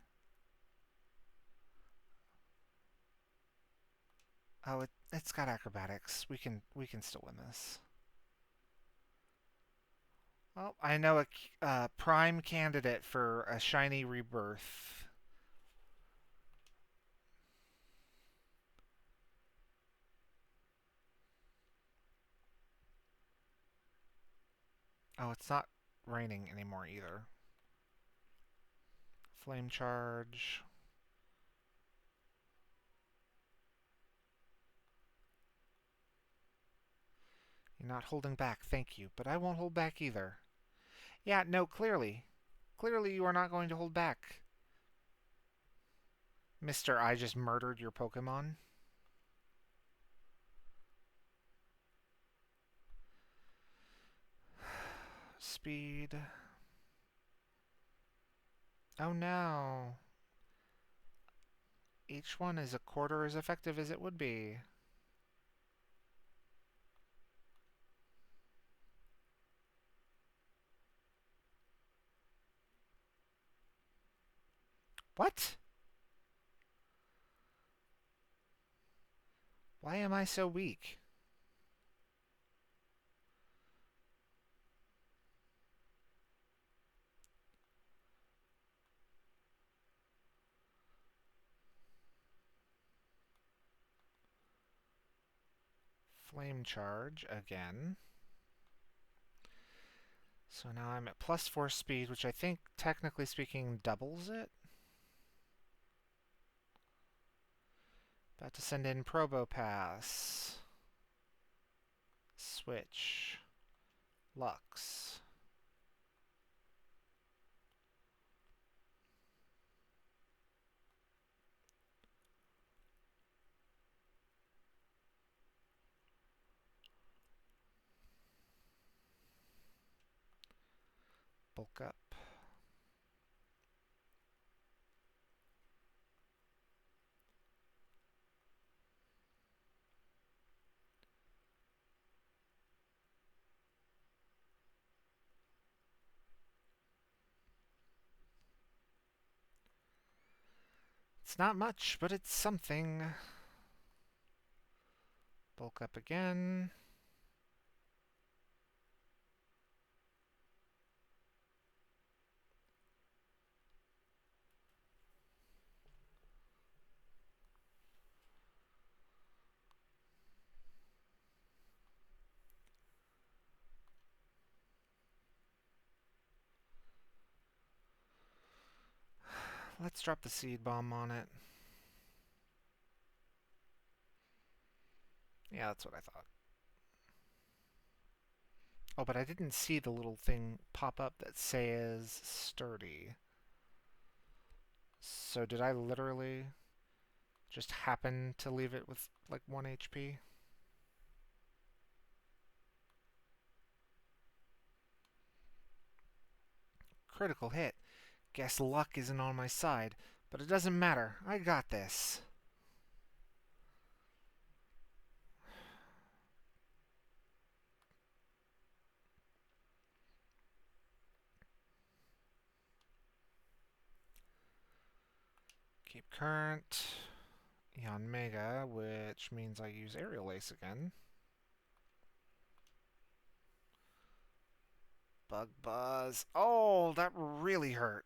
Oh, it's got acrobatics. We can still win this. Well, I know a prime candidate for a shiny rebirth. Oh, it's not raining anymore either. Flame charge. You're not holding back, thank you, but I won't hold back either. Yeah, no, clearly. Clearly you are not going to hold back. Mister, I just murdered your Pokemon. Speed. Oh no. Each one is a quarter as effective as it would be. What? Why am I so weak? Flame charge again. So now I'm at +4 speed, which I think, technically speaking, doubles it. About to send in Probopass. Switch. Lux. Bulk up. It's not much, but it's something. Bulk up again. Let's drop the seed bomb on it. Yeah, that's what I thought. Oh, but I didn't see the little thing pop up that says sturdy. So did I literally just happen to leave it with like 1 HP? Critical hit. Guess luck isn't on my side, but it doesn't matter. I got this. Keep current. Eon Mega, which means I use Aerial Ace again. Bug Buzz. Oh, that really hurt.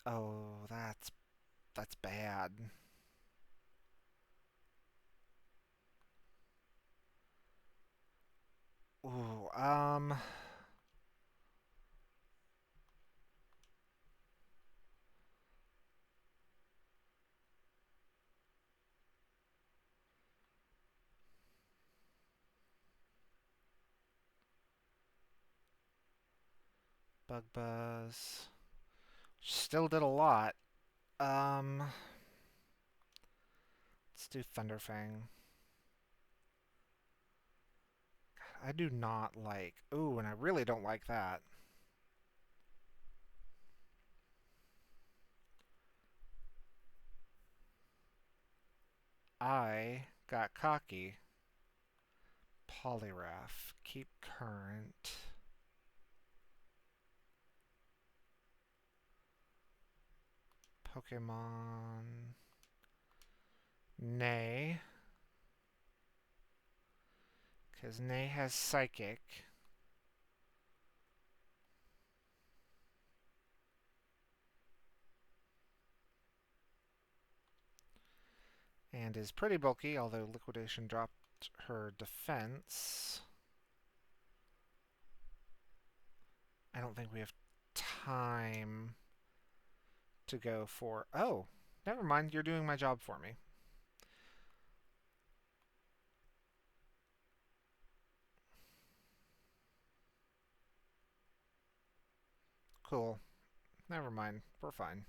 Oh, that's bad. Ooh, Bug Buzz. Still did a lot. Let's do Thunderfang. I do not like... Ooh, and I really don't like that. I got cocky. Poliwrath. Keep current. Pokemon... Nay. Because Nay has Psychic. And is pretty bulky, although Liquidation dropped her defense. I don't think we have time to go for... Oh, never mind. You're doing my job for me. Cool. Never mind. We're fine.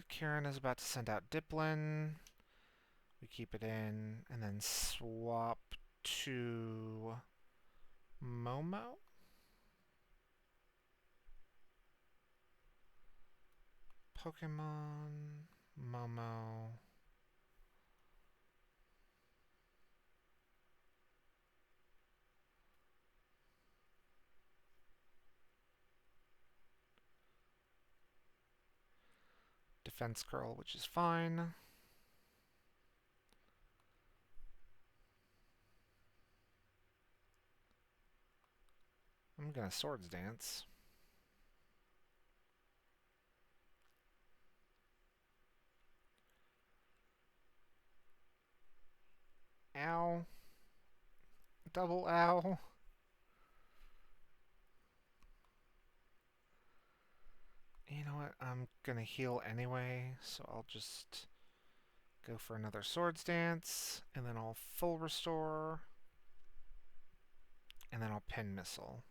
Kieran is about to send out Diplin. We keep it in, and then swap to Momo. Pokemon Momo. Defense Curl, which is fine. I'm gonna Swords Dance. Ow. Double ow. You know what? I'm gonna heal anyway, so I'll just go for another Swords Dance, and then I'll full restore, and then I'll Pin Missile.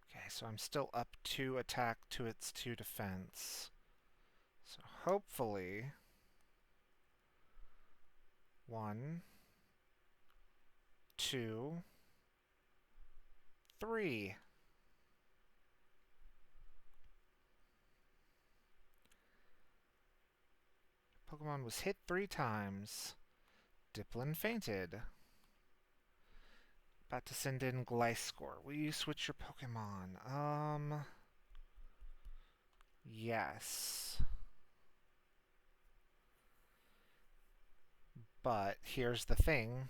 Okay, so I'm still up 2 attack to its 2 defense. So hopefully 1, 2, 3. Pokemon was hit 3 times. Diplin fainted. About to send in Gliscor. Will you switch your Pokemon? Yes. But here's the thing.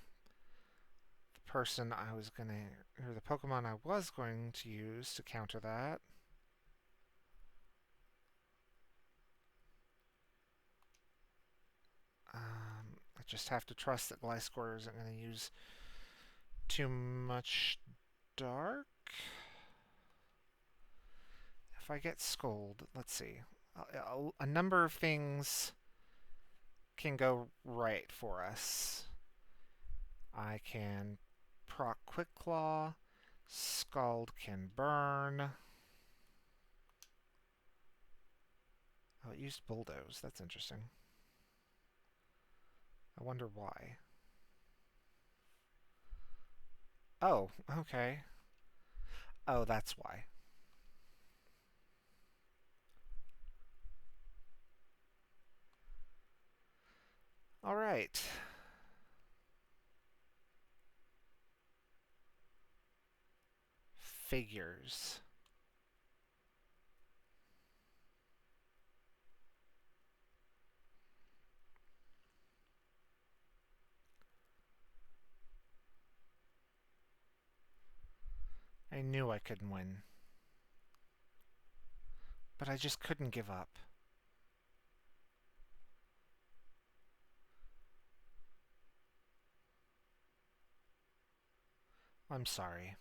The Pokemon I was going to use to counter that. I just have to trust that Gliscor isn't going to use too much Dark. If I get Scold, let's see. A number of things can go right for us. I can proc Quick Claw. Scald can burn. Oh, it used Bulldoze. That's interesting. I wonder why. Oh, okay. Oh, that's why. All right. Figures. I knew I couldn't win. But I just couldn't give up. I'm sorry.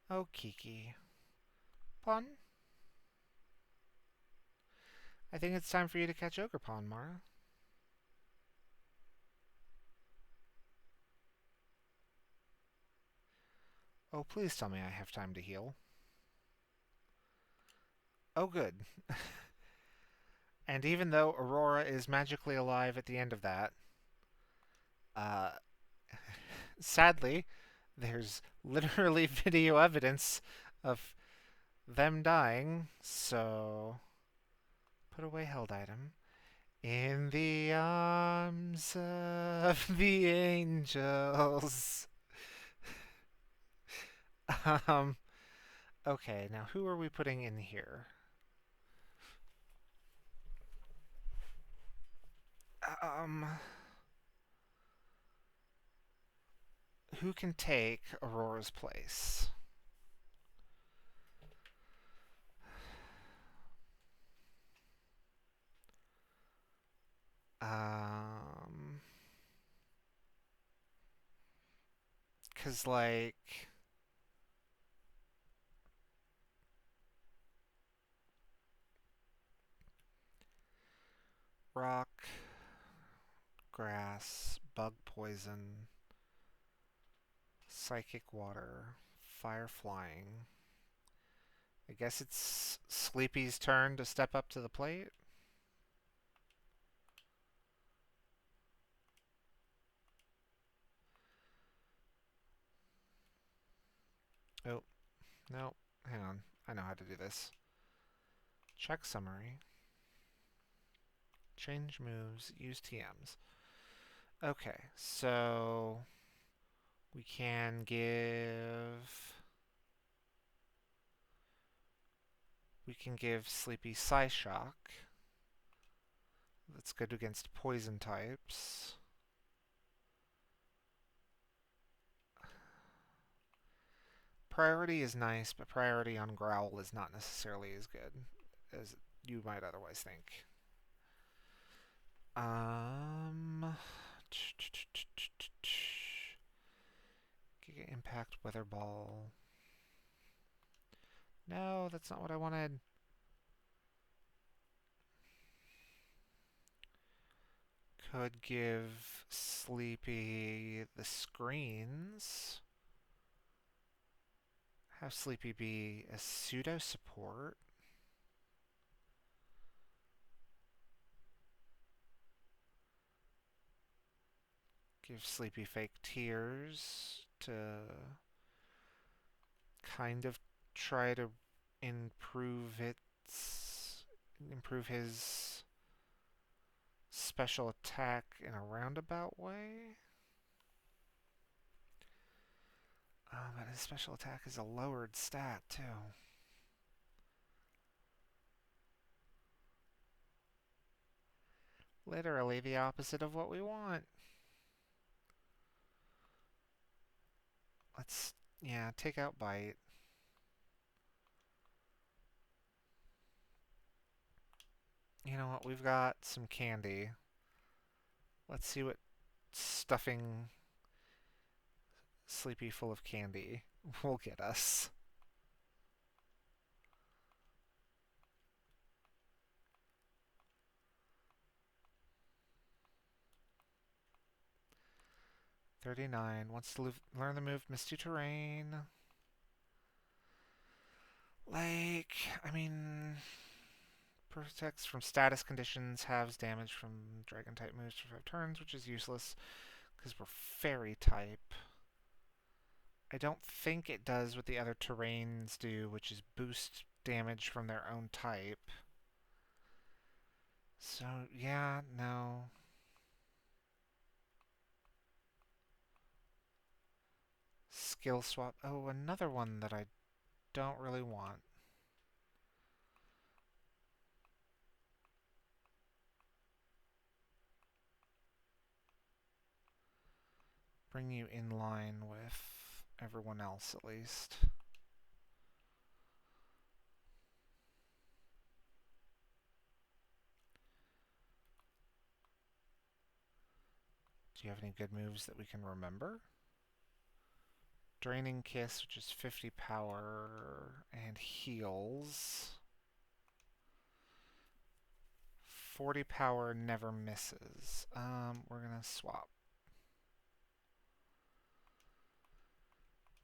Oh, Kiki. Pun? I think it's time for you to catch Ogerpon, Mara. Oh, please tell me I have time to heal. Oh, good. And even though Aurora is magically alive at the end of that, uh, sadly, there's literally video evidence of them dying, so put away held item. In the arms of the angels. um, okay, now who are we putting in here? Um, who can take Aurora's place? Um, cause like rock, grass, bug poison, psychic water, fire flying. I guess it's Sleepy's turn to step up to the plate. Oh, no. Hang on. I know how to do this. Check summary. Change moves. Use TMs. Okay, so we can give Sleepy Psyshock. That's good against poison types. Priority is nice, but priority on Growl is not necessarily as good as you might otherwise think. Giga Impact Weather Ball. No, that's not what I wanted. Could give Sleepy the screens. Have Sleepy be a pseudo support. Give Sleepy fake tears to kind of try to improve his special attack in a roundabout way. But his special attack is a lowered stat too. Literally the opposite of what we want. Let's, yeah, take out Bite. You know what? We've got some candy. Let's see what stuffing Sleepy full of candy will get us. $39. Wants to learn the move Misty Terrain. Like, I mean, protects from status conditions, halves damage from dragon type moves for 5 turns, which is useless because we're fairy type. I don't think it does what the other terrains do, which is boost damage from their own type. So, yeah, no. Skill swap. Oh, another one that I don't really want. Bring you in line with everyone else, at least. Do you have any good moves that we can remember? Draining Kiss, which is 50 power and heals. 40 power never misses. We're gonna swap.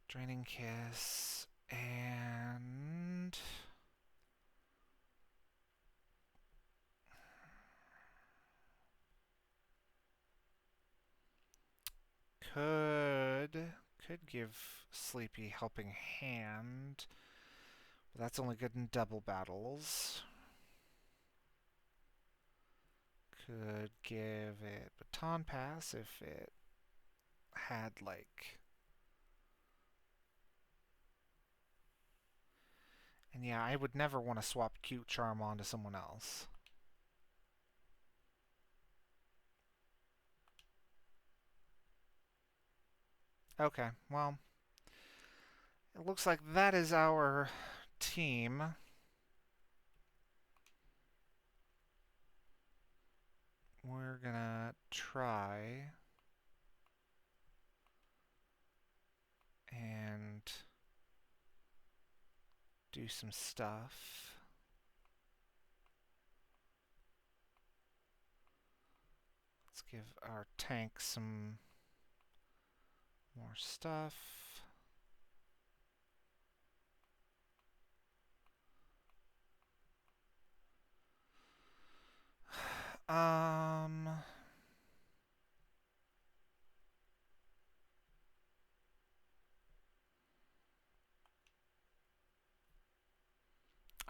Draining Kiss and could give Sleepy Helping Hand. But that's only good in double battles. Could give it Baton Pass if it had like. And yeah, I would never want to swap Cute Charm onto someone else. Okay, well, it looks like that is our team. We're gonna try and do some stuff. Let's give our tank some more stuff.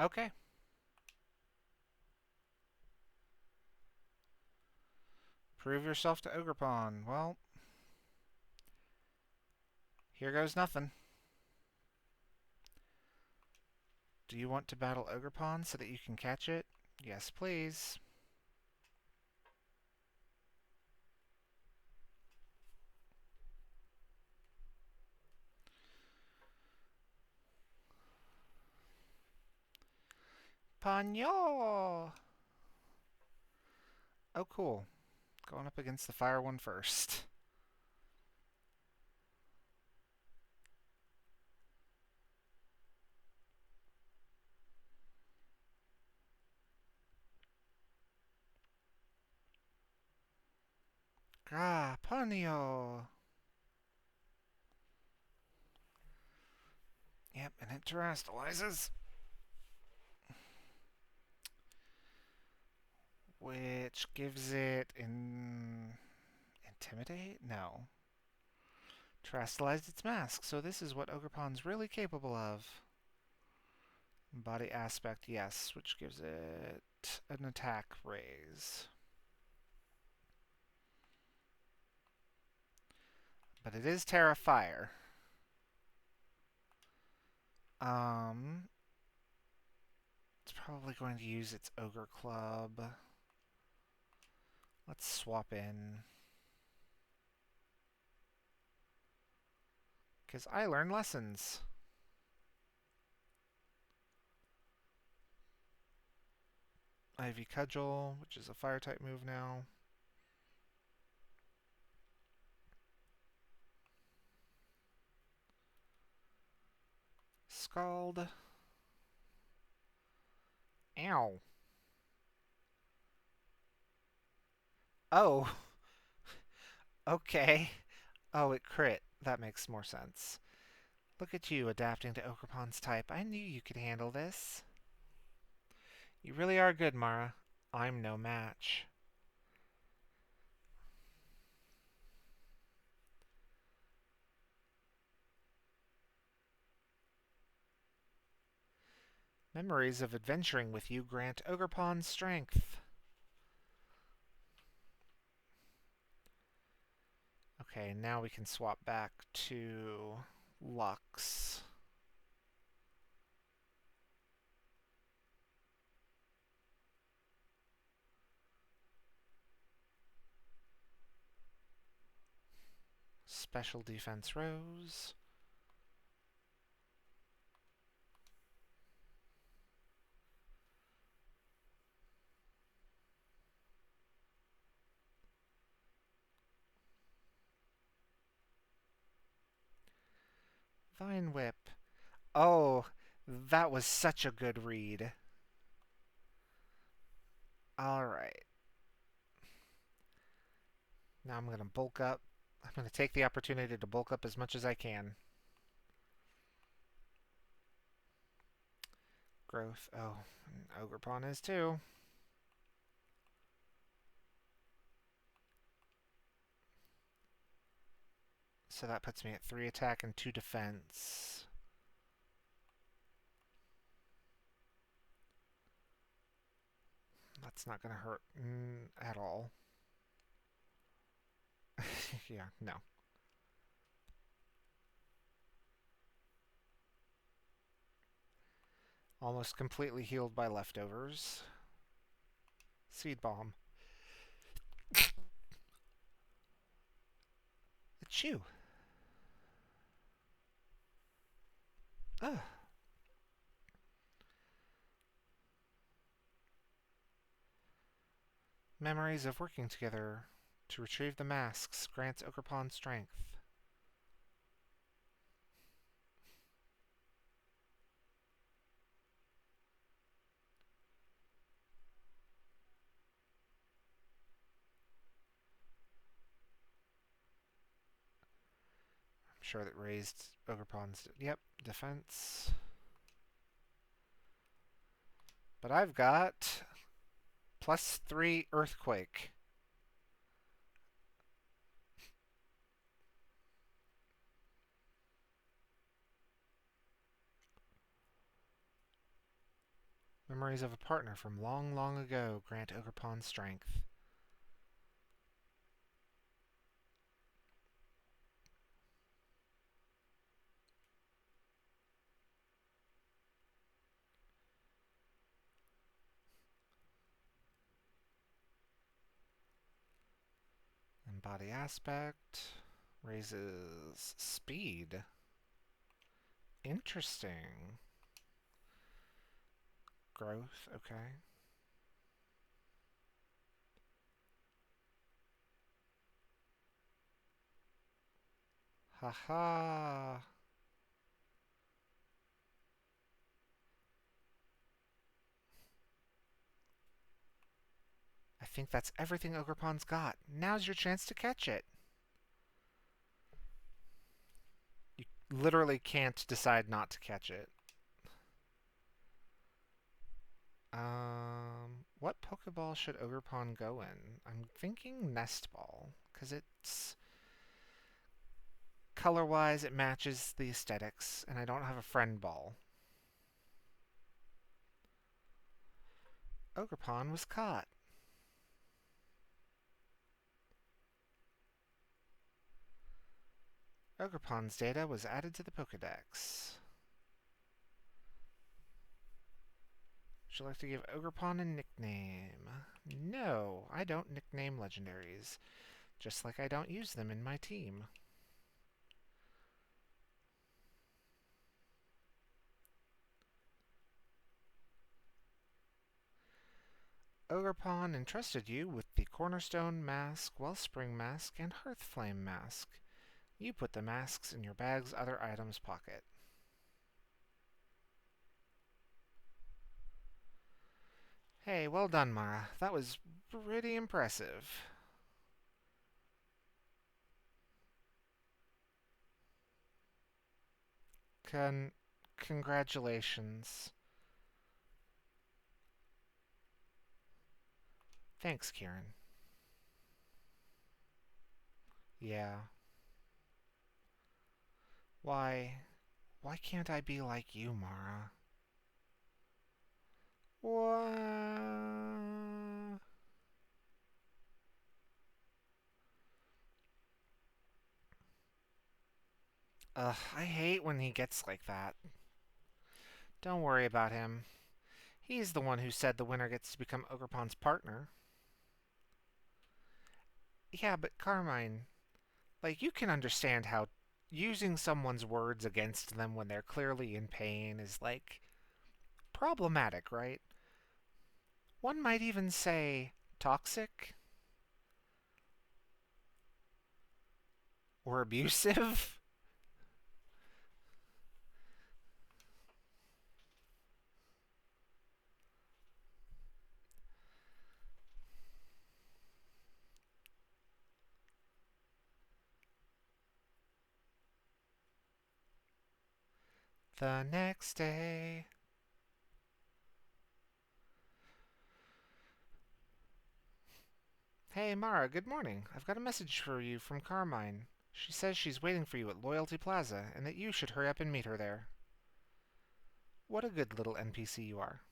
Okay. Prove yourself to Ogrepon. Well, here goes nothing. Do you want to battle Ogrepon so that you can catch it? Yes, please. Ponyo! Oh, cool. Going up against the fire one first. Ah, Ponyo! Yep, and it terastallizes. Which gives it intimidate? No. Terastallized its mask, so this is what Ogrepon's really capable of. Body aspect, yes, which gives it an attack raise. But it is Terra Fire. It's probably going to use its Ogre Club. Let's swap in. Because I learn lessons. Ivy Cudgel, which is a fire type move now. Scald. Ow. Oh. Okay. Oh, it crit. That makes more sense. Look at you adapting to Ogrepon's type. I knew you could handle this. You really are good, Mara. I'm no match. Memories of adventuring with you grant Ogrepon's strength. Okay, now we can swap back to Lux. Special Defense Rose. Vine Whip. Oh, that was such a good read. Alright. Now I'm going to bulk up. I'm going to take the opportunity to bulk up as much as I can. Growth. Oh, Ogrepon is too. So that puts me at 3 attack and 2 defense. That's not going to hurt at all. Yeah, no. Almost completely healed by leftovers. Seed Bomb. It's you. Ugh. Memories of working together to retrieve the masks grants Ogrepon strength. I'm sure that raised Ogrepon's... Yep, defense. But I've got +3 Earthquake. Memories of a partner from long, long ago grant Ogrepon strength. And body aspect raises speed. Interesting. growth, okay. Haha. I think that's everything Ogrepon's got. Now's your chance to catch it. You literally can't decide not to catch it. What Pokeball should Ogerpon go in? I'm thinking Nest Ball, because it's color-wise it matches the aesthetics, and I don't have a friend ball. Ogerpon was caught. Ogerpon's data was added to the Pokedex. Would you like to give Ogerpon a nickname? No, I don't nickname legendaries, just like I don't use them in my team. Ogerpon entrusted you with the Cornerstone Mask, Wellspring Mask, and Hearthflame Mask. You put the masks in your bag's other items pocket. Hey, well done, Mara. That was pretty impressive. Congratulations. Thanks, Kieran. Yeah. Why... Why can't I be like you, Mara? What? Ugh, I hate when he gets like that. Don't worry about him. He's the one who said the winner gets to become Ogerpon's partner. Yeah, but Carmine, like, you can understand how using someone's words against them when they're clearly in pain is, like, problematic, right? One might even say toxic or abusive. The next day. Hey, Mara, good morning. I've got a message for you from Carmine. She says she's waiting for you at Loyalty Plaza and that you should hurry up and meet her there. What a good little NPC you are.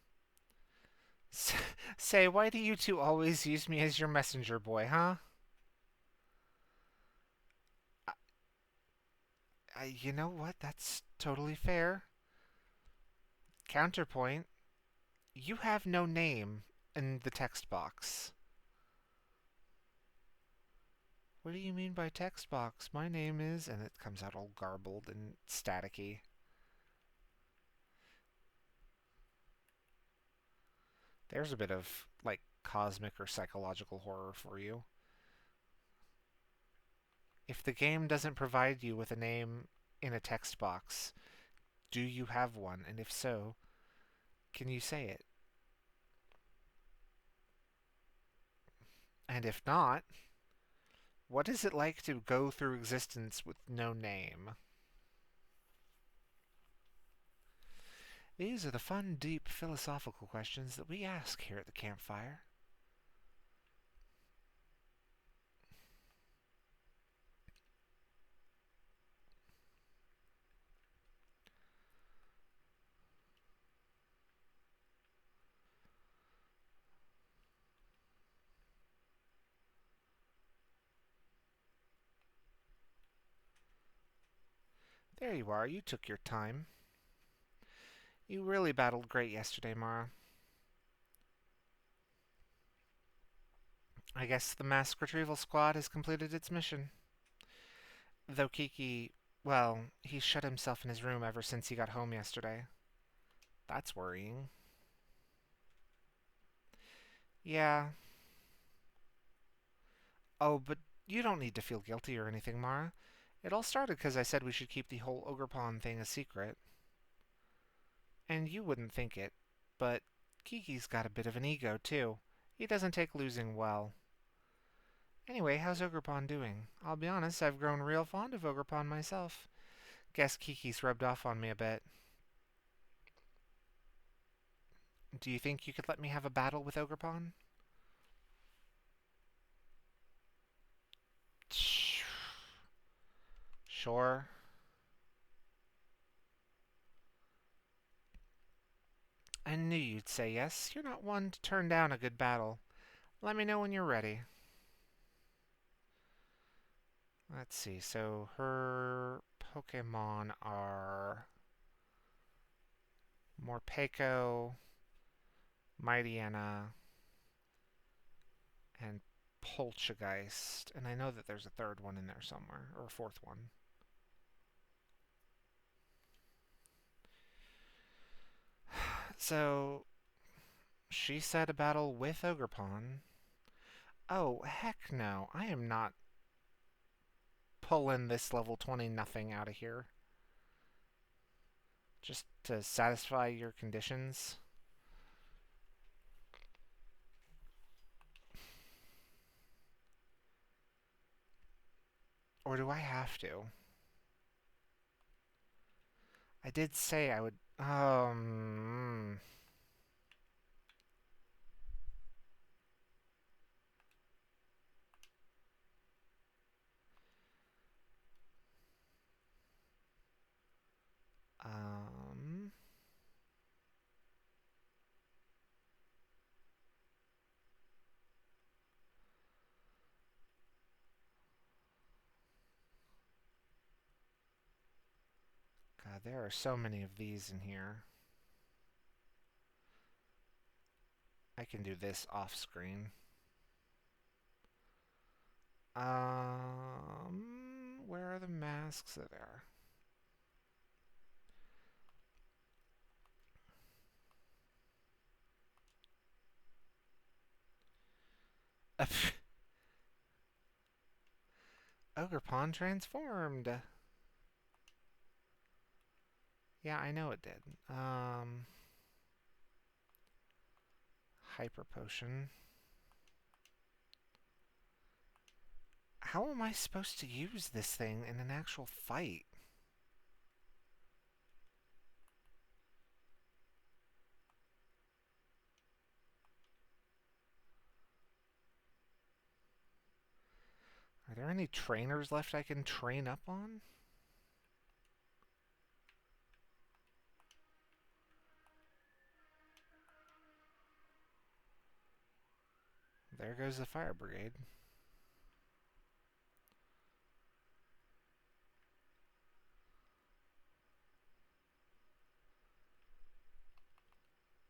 Say, why do you two always use me as your messenger boy, huh? You know what? That's totally fair. Counterpoint, you have no name in the text box. What do you mean by text box? My name is... And it comes out all garbled and staticky. There's a bit of, like, cosmic or psychological horror for you. If the game doesn't provide you with a name in a text box, do you have one? And if so, can you say it? And if not, what is it like to go through existence with no name? These are the fun, deep, philosophical questions that we ask here at the campfire. There you are, you took your time. You really battled great yesterday, Mara. I guess the mask retrieval squad has completed its mission. Though Kiki, well, he's shut himself in his room ever since he got home yesterday. That's worrying. Yeah. Oh, but you don't need to feel guilty or anything, Mara. It all started because I said we should keep the whole ogre pawn thing a secret. And you wouldn't think it, but Kiki's got a bit of an ego, too. He doesn't take losing well. Anyway, how's Ogrepon doing? I'll be honest, I've grown real fond of Ogrepon myself. Guess Kiki's rubbed off on me a bit. Do you think you could let me have a battle with Ogrepon? Sure. I knew you'd say yes. You're not one to turn down a good battle. Let me know when you're ready. Let's see, so her Pokemon are Morpeko, Mightyena, and Poltergeist. And I know that there's a third one in there somewhere, or a fourth one. So, she said a battle with Ogrepon. Oh, heck no. I am not pulling this level 20 nothing out of here. Just to satisfy your conditions. Or do I have to? I did say I would... Um... God, there are so many of these in here. I can do this off screen. Where are the masks? There. Ogrepon transformed. Yeah, I know it did. Hyper potion. How am I supposed to use this thing in an actual fight? Are there any trainers left I can train up on? There goes the fire brigade.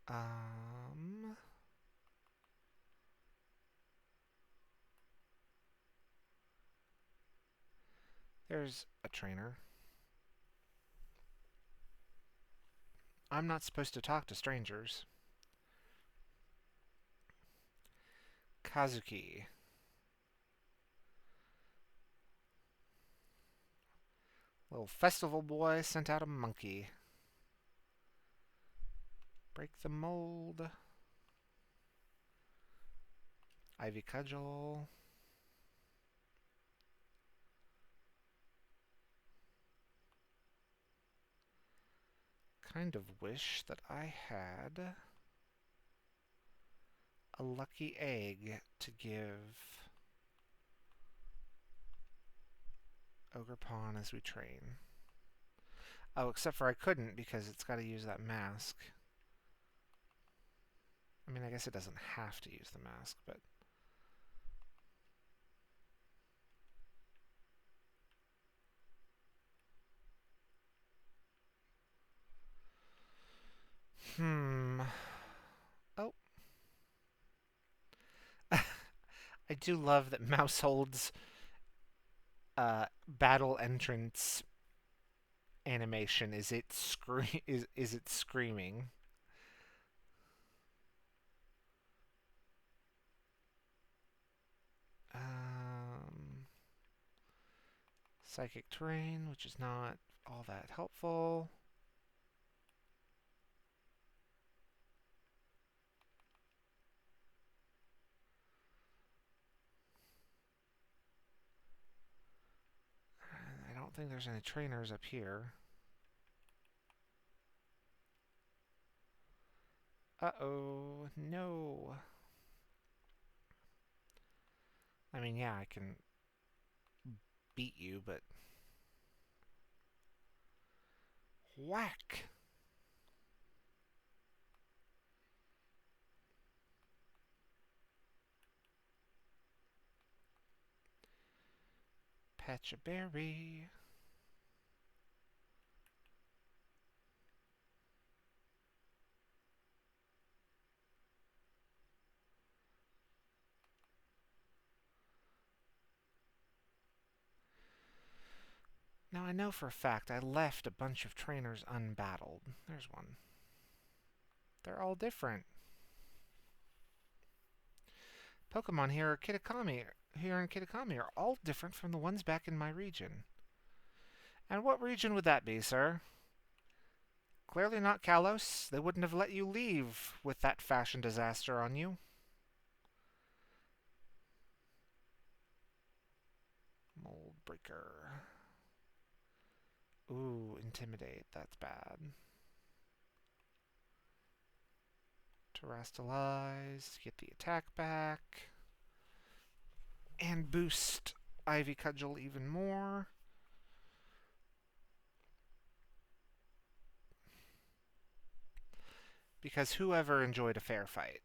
Um, there's a trainer. I'm not supposed to talk to strangers. Kazuki. Little festival boy sent out a monkey. Break the mold. Ivy Cudgel. Kind of wish that I had a lucky egg to give Ogrepon as we train. Oh, except for I couldn't because it's got to use that mask. I mean, I guess it doesn't have to use the mask, but... Oh. I do love that Mousehold's battle entrance animation is it is it screaming. Psychic terrain, which is not all that helpful. I don't think there's any trainers up here. Uh-oh, no. I mean, yeah, I can beat you, but... Whack! Patch a berry. Now I know for a fact I left a bunch of trainers unbattled. There's one. They're all different. Pokemon here in Kitakami are all different from the ones back in my region. And what region would that be, sir? Clearly not Kalos. They wouldn't have let you leave with that fashion disaster on you. Mold Breaker. Ooh, Intimidate. That's bad. Terrastalize. Get the attack back. And boost Ivy Cudgel even more. Because whoever enjoyed a fair fight?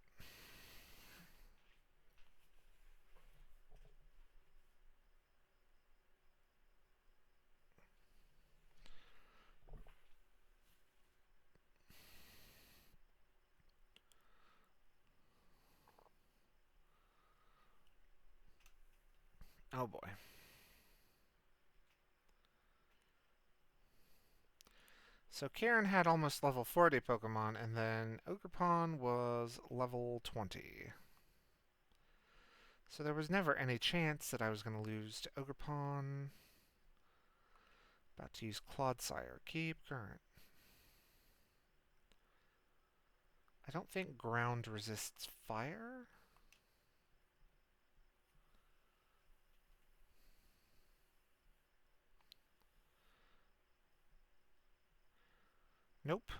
Oh boy. So Karen had almost level 40 Pokemon, and then Ogerpon was level 20. So there was never any chance that I was going to lose to Ogerpon. About to use Clodsire. Keep current. I don't think ground resists fire. Nope.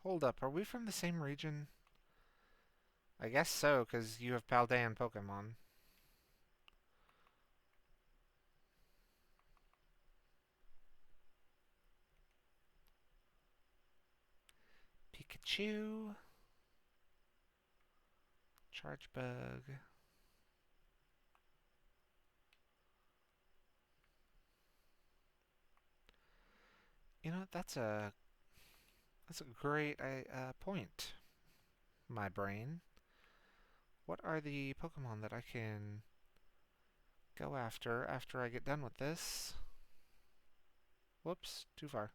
Hold up, are we from the same region? I guess so, because you have Paldean Pokemon. Pikachu. Charge Bug. You know, that's a great point, my brain. What are the Pokemon that I can go after I get done with this? Whoops, too far.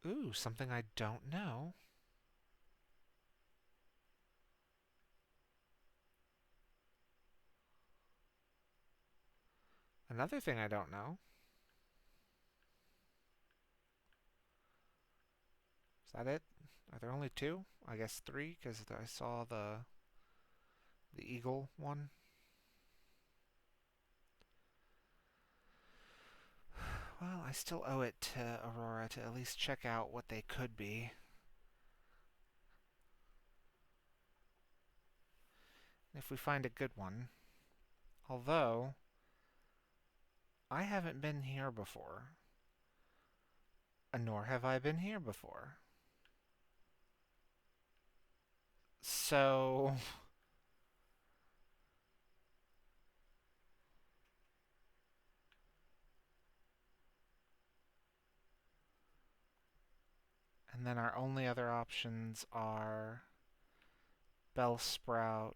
Ooh, something I don't know. Another thing I don't know. Is that it? Are there only two? I guess three, because I saw the eagle one. Well, I still owe it to Aurora to at least check out what they could be. If we find a good one. Although, I haven't been here before. Nor have I been here before. So... And then our only other options are Bellsprout,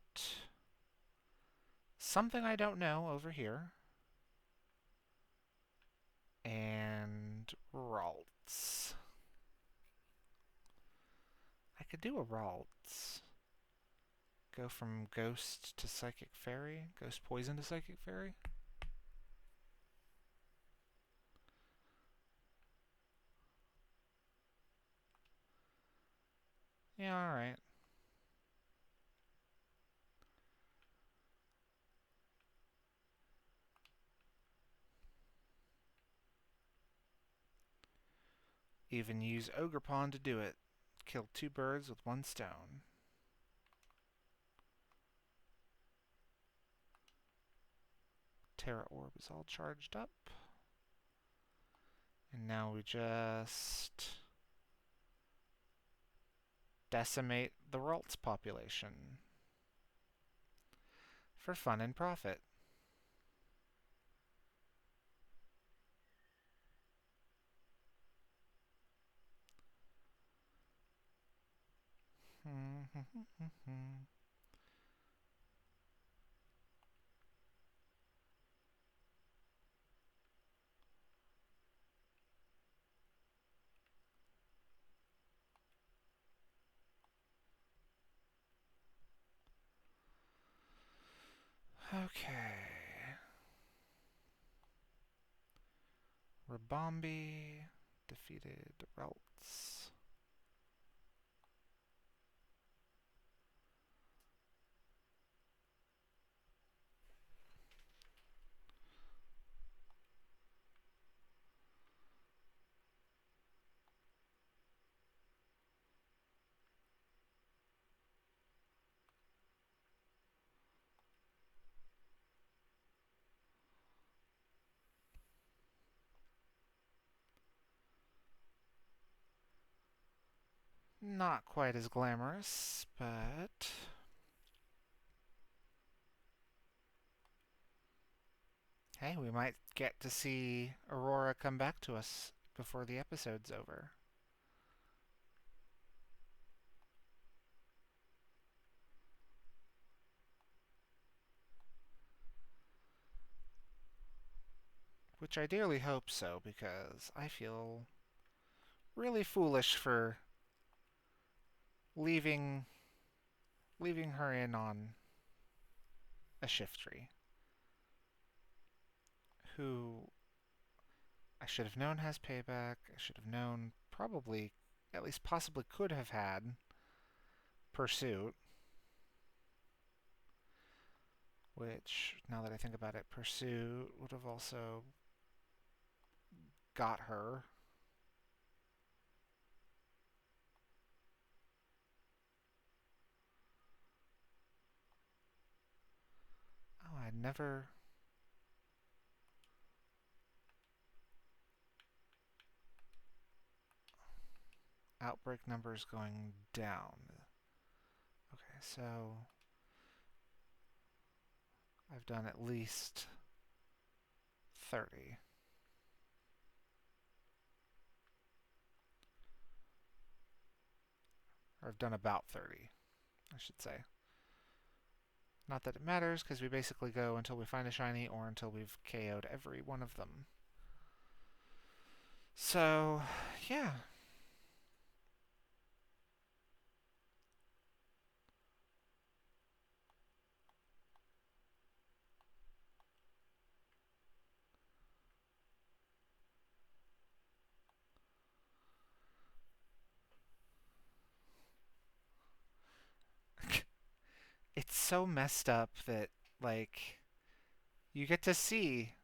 something I don't know over here, And Ralts. I could do a Ralts. Go from Ghost to Psychic Fairy. Ghost Poison to Psychic Fairy. Yeah, alright. Even use Ogre Pawn to do it. Kill 2 birds with 1 stone. Terra Orb is all charged up. And now we just decimate the Ralts population. For fun and profit. Okay. Rabombi defeated Ralts. Not quite as glamorous, but hey, we might get to see Aurora come back to us before the episode's over. Which I dearly hope so, because I feel really foolish for leaving her in on a Shiftry, who I should have known has payback. I should have known probably, at least possibly could have had Pursuit, which, now that I think about it, Pursuit would have also got her. Oh, I never... Outbreak numbers going down. Okay, so I've done at least 30. Or I've done about 30, I should say. Not that it matters, because we basically go until we find a shiny or until we've KO'd every one of them. So, yeah. It's so messed up that, like, you get to see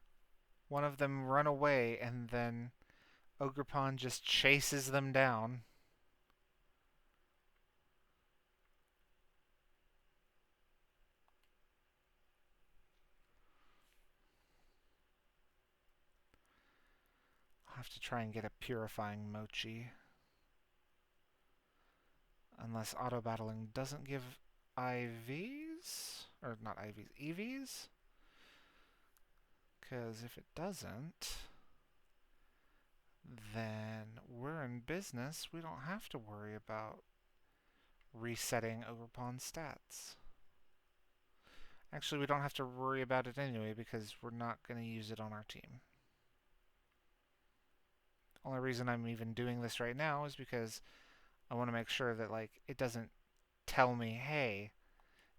one of them run away and then Ogerpon just chases them down. I'll have to try and get a purifying mochi. Unless auto battling doesn't give IVs? Or not IVs, EVs? Because if it doesn't, then we're in business. We don't have to worry about resetting Ogerpon's stats. Actually, we don't have to worry about it anyway because we're not going to use it on our team. Only reason I'm even doing this right now is because I want to make sure that like it doesn't tell me, hey,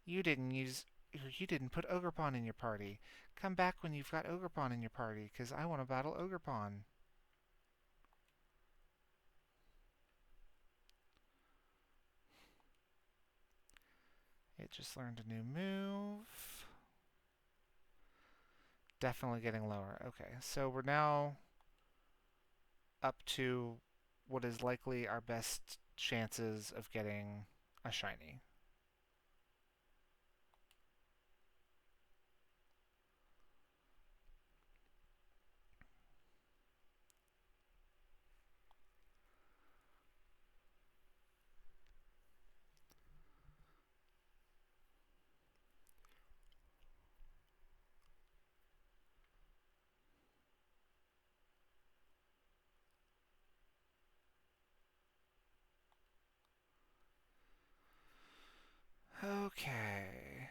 you didn't put Ogrepon in your party. Come back when you've got Ogrepon in your party, because I want to battle Ogrepon. It just learned a new move. Definitely getting lower. Okay, so we're now up to what is likely our best chances of getting a shiny. Okay.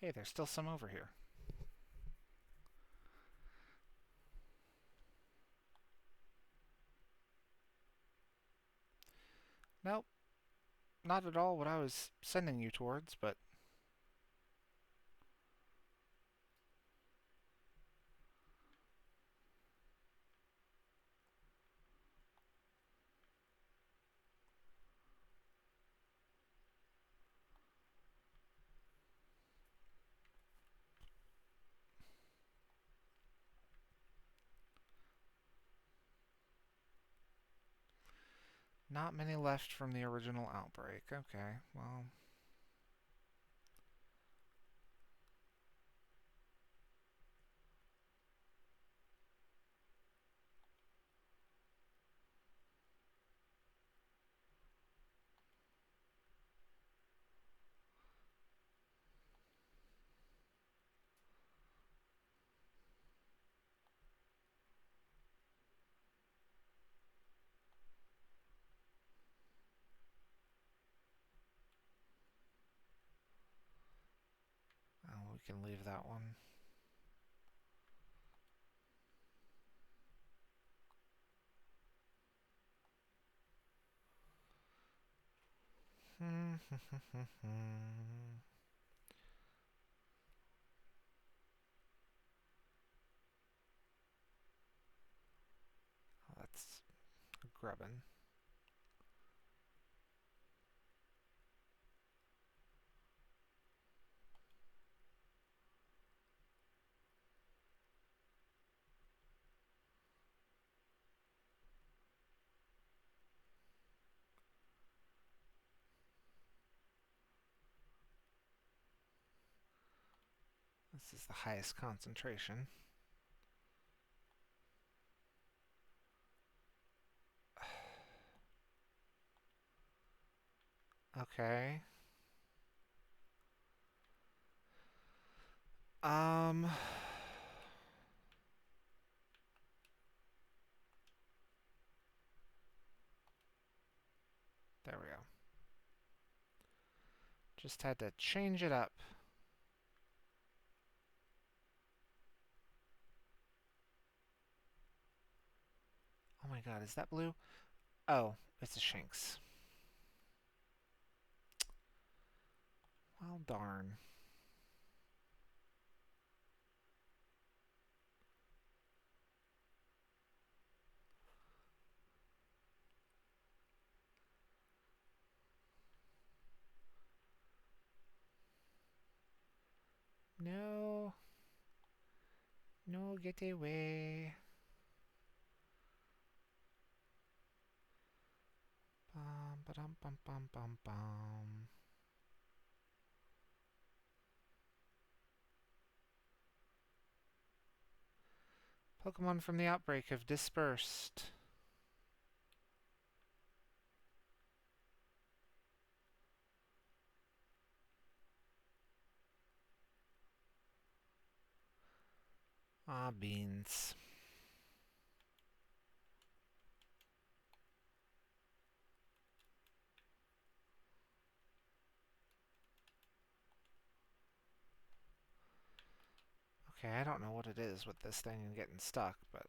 Hey, there's still some over here. Nope, not at all what I was sending you towards, but not many left from the original outbreak. Okay, well, oh, we can leave that one. That's grubbin. This is the highest concentration. Okay. Um. There we go. Just had to change it up. Oh my god, is that blue? Oh, it's a Shinx. Well, darn. No. No, get away. Bum, ba-dum, bum, bum, bum, bum. Pokemon from the outbreak have dispersed. Ah, beans. Okay, I don't know what it is with this thing and getting stuck, but...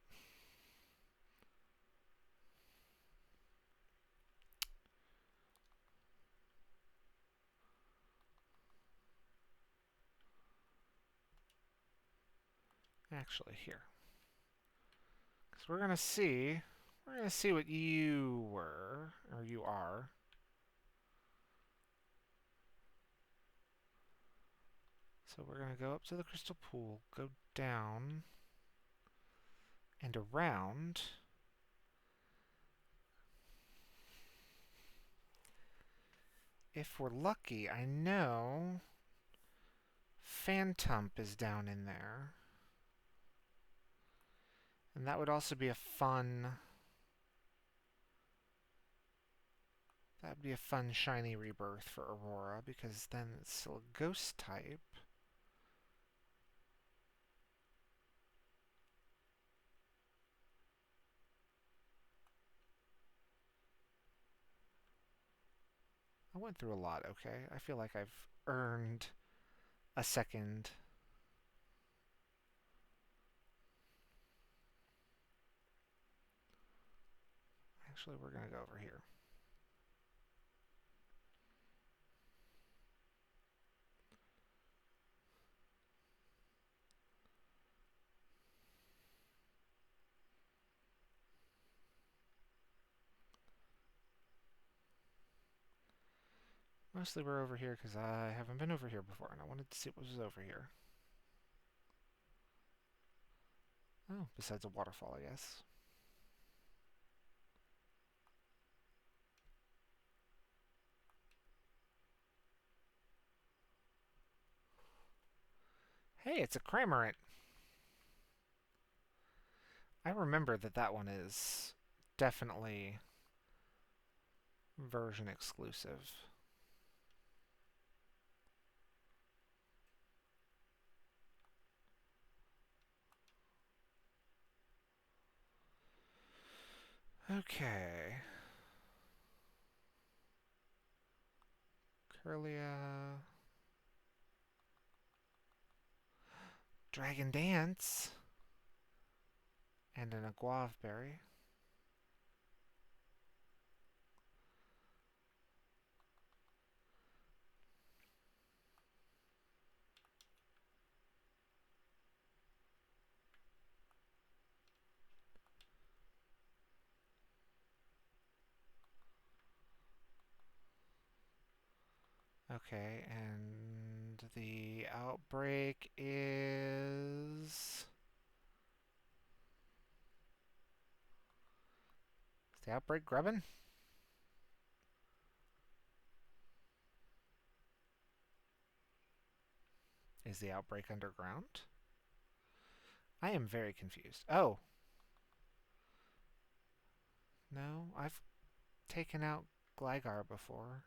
Actually, here. Because we're gonna see what you were, or you are. So we're gonna go up to the crystal pool, go down, and around. If we're lucky, I know Phantump is down in there. And that would also be a fun... That would be a fun shiny rebirth for Aurora, because then it's still a ghost type. I went through a lot, okay? I feel like I've earned a second. Actually, we're going to go over here. Mostly we're over here because I haven't been over here before, and I wanted to see what was over here. Oh, besides a waterfall, I guess. Hey, it's a Cramorant! I remember that that one is definitely version exclusive. Okay. Curlia. Dragon Dance. And an Aguave Berry. Okay, and the outbreak is... Is the outbreak grubbin? Is the outbreak underground? I am very confused. Oh! No, I've taken out Gligar before.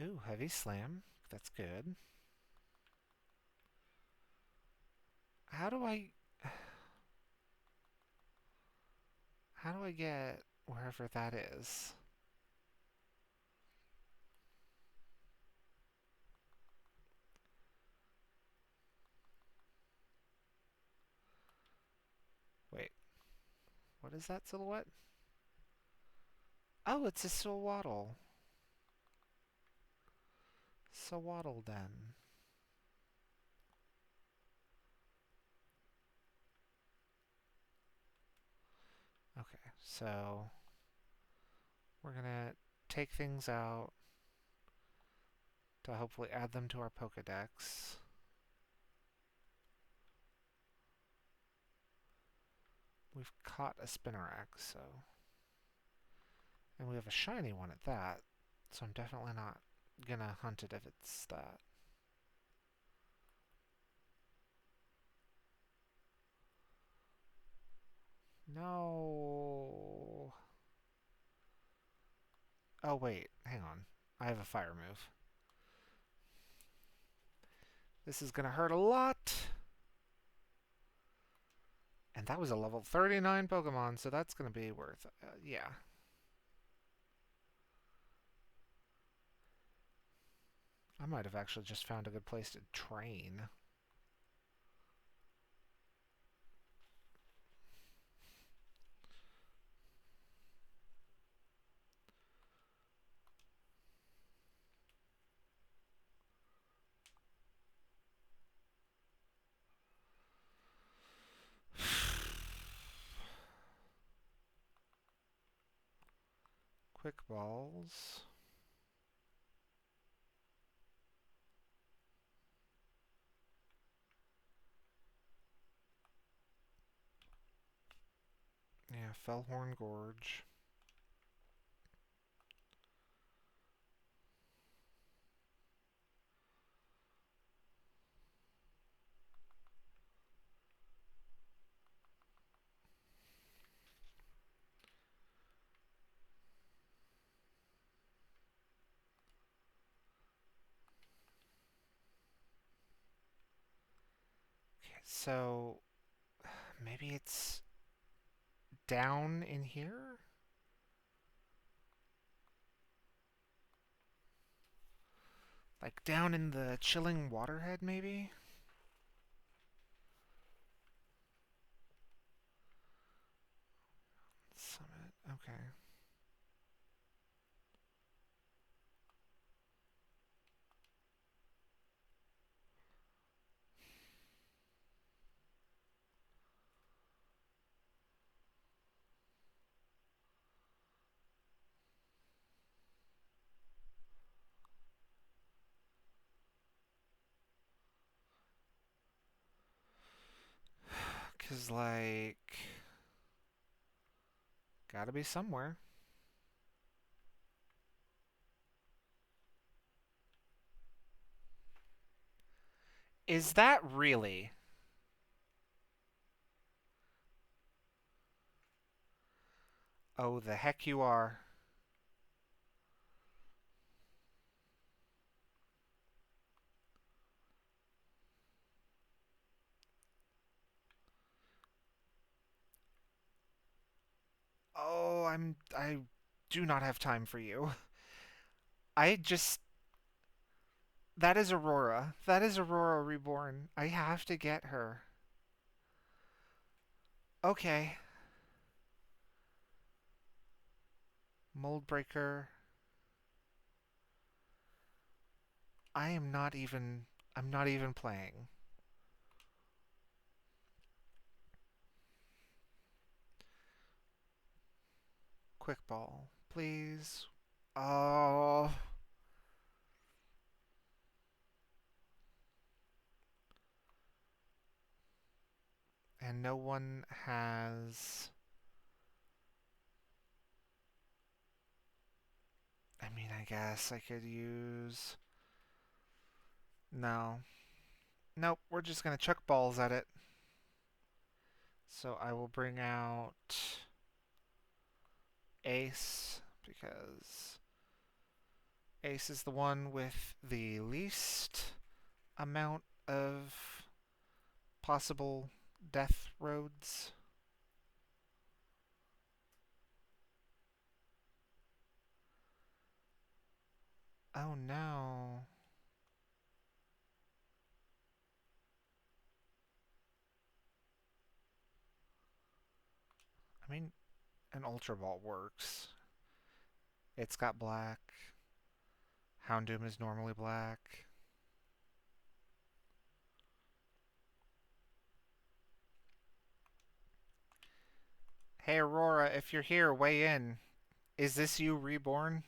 Ooh, Heavy Slam. That's good. How do I... How do I get wherever that is? Wait. What is that silhouette? Oh, it's a Sawaddle. Sawaddle, then. Okay, so... We're gonna take things out to hopefully add them to our Pokedex. We've caught a Spinarak, so... And we have a shiny one at that, so I'm definitely not gonna hunt it if it's that. No. Oh, wait. Hang on. I have a fire move. This is gonna hurt a lot. And that was a level 39 Pokemon, so that's gonna be worth yeah. I might have actually just found a good place to train. Quick balls. Yeah, Fellhorn Gorge. Okay, so maybe it's down in here? Like down in the chilling waterhead, maybe? Summit, okay. Cause like, gotta be somewhere. Is that really? Oh, the heck you are. Oh, I do not have time for you. I just that is Aurora. That is Aurora reborn. I have to get her. Okay. Mold breaker. I am not even I'm not even playing. Quick ball, please. Oh. And no one has I mean, I guess I could use no. Nope, we're just gonna chuck balls at it. So I will bring out Ace because Ace is the one with the least amount of possible death roads. Oh no. I mean, an Ultra Ball works. It's got black. Houndoom is normally black. Hey Aurora, if you're here, weigh in. Is this you reborn?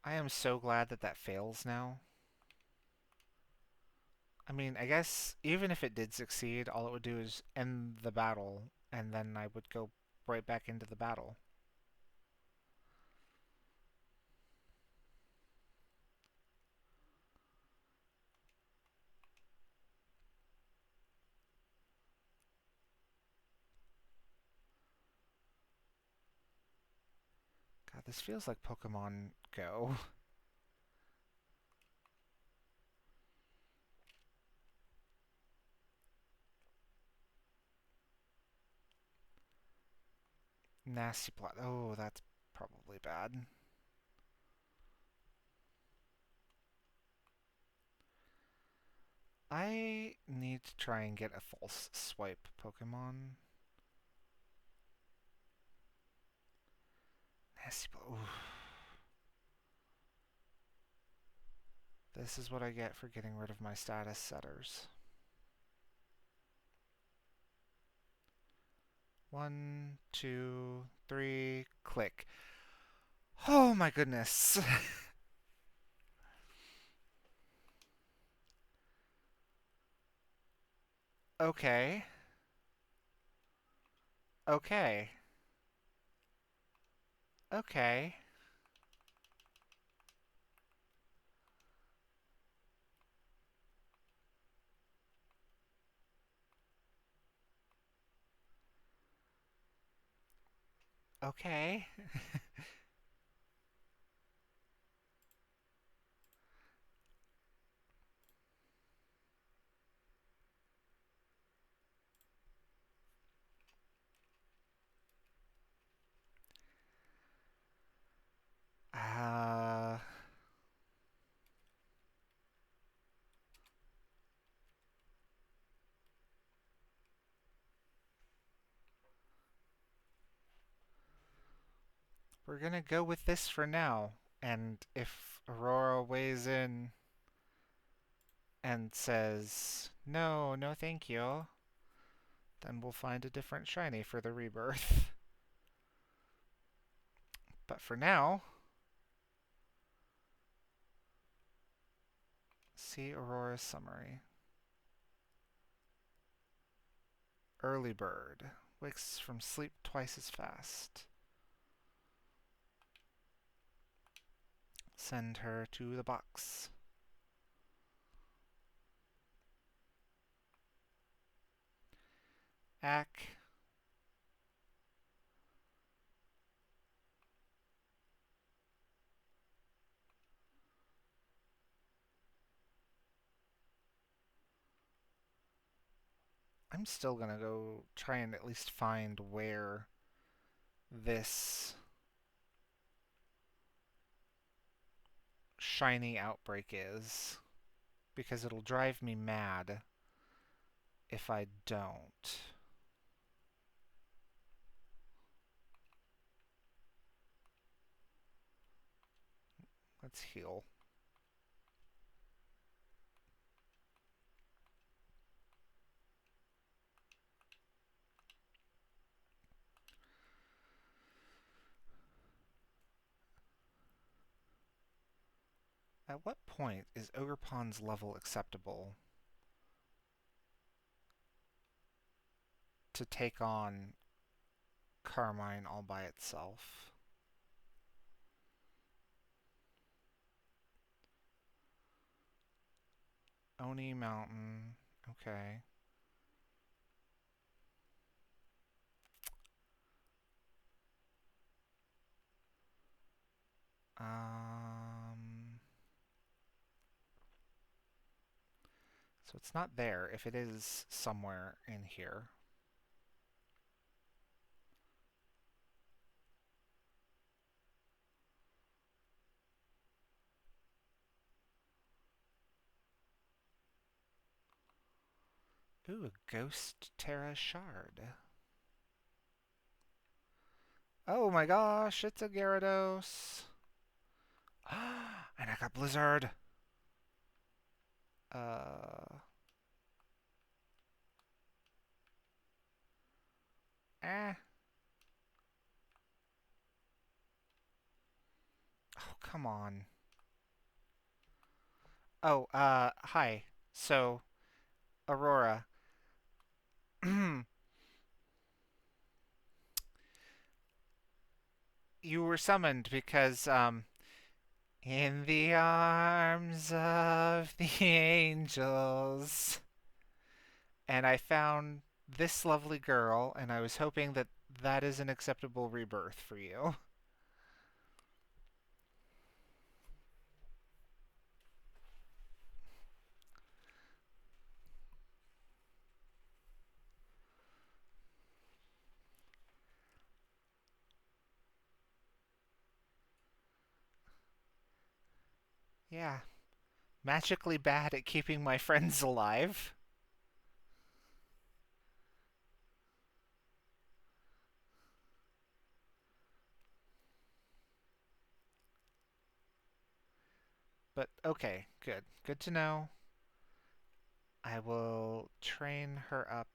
I am so glad that that fails now. I mean, I guess even if it did succeed, all it would do is end the battle, and then I would go right back into the battle. God, this feels like Pokemon Go. Nasty plot. Oh, that's probably bad. I need to try and get a false swipe Pokemon. Nasty plot. Ooh. This is what I get for getting rid of my status setters. 1, 2, 3, click. Oh my goodness. Okay. Okay. Okay. Okay. Uh, we're gonna go with this for now. And if Aurora weighs in and says, no, no thank you, then we'll find a different shiny for the rebirth. But for now, see Aurora's summary. Early bird. Wakes from sleep twice as fast. Send her to the box. Ack. I'm still gonna go try and at least find where this shiny outbreak is, because it'll drive me mad if I don't. Let's heal. At what point is Ogerpon's level acceptable to take on Carmine all by itself? Oni Mountain. Okay. So it's not there. If it is somewhere in here. Ooh, a Ghost Terra Shard. Oh my gosh, it's a Gyarados. And I got Blizzard. Uh. Eh. Oh, come on. Oh, hi. So, Aurora. You were summoned because, in the arms of the angels. And I found this lovely girl, and I was hoping that that is an acceptable rebirth for you. Yeah, magically bad at keeping my friends alive. But okay, good. Good to know. I will train her up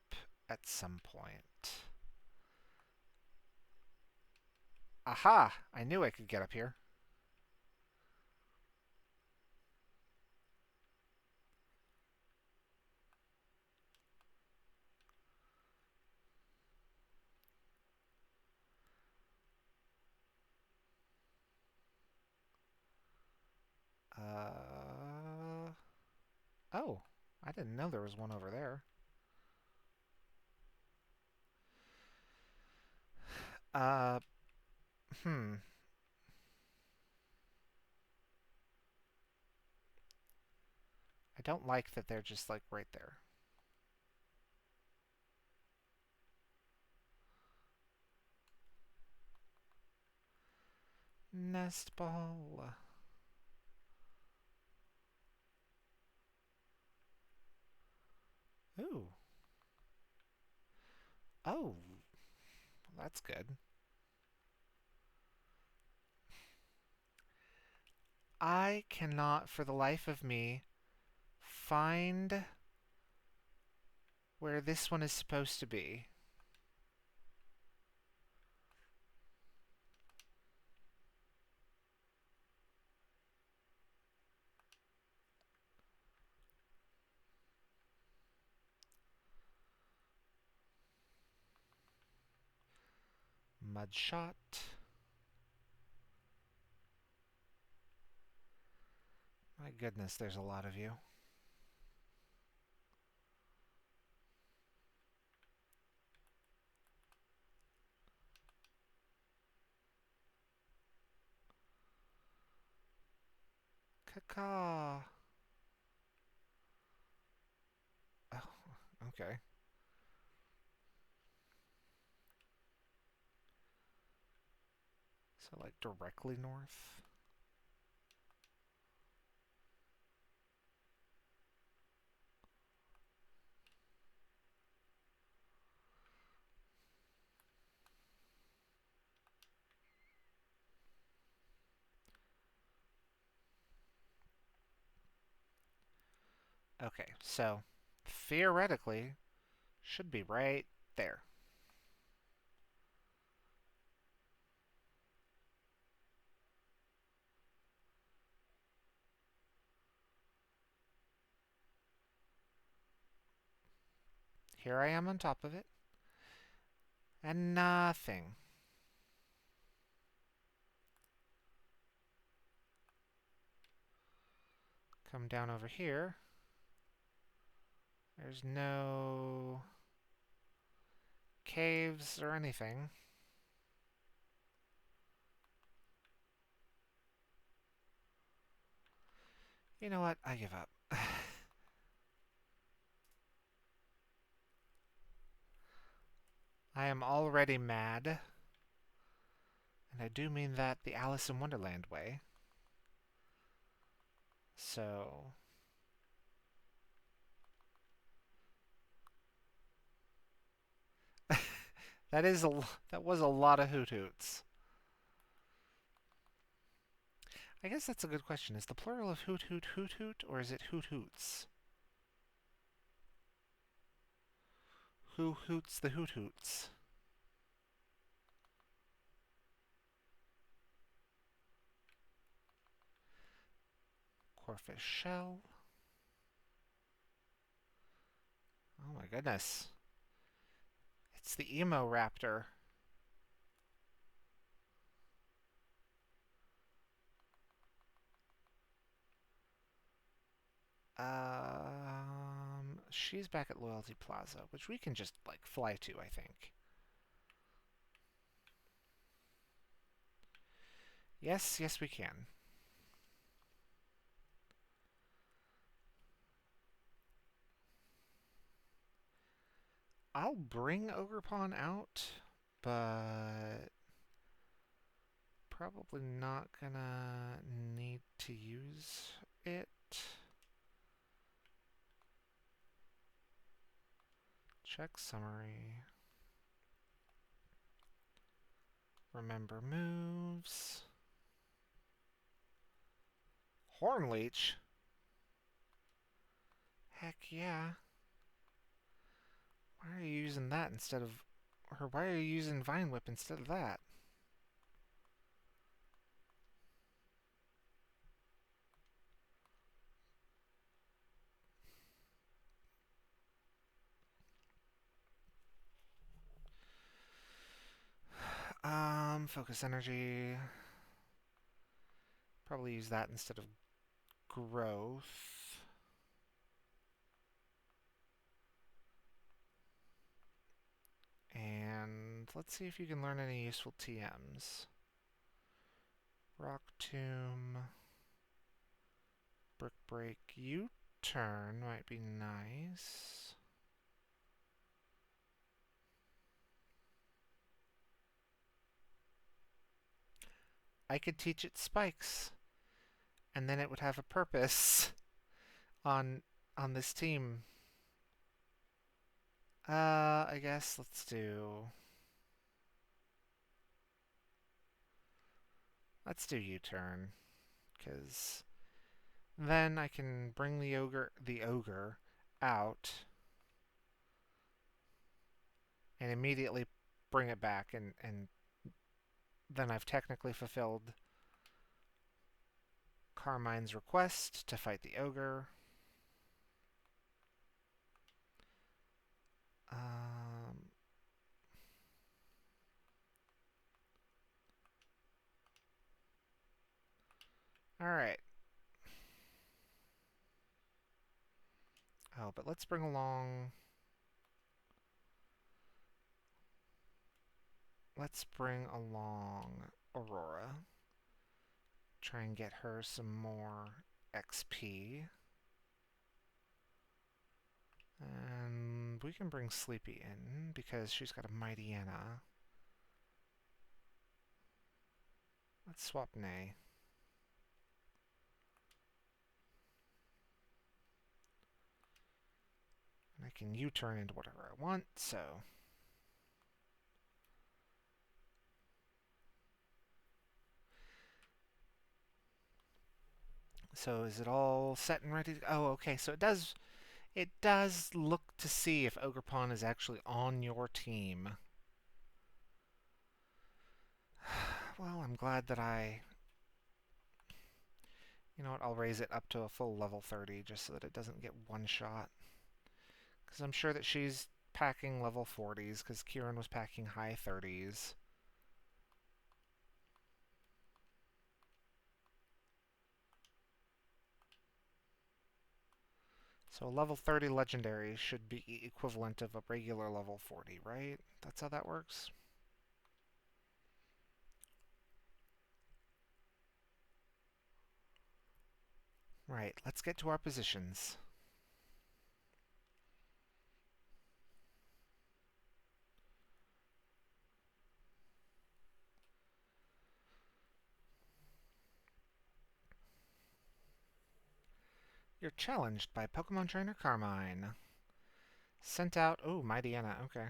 at some point. Aha! I knew I could get up here. Uh. Oh, I didn't know there was one over there. Uh. Hmm. I don't like that they're just like right there. Nest ball. Ooh. Oh, that's good. I cannot for the life of me find where this one is supposed to be. Mud shot. My goodness, there's a lot of you. Caca. Oh, okay. So, like, directly north? Okay, so theoretically, should be right there. Here I am on top of it. And nothing. Come down over here. There's no caves or anything. You know what? I give up. I am already mad. And I do mean that the Alice in Wonderland way. So... that was a lot of hoot hoots. I guess that's a good question. Is the plural of hoot hoot hoot hoot, or is it hoot hoots? Who hoots the hoot hoots? Corfish shell. Oh my goodness. It's the emo raptor. She's back at Loyalty Plaza, which we can just, like, fly to, I think. Yes, yes we can. I'll bring Ogrepon out, but probably not gonna need to use it. Check summary. Remember moves. Hornleech? Heck yeah. Why are you using that instead of... Or why are you using Vine Whip instead of that? Focus energy. Probably use that instead of growth. And let's see if you can learn any useful TMs. Rock Tomb. Brick Break. U-turn might be nice. I could teach it spikes, and then it would have a purpose on this team. I guess let's do U-turn, because then I can bring the ogre out and immediately bring it back, and then I've technically fulfilled Carmine's request to fight the ogre. Alright. Oh, but let's bring along... Let's bring along Aurora. Try and get her some more XP. And we can bring Sleepy in, because she's got a Mightyena. Let's swap Nay. And I can U-turn into whatever I want, so... So is it all set and ready to... Oh, okay, so it does look to see if Ogrepon is actually on your team. Well, I'm glad that I... You know what, I'll raise it up to a full level 30 just so that it doesn't get one shot. Because I'm sure that she's packing level 40s, because Kieran was packing high 30s. So a level 30 legendary should be equivalent of a regular level 40, right? That's how that works? Right, let's get to our positions. You're challenged by Pokemon Trainer Carmine. Sent out... Oh, Mightyena, okay.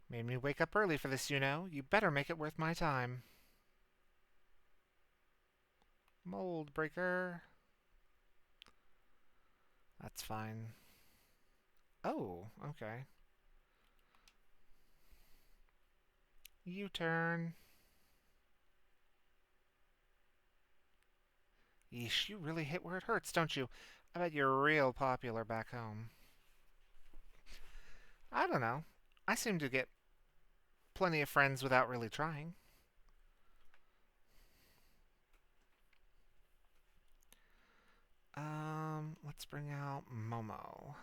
Made me wake up early for this, you know. You better make it worth my time. Mold Breaker. That's fine. Oh, okay. U-turn. Yeesh, you really hit where it hurts, don't you? I bet you're real popular back home. I don't know. I seem to get plenty of friends without really trying. Let's bring out Momo.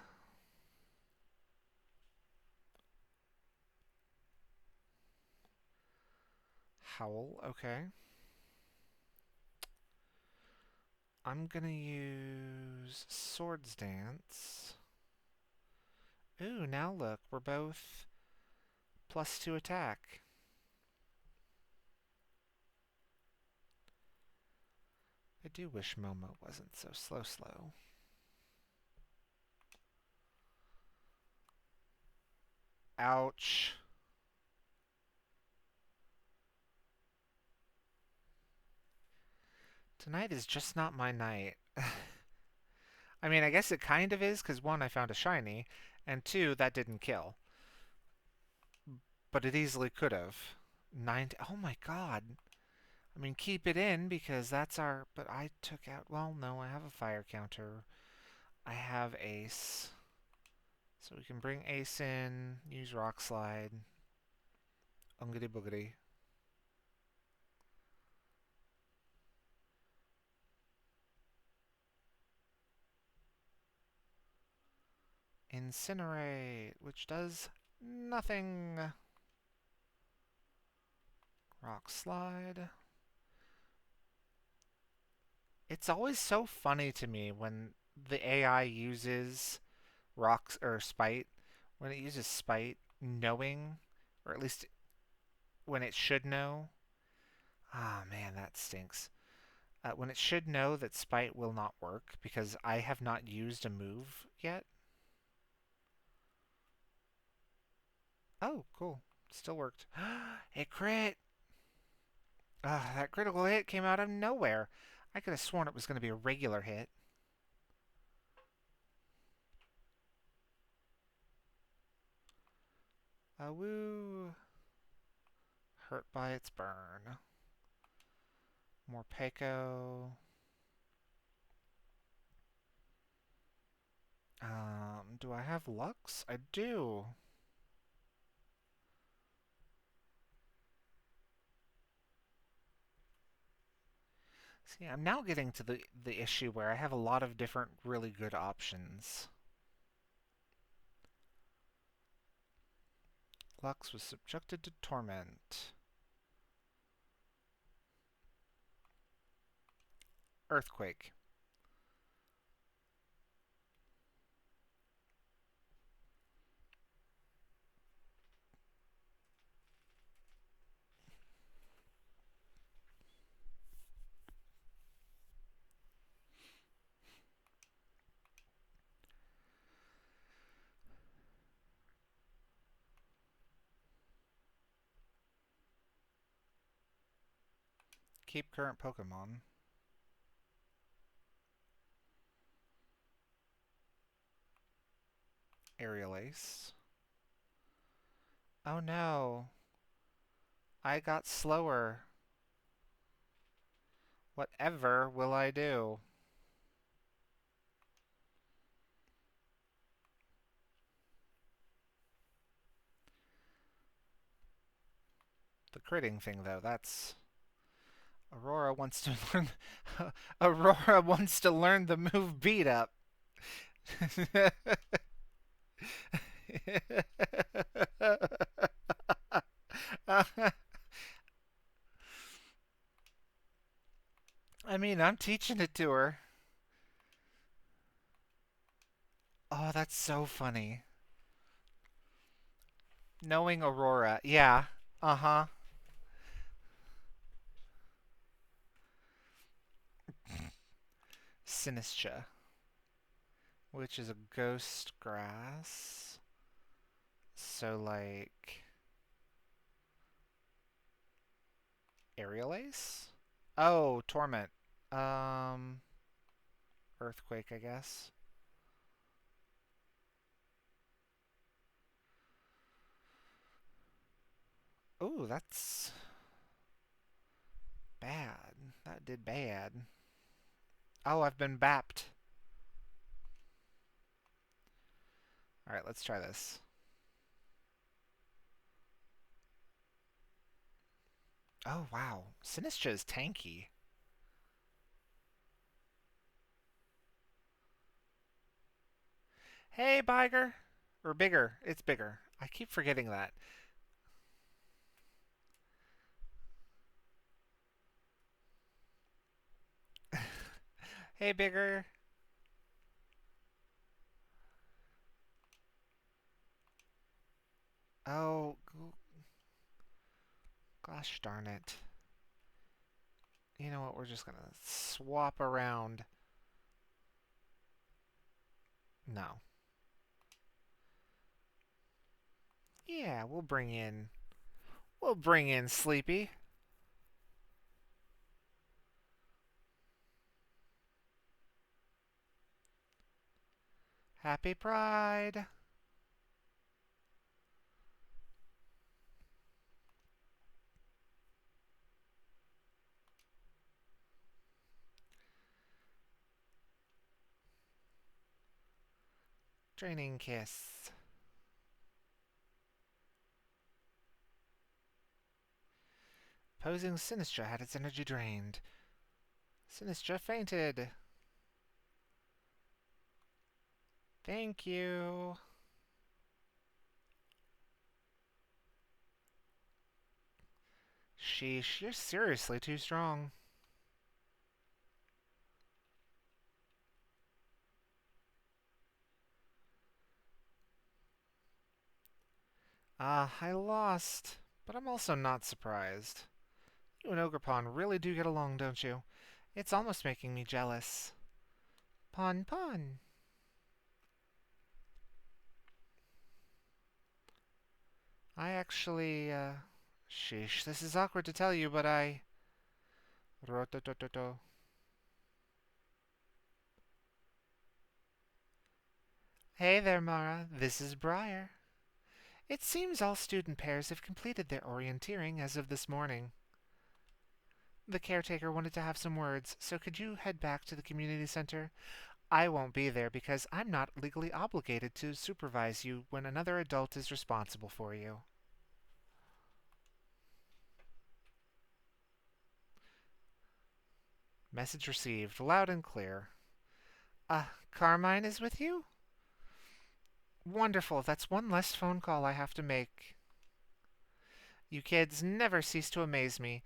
Howl, okay. I'm gonna use Swords Dance. Ooh, now look, we're both +2 attack. I do wish Momo wasn't so slow. Ouch. Tonight is just not my night. I mean, I guess it kind of is, because one, I found a shiny, and two, that didn't kill. But it easily could have. 90. Oh my god. I mean, keep it in, because that's our... But I took out... Well, no, I have a fire counter. I have Ace. So we can bring Ace in, use Rock Slide. Ungity boogity. Incinerate, which does nothing. Rock Slide. It's always so funny to me when the AI uses rocks or spite. When it uses spite, knowing, or at least when it should know. Ah, man, that stinks. When it should know that spite will not work because I have not used a move yet. Oh, cool. Still worked. It crit! That critical hit came out of nowhere. I could have sworn it was going to be a regular hit. Woo! Hurt by its burn. More Peiko. Do I have Lux? I do. See, I'm now getting to the issue where I have a lot of different really good options. Lux was subjected to torment. Earthquake. Keep current Pokemon. Aerial Ace. Oh no. I got slower. Whatever will I do? The critting thing, though, that's... Aurora wants to learn... Aurora wants to learn the move beat up. I mean, I'm teaching it to her. Oh, that's so funny. Knowing Aurora. Yeah. Uh-huh. Sinistra, which is a ghost grass. So, like... Aerial Ace? Oh, Torment. Um... Earthquake, I guess. Ooh, that's... bad. That did bad. Oh, I've been bapped. Alright, let's try this. Oh, wow. Sinistra is tanky. Hey, Biger. Or bigger. It's bigger. I keep forgetting that. Hey, bigger. Oh, gosh darn it. You know what? We're just gonna swap around. No. Yeah, We'll bring in Sleepy. Happy Pride. Draining Kiss. Posing Sinistra had its energy drained. Sinistra fainted. Thank you. Sheesh, you're seriously too strong. I lost, but I'm also not surprised. You and Ogre Pawn really do get along, don't you? It's almost making me jealous. Pawn, pawn. I actually, sheesh, this is awkward to tell you, but I... Rototototo. Hey there, Mara. This is Briar. It seems all student pairs have completed their orienteering as of this morning. The caretaker wanted to have some words, so could you head back to the community center? I won't be there because I'm not legally obligated to supervise you when another adult is responsible for you. Message received, loud and clear. Carmine is with you? Wonderful, that's one less phone call I have to make. You kids never cease to amaze me.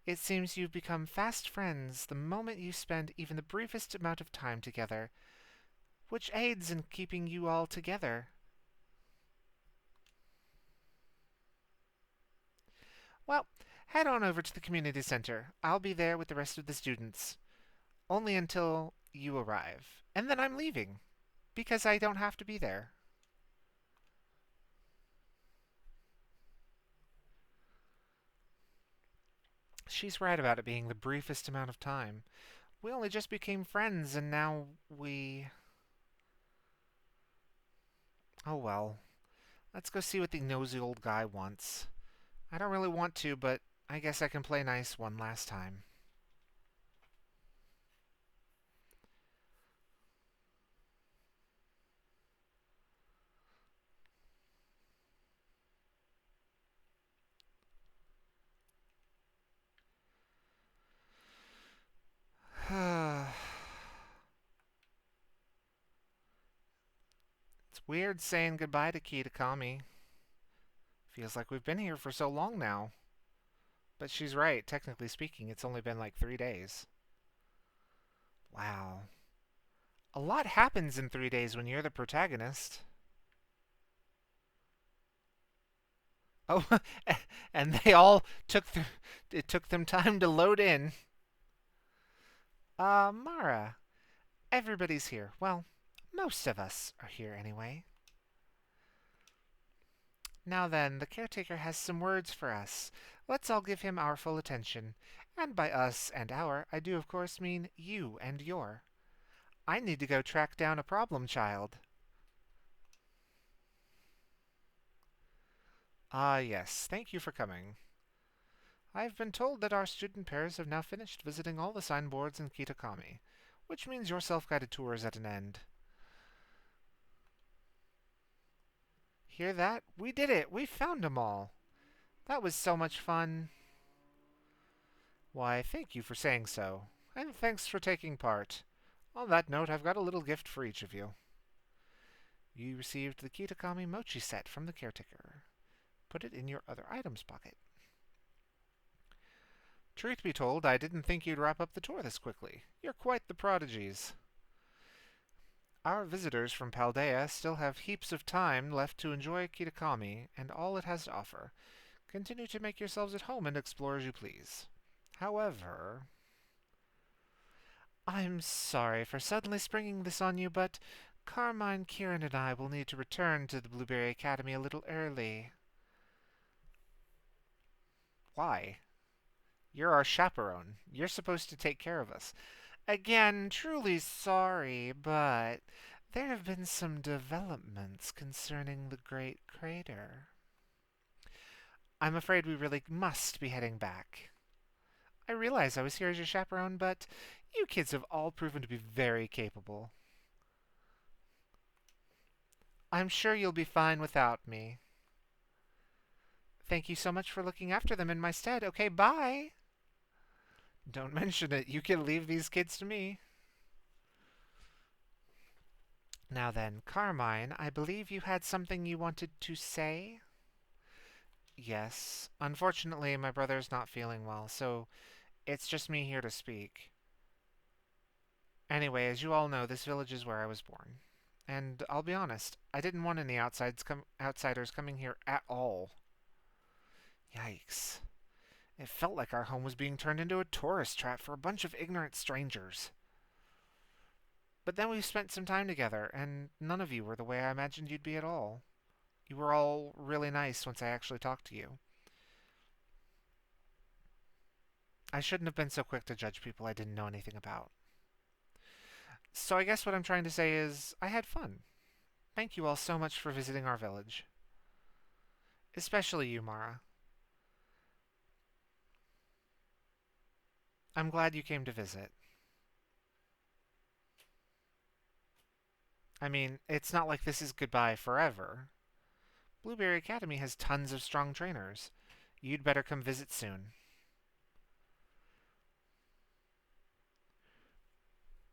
It seems you've become fast friends the moment you spend even the briefest amount of time together, which aids in keeping you all together. Well, head on over to the community center. I'll be there with the rest of the students. Only until you arrive. And then I'm leaving, because I don't have to be there. She's right about it being the briefest amount of time. We only just became friends, and now we... Oh well. Let's go see what the nosy old guy wants. I don't really want to, but I guess I can play nice one last time. It's weird saying goodbye to Kitakami. Feels like we've been here for so long now. But she's right, technically speaking, it's only been like 3 days. Wow. A lot happens in 3 days when you're the protagonist. Oh, and they all it took them time to load in. Mara, everybody's here. Well, most of us are here anyway. Now then, the caretaker has some words for us. Let's all give him our full attention. And by us and our, I do of course mean you and your. I need to go track down a problem child. Ah, yes, thank you for coming. I've been told that our student pairs have now finished visiting all the signboards in Kitakami. which means your self-guided tour is at an end. Hear that? We did it! We found them all! That was so much fun. Why, thank you for saying so. And thanks for taking part. On that note, I've got a little gift for each of you. You received the Kitakami Mochi set from the caretaker. Put it in your other items pocket. Truth be told, I didn't think you'd wrap up the tour this quickly. You're quite the prodigies. Our visitors from Paldea still have heaps of time left to enjoy Kitakami and all it has to offer. Continue to make yourselves at home and explore as you please. However, I'm sorry for suddenly springing this on you, but Carmine, Kieran, and I will need to return to the Blueberry Academy a little early. Why? You're our chaperone. You're supposed to take care of us. Again, truly sorry, but there have been some developments concerning the Great Crater. I'm afraid we really must be heading back. I realize I was here as your chaperone, but you kids have all proven to be very capable. I'm sure you'll be fine without me. Thank you so much for looking after them in my stead. Okay, bye! Don't mention it. You can leave these kids to me. Now then, Carmine, I believe you had something you wanted to say? Yes. Unfortunately, my brother's not feeling well, so it's just me here to speak. Anyway, as you all know, this village is where I was born. And I'll be honest, I didn't want any outsiders coming here at all. Yikes. It felt like our home was being turned into a tourist trap for a bunch of ignorant strangers. But then we spent some time together, and none of you were the way I imagined you'd be at all. You were all really nice once I actually talked to you. I shouldn't have been so quick to judge people I didn't know anything about. So I guess what I'm trying to say is, I had fun. Thank you all so much for visiting our village. Especially you, Mara. I'm glad you came to visit. I mean, it's not like this is goodbye forever. Blueberry Academy has tons of strong trainers. You'd better come visit soon.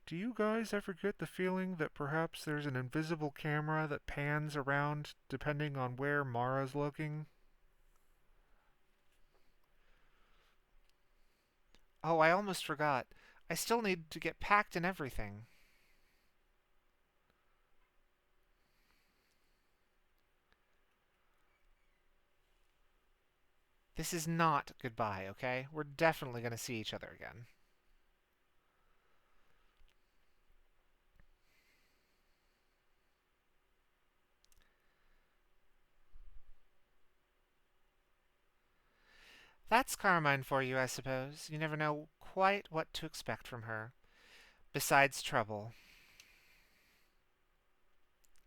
Do you guys ever get the feeling that perhaps there's an invisible camera that pans around depending on where Mara's looking? Oh, I almost forgot. I still need to get packed and everything. This is not goodbye, okay? We're definitely going to see each other again. That's Carmine for you, I suppose. You never know quite what to expect from her. Besides trouble.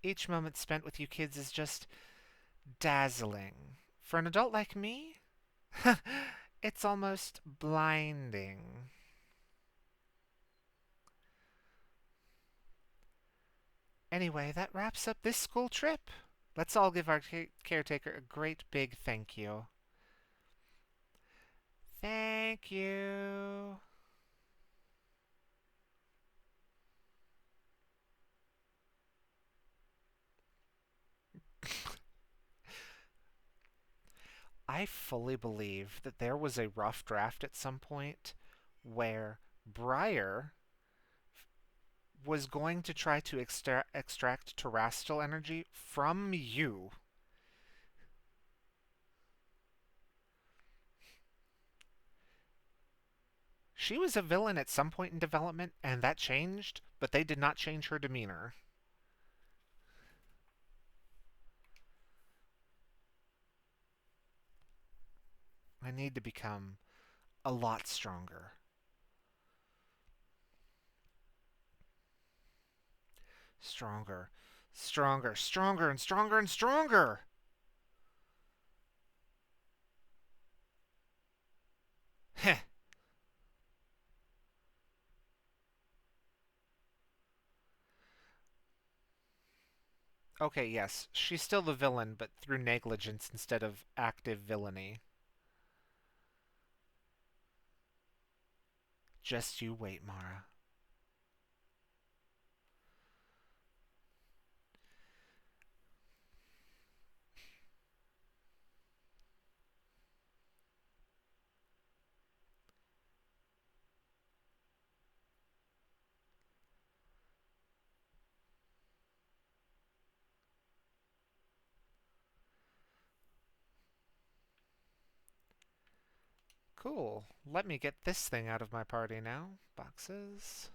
Each moment spent with you kids is just dazzling. For an adult like me, it's almost blinding. Anyway, that wraps up this school trip. Let's all give our caretaker a great big thank you. Thank you. I fully believe that there was a rough draft at some point where Briar was going to try to extract terrestrial energy from you. She was a villain at some point in development, and that changed, but they did not change her demeanor. I need to become a lot stronger. Stronger, stronger, stronger, and stronger, and stronger! Heh. Okay, yes, she's still the villain, but through negligence instead of active villainy. Just you wait, Mara. Cool. Let me get this thing out of my party now. Boxes.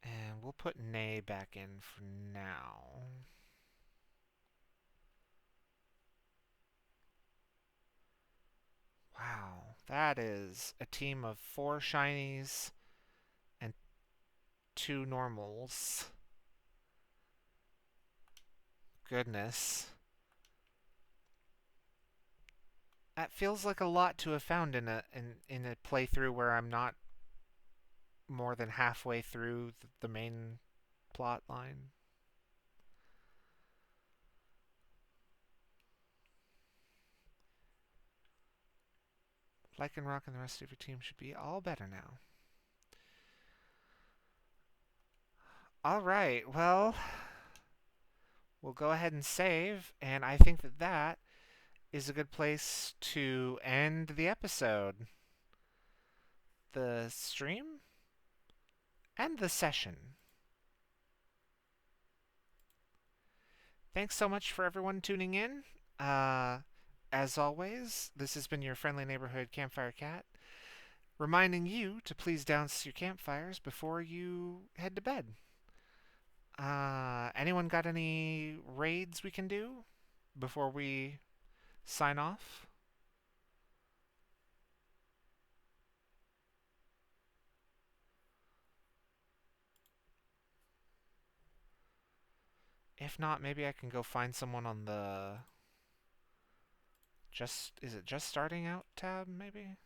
And we'll put Nay back in for now. Wow, that is a team of 4 shinies and 2 normals. Goodness. That feels like a lot to have found in a playthrough where I'm not more than halfway through the main plot line. Lycanroc and the rest of your team should be all better now. Alright, well, we'll go ahead and save, and I think that that is a good place to end the episode. The stream and the session. Thanks so much for everyone tuning in. As always, this has been your friendly neighborhood campfire cat, reminding you to please douse your campfires before you head to bed. Anyone got any raids we can do before we sign off? If not, maybe I can go find someone on the is it just starting out tab, maybe?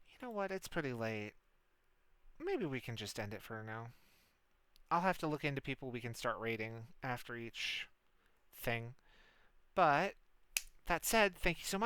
You know what? It's pretty late. Maybe we can just end it for now. I'll have to look into people we can start raiding after each thing. But that said, thank you so much.